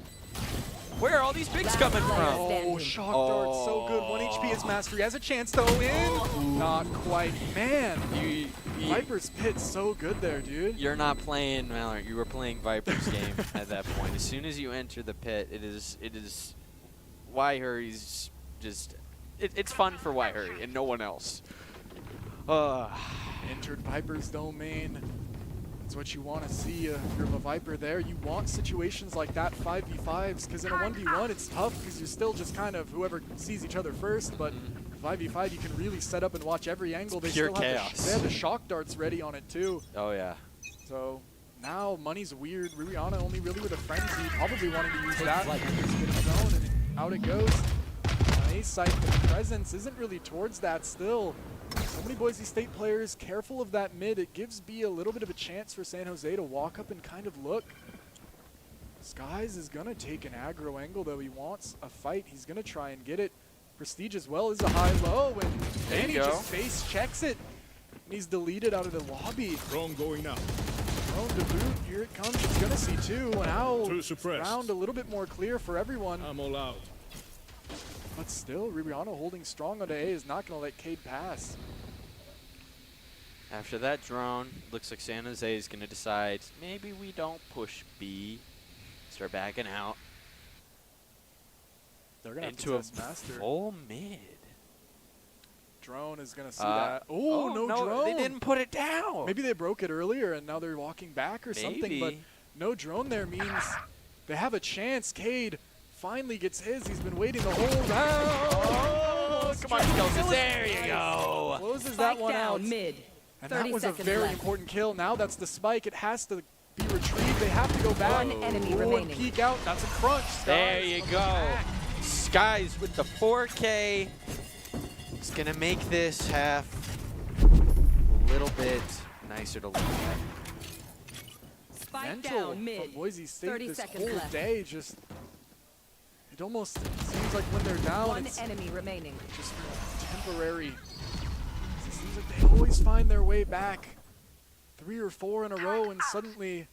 Where are all these bigs coming from? Oh, shock dart, so good. 1 HP is Mastery. Has a chance though in. Not quite. Man, Viper's Pit so good there, dude. You're not playing Valorant. You were playing Viper's game at that point. As soon as you enter the pit, it is Waihuri's just it's fun for Waihuri and no one else. Entered Viper's domain. That's what you want to see if you're a Viper there. You want situations like that, 5v5s, because in a 1v1 it's tough because you're still just kind of whoever sees each other first, but 5v5 you can really set up and watch every angle. They Pure still chaos. they have the shock darts ready on it too. Oh yeah. So now money's weird. Rihanna only really with a frenzy, probably wanting to use that. Zone, and out it goes. On A site, the presence isn't really towards that still. So many Boise State players careful of that mid. It gives B a little bit of a chance for San Jose to walk up and kind of look. Skies is going to take an aggro angle, though. He wants a fight. He's going to try and get it. Prestige as well is a high-low, and Danny just face checks it. And he's deleted out of the lobby. Drone going now. Drone to boot. Here it comes. He's going to see two. And now round a little bit more clear for everyone. I'm all out. But still, Rihanna holding strong on A is not going to let Cade pass. After that drone, looks like San Jose is going to decide maybe we don't push B. Start backing out. They're going to into have to test Master. Full mid. Drone is going to see that. Oh, no drone. They didn't put it down. Maybe they broke it earlier and now they're walking back or something. But no drone there means they have a chance. Cade finally gets his. He's been waiting the whole round. Oh, come on, Skelesis. There you go. Closes that one out. Mid. And that was a very important kill. Now that's the spike. It has to be retrieved. They have to go back. One enemy And remaining. peek out. That's a crunch. There you go. Skies with the 4K. It's going to make this half a little bit nicer to look at. Spike Mental down mid. from Boise State 30 this seconds whole left. day just... It almost seems like when they're down, One it's enemy remaining. just temporary. It seems like they always find their way back 3 or 4 in a row, and suddenly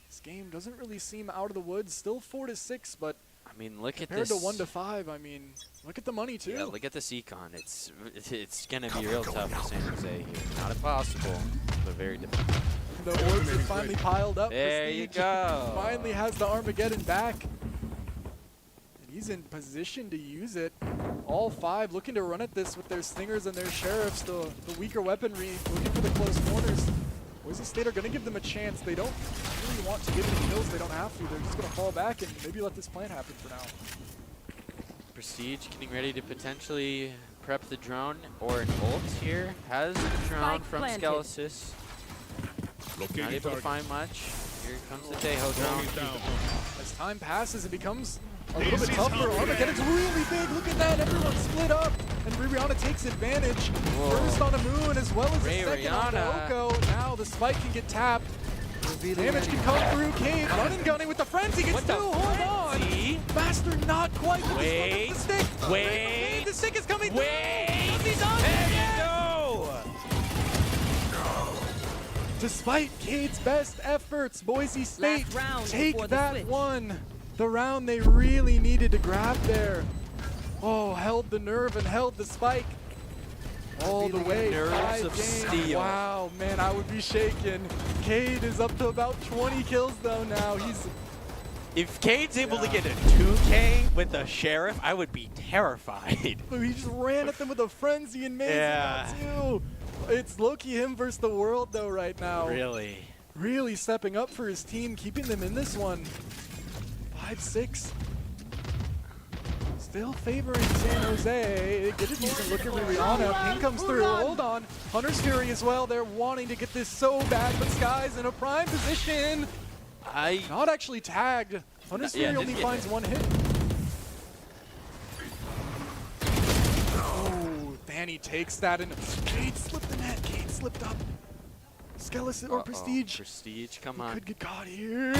this game doesn't really seem out of the woods. Still 4-6, but I mean, look at compared this. to 1-5, I mean, look at the money too. Yeah, look at this econ. It's going to be real tough for San Jose here. Not impossible, but very difficult. The orbs have finally piled up. There you Prestige go. finally has the Armageddon back. And he's in position to use it. All 5 looking to run at this with their Stingers and their Sheriffs, the weaker weaponry, looking for the close corners. Boise State are going to give them a chance. They don't really want to give them kills. They don't have to. They're just going to fall back and maybe let this plan happen for now. Prestige getting ready to potentially prep the drone or an ult here. Has the drone Spike from planted. Skelesis. Not able to find much. Here comes the Taeho drone. As time passes, it becomes a little bit tougher. Armageddon's really big. Look at that. Everyone's split up. And Rihanna takes advantage. First on a moon as well as a second on the Oko. Now the spike can get tapped. Damage can come through. Cade running, gunning with the frenzy. Gets two. Hold on. Master not quite. Wait. The stick. Wait. The stick is coming through. Wait. Does he done There it? you go. Despite Cade's best efforts, Boise State Last round take before the that switch. one. The round they really needed to grab there. Oh, held the nerve and held the spike. All the way. Nerves 5 of games. steel. Wow, man, I would be shaken. Cade is up to about 20 kills though now. He's If Cade's able to get a 2K with the Sheriff, I would be terrified. he just ran at them with a frenzy and made Yeah. it too. It's low-key him versus the world though right now. Really? Really stepping up for his team, keeping them in this one. 5-6. Still favoring San Jose. Get a decent look at Rihanna. Ping comes through. Hold on. Hunter's Fury as well. They're wanting to get this so bad, but Sky's in a prime position. Not actually tagged. Hunter's Fury only finds one hit. Oh, Danny takes that and Cade slipped the net. Cade slipped up. Skeleton or Prestige. Prestige, come on. Could get caught here.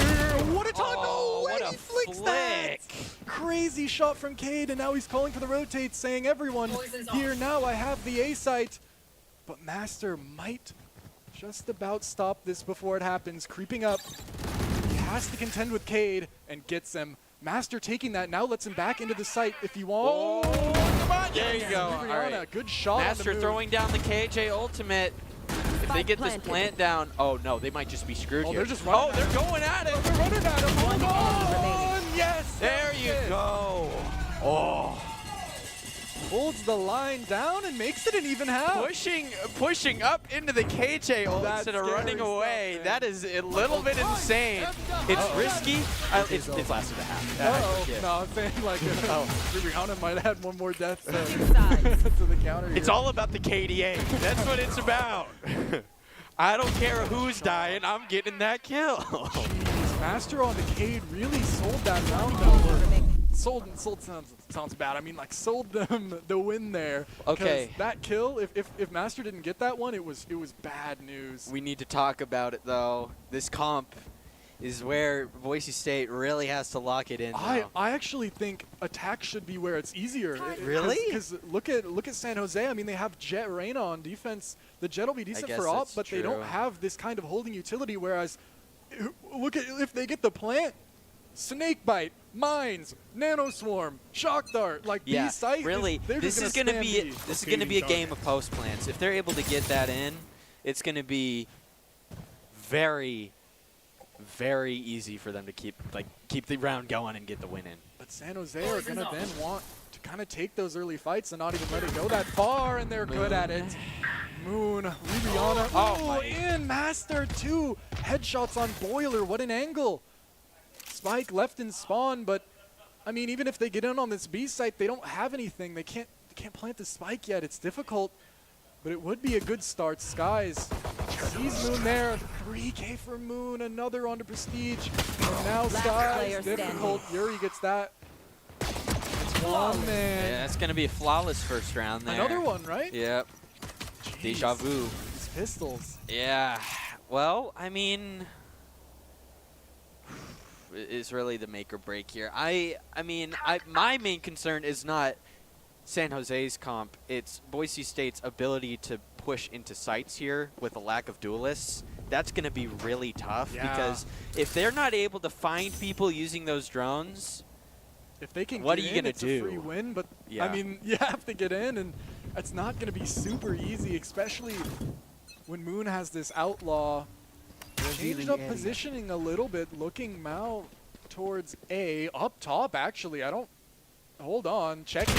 What a ton! No way! what a He flicks flick. that! Crazy shot from Cade, and now he's calling for the rotate, saying, everyone, here now I have the A site. But Master might just about stop this before it happens. Creeping up. He has to contend with Cade and gets him. Master taking that now lets him back into the site if he wants. Oh, come on. There you go. All Rihanna, right. good shot. Master on the move. throwing down the KJ ultimate. If they get this plant down, oh no, they might just be screwed Oh, here. they're just running. Oh, they're going at it. They're running at him. Hold on. Yes. There you go. Oh. Holds the line down and makes it an even half. Pushing up into the KJ ult That's instead of scary running stuff, away. man. That is a little bit insane. It's risky. It's lasted a half. Uh-oh. No, I'm saying like Rihanna might have had one more death to the counter here. It's all about the KDA. That's what it's about. I don't care who's dying. I'm getting that kill. Jeez, Master on the Cade really sold that round though. Sold sounds bad. I mean like sold them the win there. 'Cause Okay. that kill, if Master didn't get that one, it was bad news. We need to talk about it though. This comp is where Boise State really has to lock it in. I now. actually think attack should be where it's easier. Really? Because look at San Jose. I mean, they have Jet Reyna on defense. The Jet will be decent guess for op, that's but they don't true. have this kind of holding utility. Whereas, look at if they get the plant, Snake Bite, Mines, Nano Swarm, Shock Dart, like Yeah, these sites. really. This is gonna be a game of post plants. If they're able to get that in, it's gonna be very, very easy for them to keep the round going and get the win in. But San Jose are gonna then want to kind of take those early fights and not even let it go that far, and they're good at it. Moon, Rihanna, oh, and Master 2 headshots on Boiler. What an angle! Spike left in spawn, but I mean, even if they get in on this B site, they don't have anything. They can't plant the spike yet. It's difficult, but it would be a good start. Skies sees Moon there. 3K for Moon, another onto Prestige, and now Skies difficult. Yuri gets that. It's one man. Yeah, that's gonna be a flawless first round there. Another one, right? Yep. Jeez. Deja vu. These pistols. Yeah. Well, I mean, is really the make or break here. My main concern is not San Jose's comp. It's Boise State's ability to push into sites here with a lack of duelists. That's going to be really tough because if they're not able to find people using those drones, if they can, what get are you in, going to it's do? a free win, but Yeah. I mean, you have to get in, and it's not going to be super easy, especially when Moon has this outlaw. Changed up positioning a little bit, looking Mao towards A. Up top, actually. Hold on. Checking.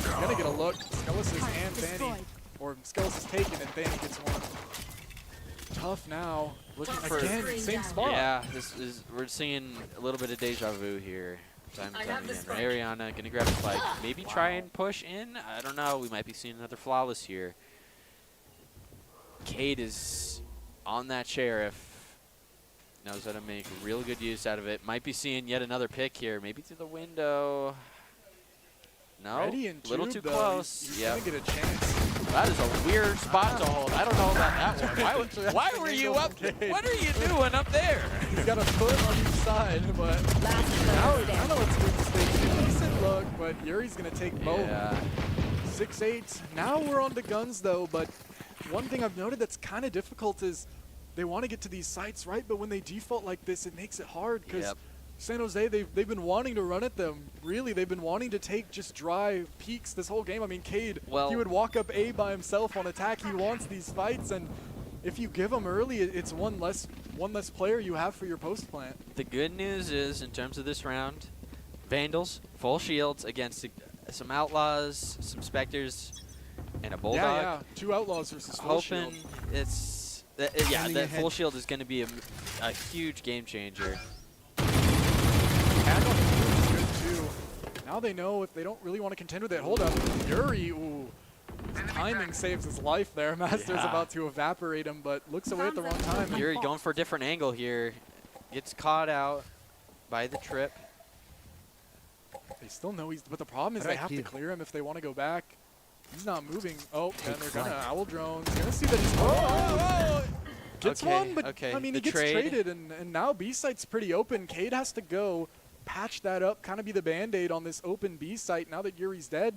Gonna get a look. Skelis and Vanny. Or Skelis is taken and Vanny gets one. Tough now. Looking for again, same spot. Yeah, we're seeing a little bit of deja vu here. Time and time again. Ariana gonna grab a spike. Maybe try and push in. I don't know. We might be seeing another flawless here. Cade is on that Sheriff. Knows how to make real good use out of it. Might be seeing yet another pick here. Maybe through the window. No, Ready and little too tube, though. close. He's Yeah, gonna get a chance. that is a weird spot to hold. I don't know about that one. Why were you up there? What are you doing up there? He's got a foot on each side, but now it's going to stay a decent look, but Yuri's going to take both. Yeah. 6-8. Now we're on to guns, though, but one thing I've noted that's kind of difficult is they want to get to these sites, right? But when they default like this, it makes it hard because San Jose, they've been wanting to run at them. Really, they've been wanting to take just dry peaks this whole game. I mean, Cade, he would walk up A by himself on attack. He wants these fights, and if you give him early, it's one less player you have for your post plant. The good news is, in terms of this round, Vandals, full shields against some Outlaws, some Spectres, and a Bulldog. Yeah, 2 Outlaws versus full shield. Hoping it's... that full shield is going to be a huge game changer. And on the move is good too. Now they know if they don't really want to contend with it. Hold up. Yuri, ooh. His timing saves his life there. Master's about to evaporate him, but looks away at the wrong time. Yuri going for a different angle here. Gets caught out by the trip. They still know he's... But the problem is they have to clear him if they want to go back. He's not moving. Oh, and they're going to Owl Drone. Going to see that he's... Gets one, but I mean, he gets traded, and now B-site's pretty open. Cade has to go patch that up, kind of be the Band-Aid on this open B-site now that Yuri's dead.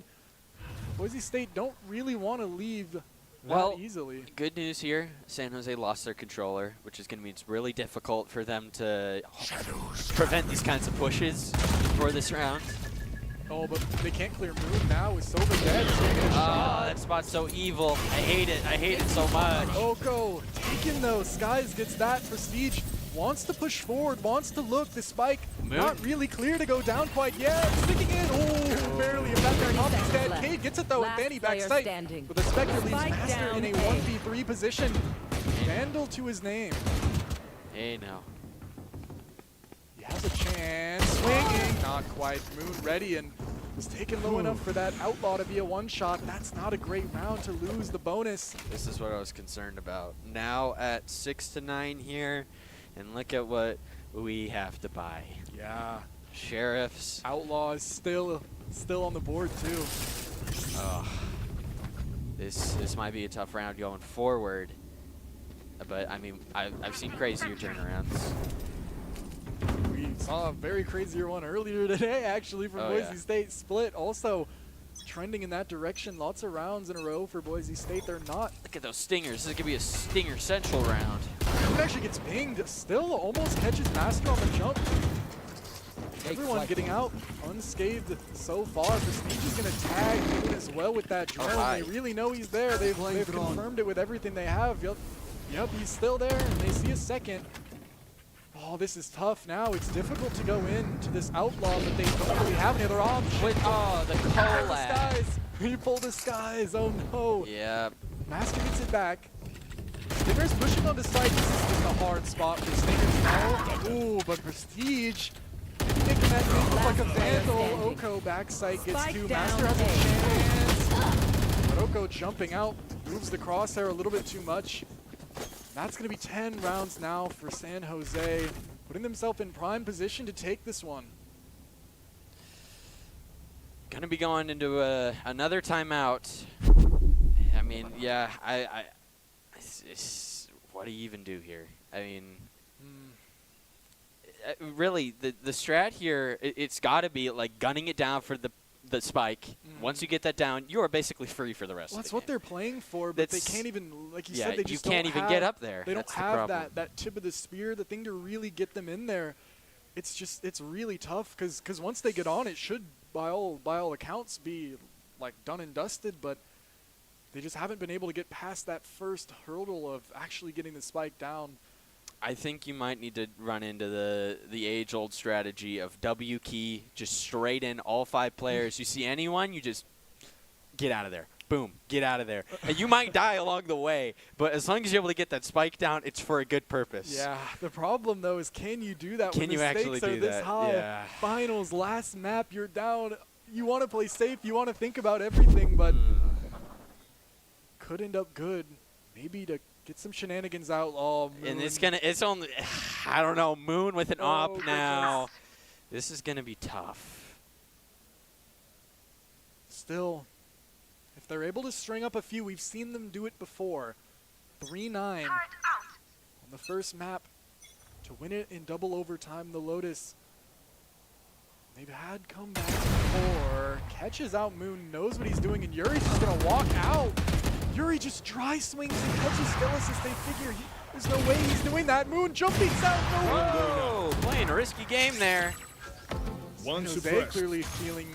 Boise State don't really want to leave that easily. Good news here. San Jose lost their controller, which is going to mean it's really difficult for them to prevent these kinds of pushes for this round. Oh, but they can't clear Moon now with Silver dead. That spot's so evil. I hate it. I hate it so much. Oko taken though. Skies gets that. Prestige wants to push forward, wants to look. The spike not really clear to go down quite yet. Sticking in. Oh, barely. If that there, Hoppy's dead. Cade gets it though, and Danny back sight. But the Spectre leaves Master in a 1v3 position. Vandal to his name. Hey now. He has a chance. Swinging. Not quite. Moon ready and was taken low enough for that Outlaw to be a one-shot. That's not a great round to lose the bonus. This is what I was concerned about. Now at 6-9 here, and look at what we have to buy. Yeah. Sheriffs. Outlaws still on the board too. This might be a tough round going forward, but I mean I've seen crazier turnarounds. We saw a very crazier one earlier today, actually, from Boise State. Split also trending in that direction. Lots of rounds in a row for Boise State. They're not. Look at those stingers. This is going to be a stinger central round. Moon actually gets pinged. Still almost catches Master on the jump. Everyone getting out unscathed so far. Prestige is going to tag Moon as well with that drone. They really know he's there. They've confirmed it with everything they have. Yep, he's still there, and they see a second. Oh, this is tough now. It's difficult to go into this Outlaw, but they don't really have any other options. The collab. He pulled the skies. Oh, no. Yeah. Master gets it back. Stinger's pushing on the side. This is just a hard spot for Stingers. Ooh, but Prestige making that thing look like a Vandal. Oko backside gets two. Master has a chance. But Oko jumping out moves the crosshair a little bit too much. That's going to be 10 rounds now for San Jose, putting themselves in prime position to take this one. Going to be going into another timeout. I mean, yeah, what do you even do here? I mean, really, the strat here, it's got to be like gunning it down for the spike. Once you get that down, you are basically free for the rest of the game. That's what they're playing for, but they can't even, like you said, they just can't even get up there. They don't have that tip of the spear, the thing to really get them in there. It's really tough because once they get on, it should, by all accounts, be like done and dusted, but they just haven't been able to get past that first hurdle of actually getting the spike down. I think you might need to run into the age-old strategy of W key, just straight in all 5 players. You see anyone, you just get out of there. Boom, get out of there. And you might die along the way, but as long as you're able to get that spike down, it's for a good purpose. Yeah, the problem, though, is can you do that when the stakes are this high? Yeah. Finals, last map, you're down. You want to play safe. You want to think about everything, but could end up good. Maybe to get some shenanigans out. Oh, Moon. And it's only, I don't know, Moon with an op now. This is going to be tough. still, if they're able to string up a few, we've seen them do it before. 3-9 on the first map to win it in double overtime. The Lotus, they've had comebacks before. Catches out Moon, knows what he's doing, and Yuri's just gonna walk out. Yuri just dry swings and catches Phyllis as they figure there's no way he's doing that. Moon jumping out. Oh, playing a risky game there. One Jose suppressed. clearly feeling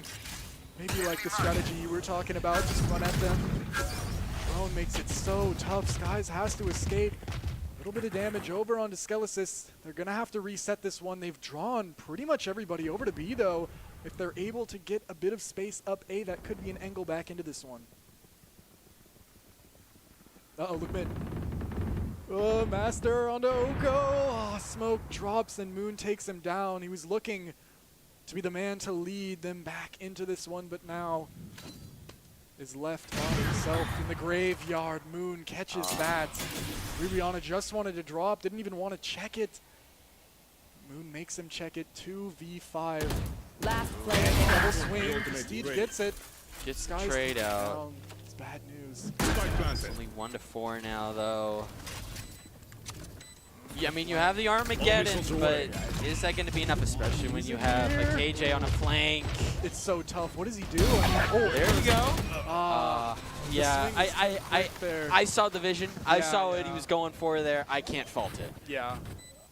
maybe like the strategy you were talking about, just run at them. Drone makes it so tough. Skies has to escape. A little bit of damage over onto Skelesis. They're going to have to reset this one. They've drawn pretty much everybody over to B, though. If they're able to get a bit of space up A, that could be an angle back into this one. Uh-oh, look mid. Oh, Master onto Oko. Oh, smoke drops and Moon takes him down. He was looking to be the man to lead them back into this one, but now is left by himself in the graveyard. Moon catches that. Rihanna just wanted to drop, didn't even want to check it. Moon makes him check it. 2v5. Last And player. double swing. Prestige gets it. Gets the Skies trade out. down. It's bad news. It's only 1-4 now, though. Yeah, I mean, you have the Armageddon, but is that going to be enough, especially when you have like KJ on a flank? It's so tough. What does he do? Oh, There we go. Yeah, there. I saw the vision. I Yeah, saw what yeah. he was going for there. I can't fault it. Yeah.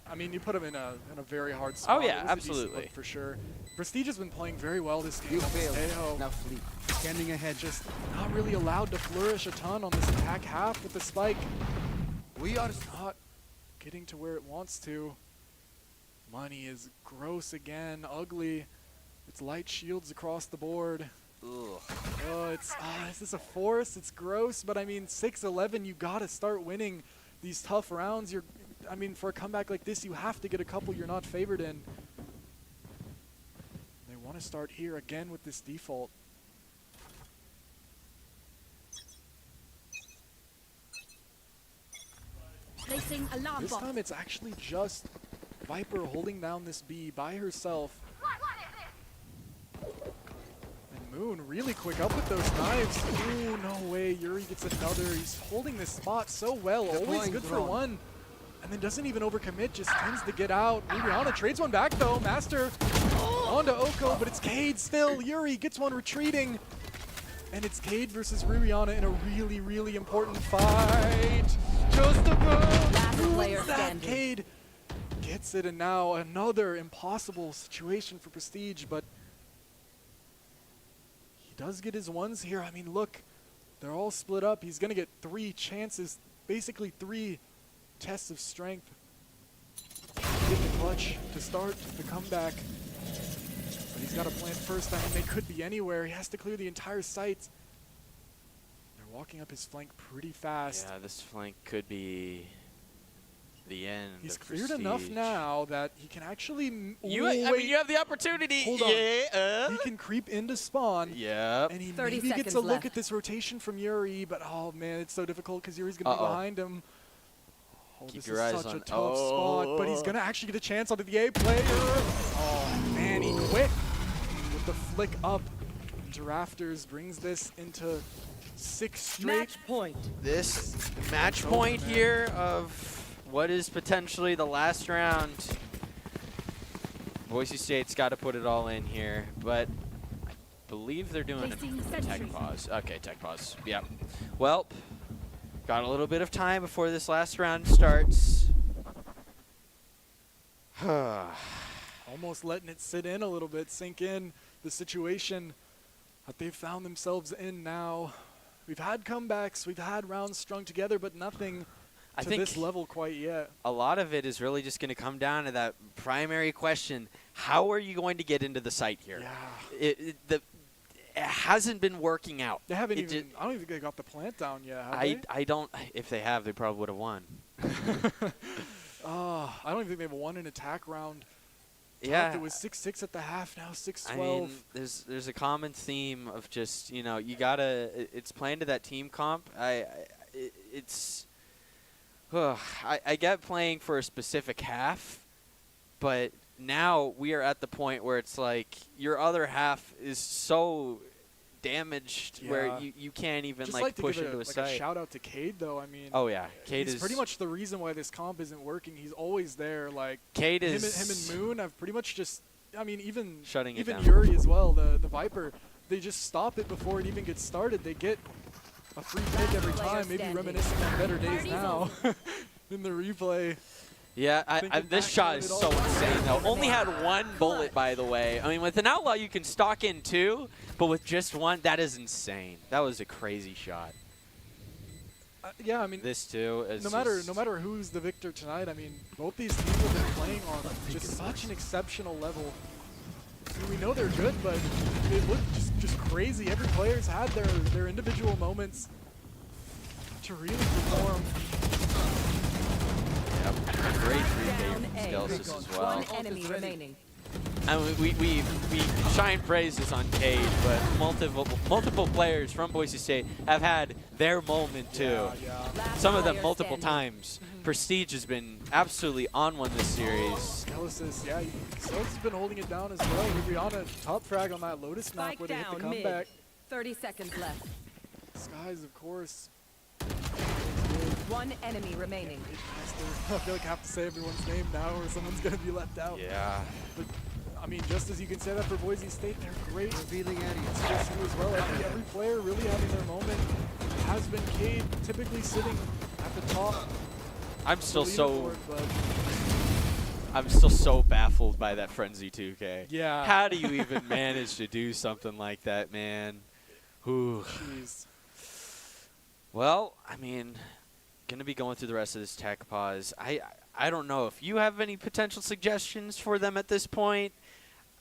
I mean, you put him in a very hard spot. Oh, yeah, It was a decent absolutely. look for sure. Prestige has been playing very well this game. You failed. Mateo Now flee. Scanning ahead. just not really allowed to flourish a ton on this attack half with the spike. We are Not getting to where it wants to. Money is gross again, ugly. It's light shields across the board. Ugh. Oh, is this a force? It's gross, but I mean, 6-11, you gotta start winning these tough rounds. I mean, for a comeback like this, you have to get a couple you're not favored in. They want to start here again with this default. Placing alarm This bomb. time it's actually just Viper holding down this B by herself. And Moon really quick up with those knives. Ooh, no way. Yuri gets another. He's holding this spot so well. Always Deploying good for drone. one. And then doesn't even overcommit, just tends to get out. Rihanna trades one back though. Master onto Oko, but it's Cade still. Yuri gets one retreating. And it's Cade versus Rihanna in a really, really important fight. Just about. Last player Wins that. standing. Cade gets it, and now another impossible situation for Prestige, but he does get his ones here. I mean, look, they're all split up. He's going to get 3 chances, basically 3 tests of strength. Get the clutch to start the comeback. But he's got to plant first. I mean, they could be anywhere. He has to clear the entire site. They're walking up his flank pretty fast. Yeah, this flank could be the end. He's of cleared enough Prestige. now that he can actually. I mean, you have the opportunity. Hold on. Yeah. He can creep into spawn. Yep. And he 30 maybe gets seconds a look left. at this rotation from Yuri, but oh man, it's so difficult because Yuri's gonna be Uh-oh. behind him. Oh, Keep this your is eyes such on- a tough spot, but he's Oh. gonna actually get a chance onto the A player. Oh man, he quit with the flick up to rafters, brings this into 6 straight. Match point. This match point here of what is potentially the last round. Boise State's got to put it all in here, but I believe they're doing Placing a sentry. tech pause. Okay, tech pause. Yep. Well, got a little bit of time before this last round starts. Almost letting it sit in a little bit, sink in the situation that they've found themselves in now. We've had comebacks, we've had rounds strung together, but nothing I to think this level quite yet. a lot of it is really just going to come down to that primary question: how are you going to get into the site here? Yeah. It hasn't been working out. They haven't It even, ju- I don't even think they got the plant down yet, have they? I don't. If they have, they probably would have won. I don't even think they've won an attack round. Yeah. It was 6-6 at the half, now 6-12. I mean, there's a common theme of just, you know, you gotta. It's playing to that team comp. It's. I get playing for a specific half, but now we are at the point where it's like your other half is so damaged where you can't even Just like to push give into a like site. a shout out to Cade though. I mean, oh yeah, Cade he's is pretty much the reason why this comp isn't working. He's always there. Like Cade him is and Moon have pretty much just. I mean, even shutting it down. Yuri as well. The Viper, they just stop it before it even gets started. They get a free pick every time. Maybe reminiscing on better days now in the replay. Yeah, this shot is so insane, though. Only had one bullet, by the way. I mean, with an Outlaw, you can stock in two, but with just one, that is insane. That was a crazy shot. Yeah, I mean, this too. Is no matter who's the victor tonight, I mean, both these teams have been playing on just such an exceptional level. I mean, we know they're good, but they look just crazy. Every player's had their individual moments to really perform. Great 3K Skelsis as well. One enemy remaining. And we shine praises on Cade, but multiple players from Boise State have had their moment too. Some of them multiple times. Prestige has been absolutely on one this series. Skelsis, yeah, Skelsis has been holding it down as well. Rihanna top frag on that Lotus map where they hit the comeback. 30 seconds left. Skies, of course. One enemy remaining. I feel like I have to say everyone's name now or someone's going to be left out. Yeah. But, I mean, just as you can say that for Boise State, they're great. Revealing idiots. As well. I think every player really having their moment has been Cade, typically sitting at the top. I'm still so baffled by that Frenzy 2K. Yeah. How do you even manage to do something like that, man? Whew. Jeez. Well, I mean, gonna be going through the rest of this tech pause. I don't know if you have any potential suggestions for them at this point.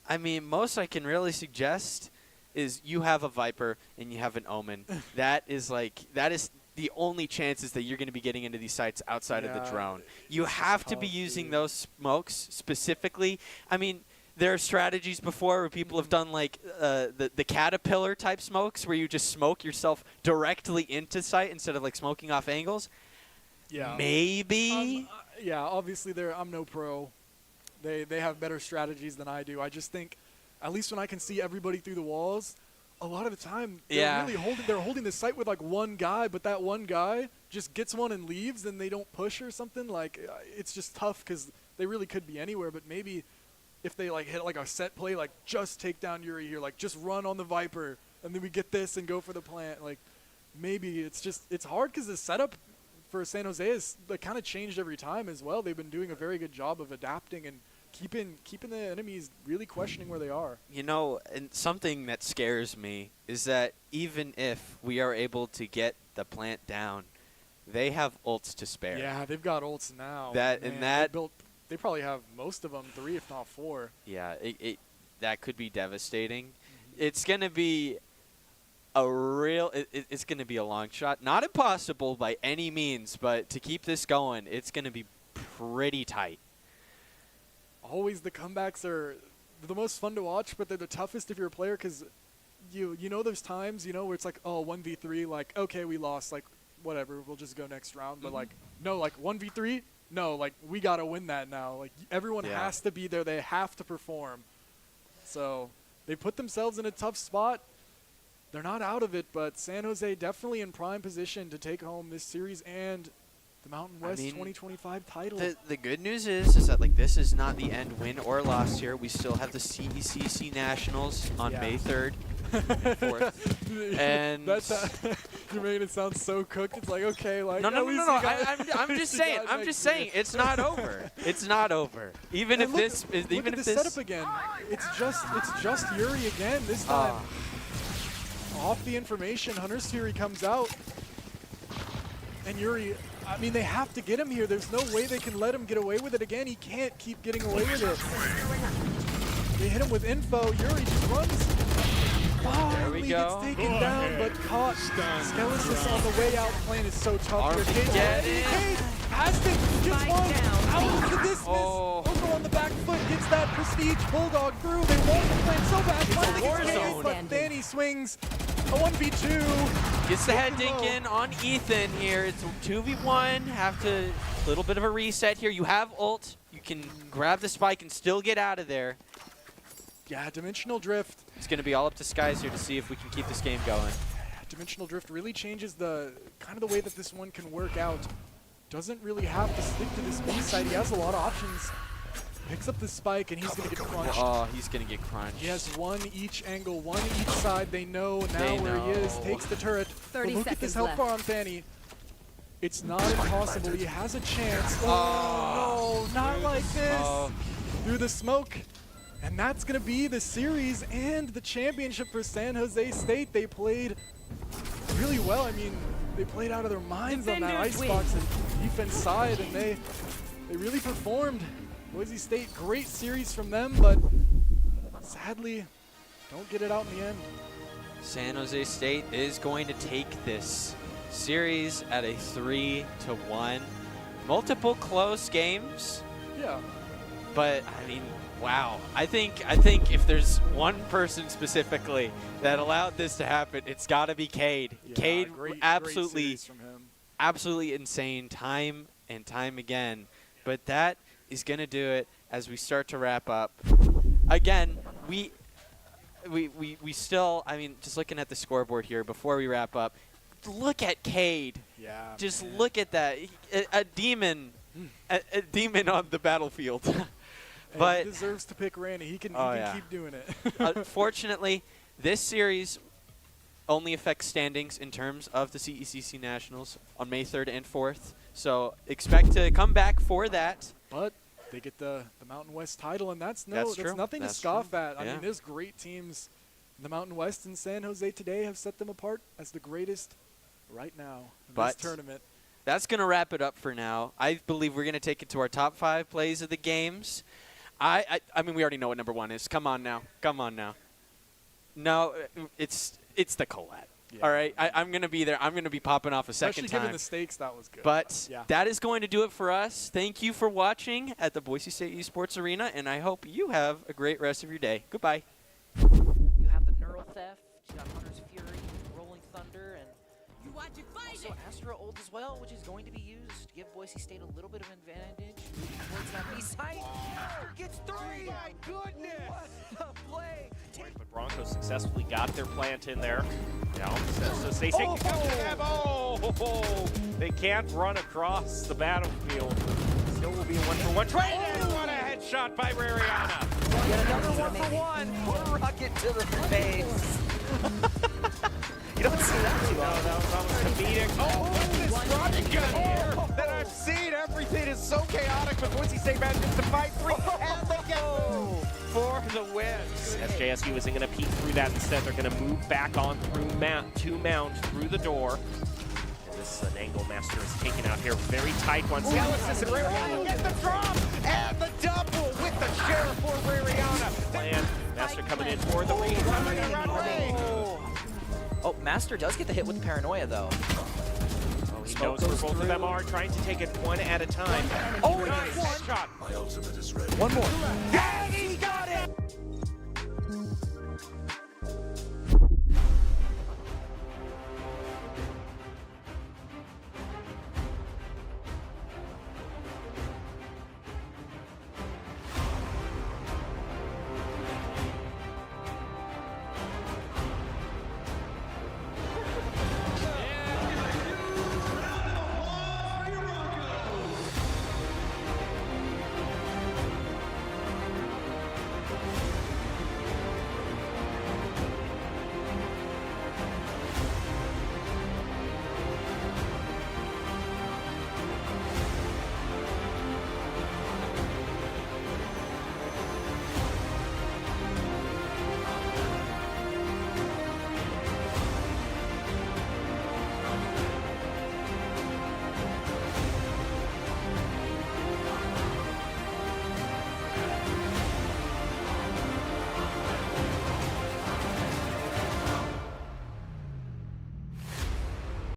I mean, most I can really suggest is you have a Viper and you have an Omen. that is the only chances that you're going to be getting into these sites outside of the drone. You have to be using those smokes specifically. I mean, there are strategies before where people have done like the caterpillar type smokes where you just smoke yourself directly into sight instead of like smoking off angles. Yeah. Maybe. Yeah, obviously I'm no pro. They have better strategies than I do. I just think, at least when I can see everybody through the walls, a lot of the time they're really holding the site with like one guy, but that one guy just gets one and leaves, and they don't push or something. Like it's just tough because they really could be anywhere. But maybe if they like hit like a set play, like just take down Yuri here, like just run on the Viper, and then we get this and go for the plant. Like maybe it's hard because the setup for San Jose is like kind of changed every time as well. They've been doing a very good job of adapting and keeping the enemies really questioning where they are. You know, and something that scares me is that even if we are able to get the plant down, they have ults to spare. Yeah, they've got ults now. They probably have most of them, 3 if not 4. Yeah, that could be devastating. It's gonna be it's gonna be a long shot. Not impossible by any means, but to keep this going, it's gonna be pretty tight. Always the comebacks are the most fun to watch, but they're the toughest if you're a player because you know there's times where it's like 1v3, like okay we lost, like whatever, we'll just go next round. But like no, like 1v3, no, like we gotta win that now. Like everyone has to be there, they have to perform. So they put themselves in a tough spot. They're not out of it, but San Jose definitely in prime position to take home this series and the Mountain West 2025 title. The good news is that like this is not the end, win or loss here. We still have the CECC Nationals on May 3rd and 4th. And that's you're making it sound so cooked. It's like okay, like no. I'm just saying. I'm just saying it's not over. It's not over. Even if this setup again, it's just Yuri again this time. Off the information, Hunter's Fury comes out, and Yuri. I mean, they have to get him here. There's no way they can let him get away with it again. He can't keep getting away with it. They hit him with info. Yuri just runs. Finally gets taken down, but caught. Skellis on the way out. Playing is so tough. Cade Aston gets one out of the distance. Oko on the back foot gets that Prestige Bulldog through. They want the plan so bad. Finally gets Cade, but Danny swings. A 1v2. Gets the head dink in on Ethan here. It's 2v1. Have to a little bit of a reset here. You have ult. You can grab the spike and still get out of there. Yeah, Dimensional Drift. It's going to be all up to Skies here to see if we can keep this game going. Dimensional Drift really changes the kind of the way that this one can work out. Doesn't really have to stick to this B side. He has a lot of options. Picks up the spike and he's going to get crunched. Oh, he's going to get crunched. He has one each angle, one each side. They know now where he is. Takes the turret. 30 but look at this seconds health bar on Fanny. It's not impossible. He has a chance. Oh, no, not like this. Through the smoke. And that's going to be the series and the championship for San Jose State. They played really well. I mean, they played out of their minds on that icebox and defense side, and they really performed. Boise State, great series from them, but sadly, don't get it out in the end. San Jose State is going to take this series at a 3-1. Multiple close games. Yeah. But I mean, wow. I think if there's one person specifically that allowed this to happen, it's got to be Cade. Yeah, Cade great absolutely absolutely insane time and time again. But that is going to do it as we start to wrap up. Again, we still, I mean, just looking at the scoreboard here before we wrap up, look at Cade. Yeah. Just look at that. A demon. A demon on the battlefield. But he deserves to pick Randy. He can keep doing it. Unfortunately, this series only affects standings in terms of the CECC Nationals on May 3rd and 4th. So expect to come back for that. But they get the Mountain West title, and that's true. nothing That's to scoff true. at. I Yeah. mean, there's great teams in the Mountain West, and San Jose today have set them apart as the greatest right now in this tournament. That's going to wrap it up for now. I believe we're going to take it to our top 5 plays of the games. I mean, we already know what number 1 is. Come on now. Come on now. No, it's the Colette. Yeah. All right, I'm going to be there. I'm going to be popping off a second Especially time. given the stakes, that was good. But yeah. that is going to do it for us. Thank you for watching at the Boise State Esports Arena, and I hope you have a great rest of your day. Goodbye. You have the Neural Theft, you got Hunter's Fury, Rolling Thunder, and also Astra Ult as well, which is going to be used to give Boise State a little bit of advantage towards that B side. Astra gets 3! My goodness! What a play! But Broncos successfully got their plant in there. Yeah, so State can come to them. Oh, they can't run across the battlefield. Still will be a 1-for-1 trade. And what a headshot by Rariana. Get another 1-for-1. Rocket to the face. You don't see that too often. That was almost comedic. Oh, what's this rocket gun here that I've seen? Everything is so chaotic, but Boise State manages to fight 3 and they get for the win. SJSU isn't going to peek through that. Instead, they're going to move back on through Mount through the door. And this is an angle Master is taken out here. Very tight one. Skeletons and Rariana get the drop and the double with the sheriff for Rariana. Plan. Master coming in for the lead. Oh, Master does get the hit with the Paranoia, though. Oh, he knows where both of them are, trying to take it one at a time. Oh, nice headshot. My ultimate is ready. One more. And he got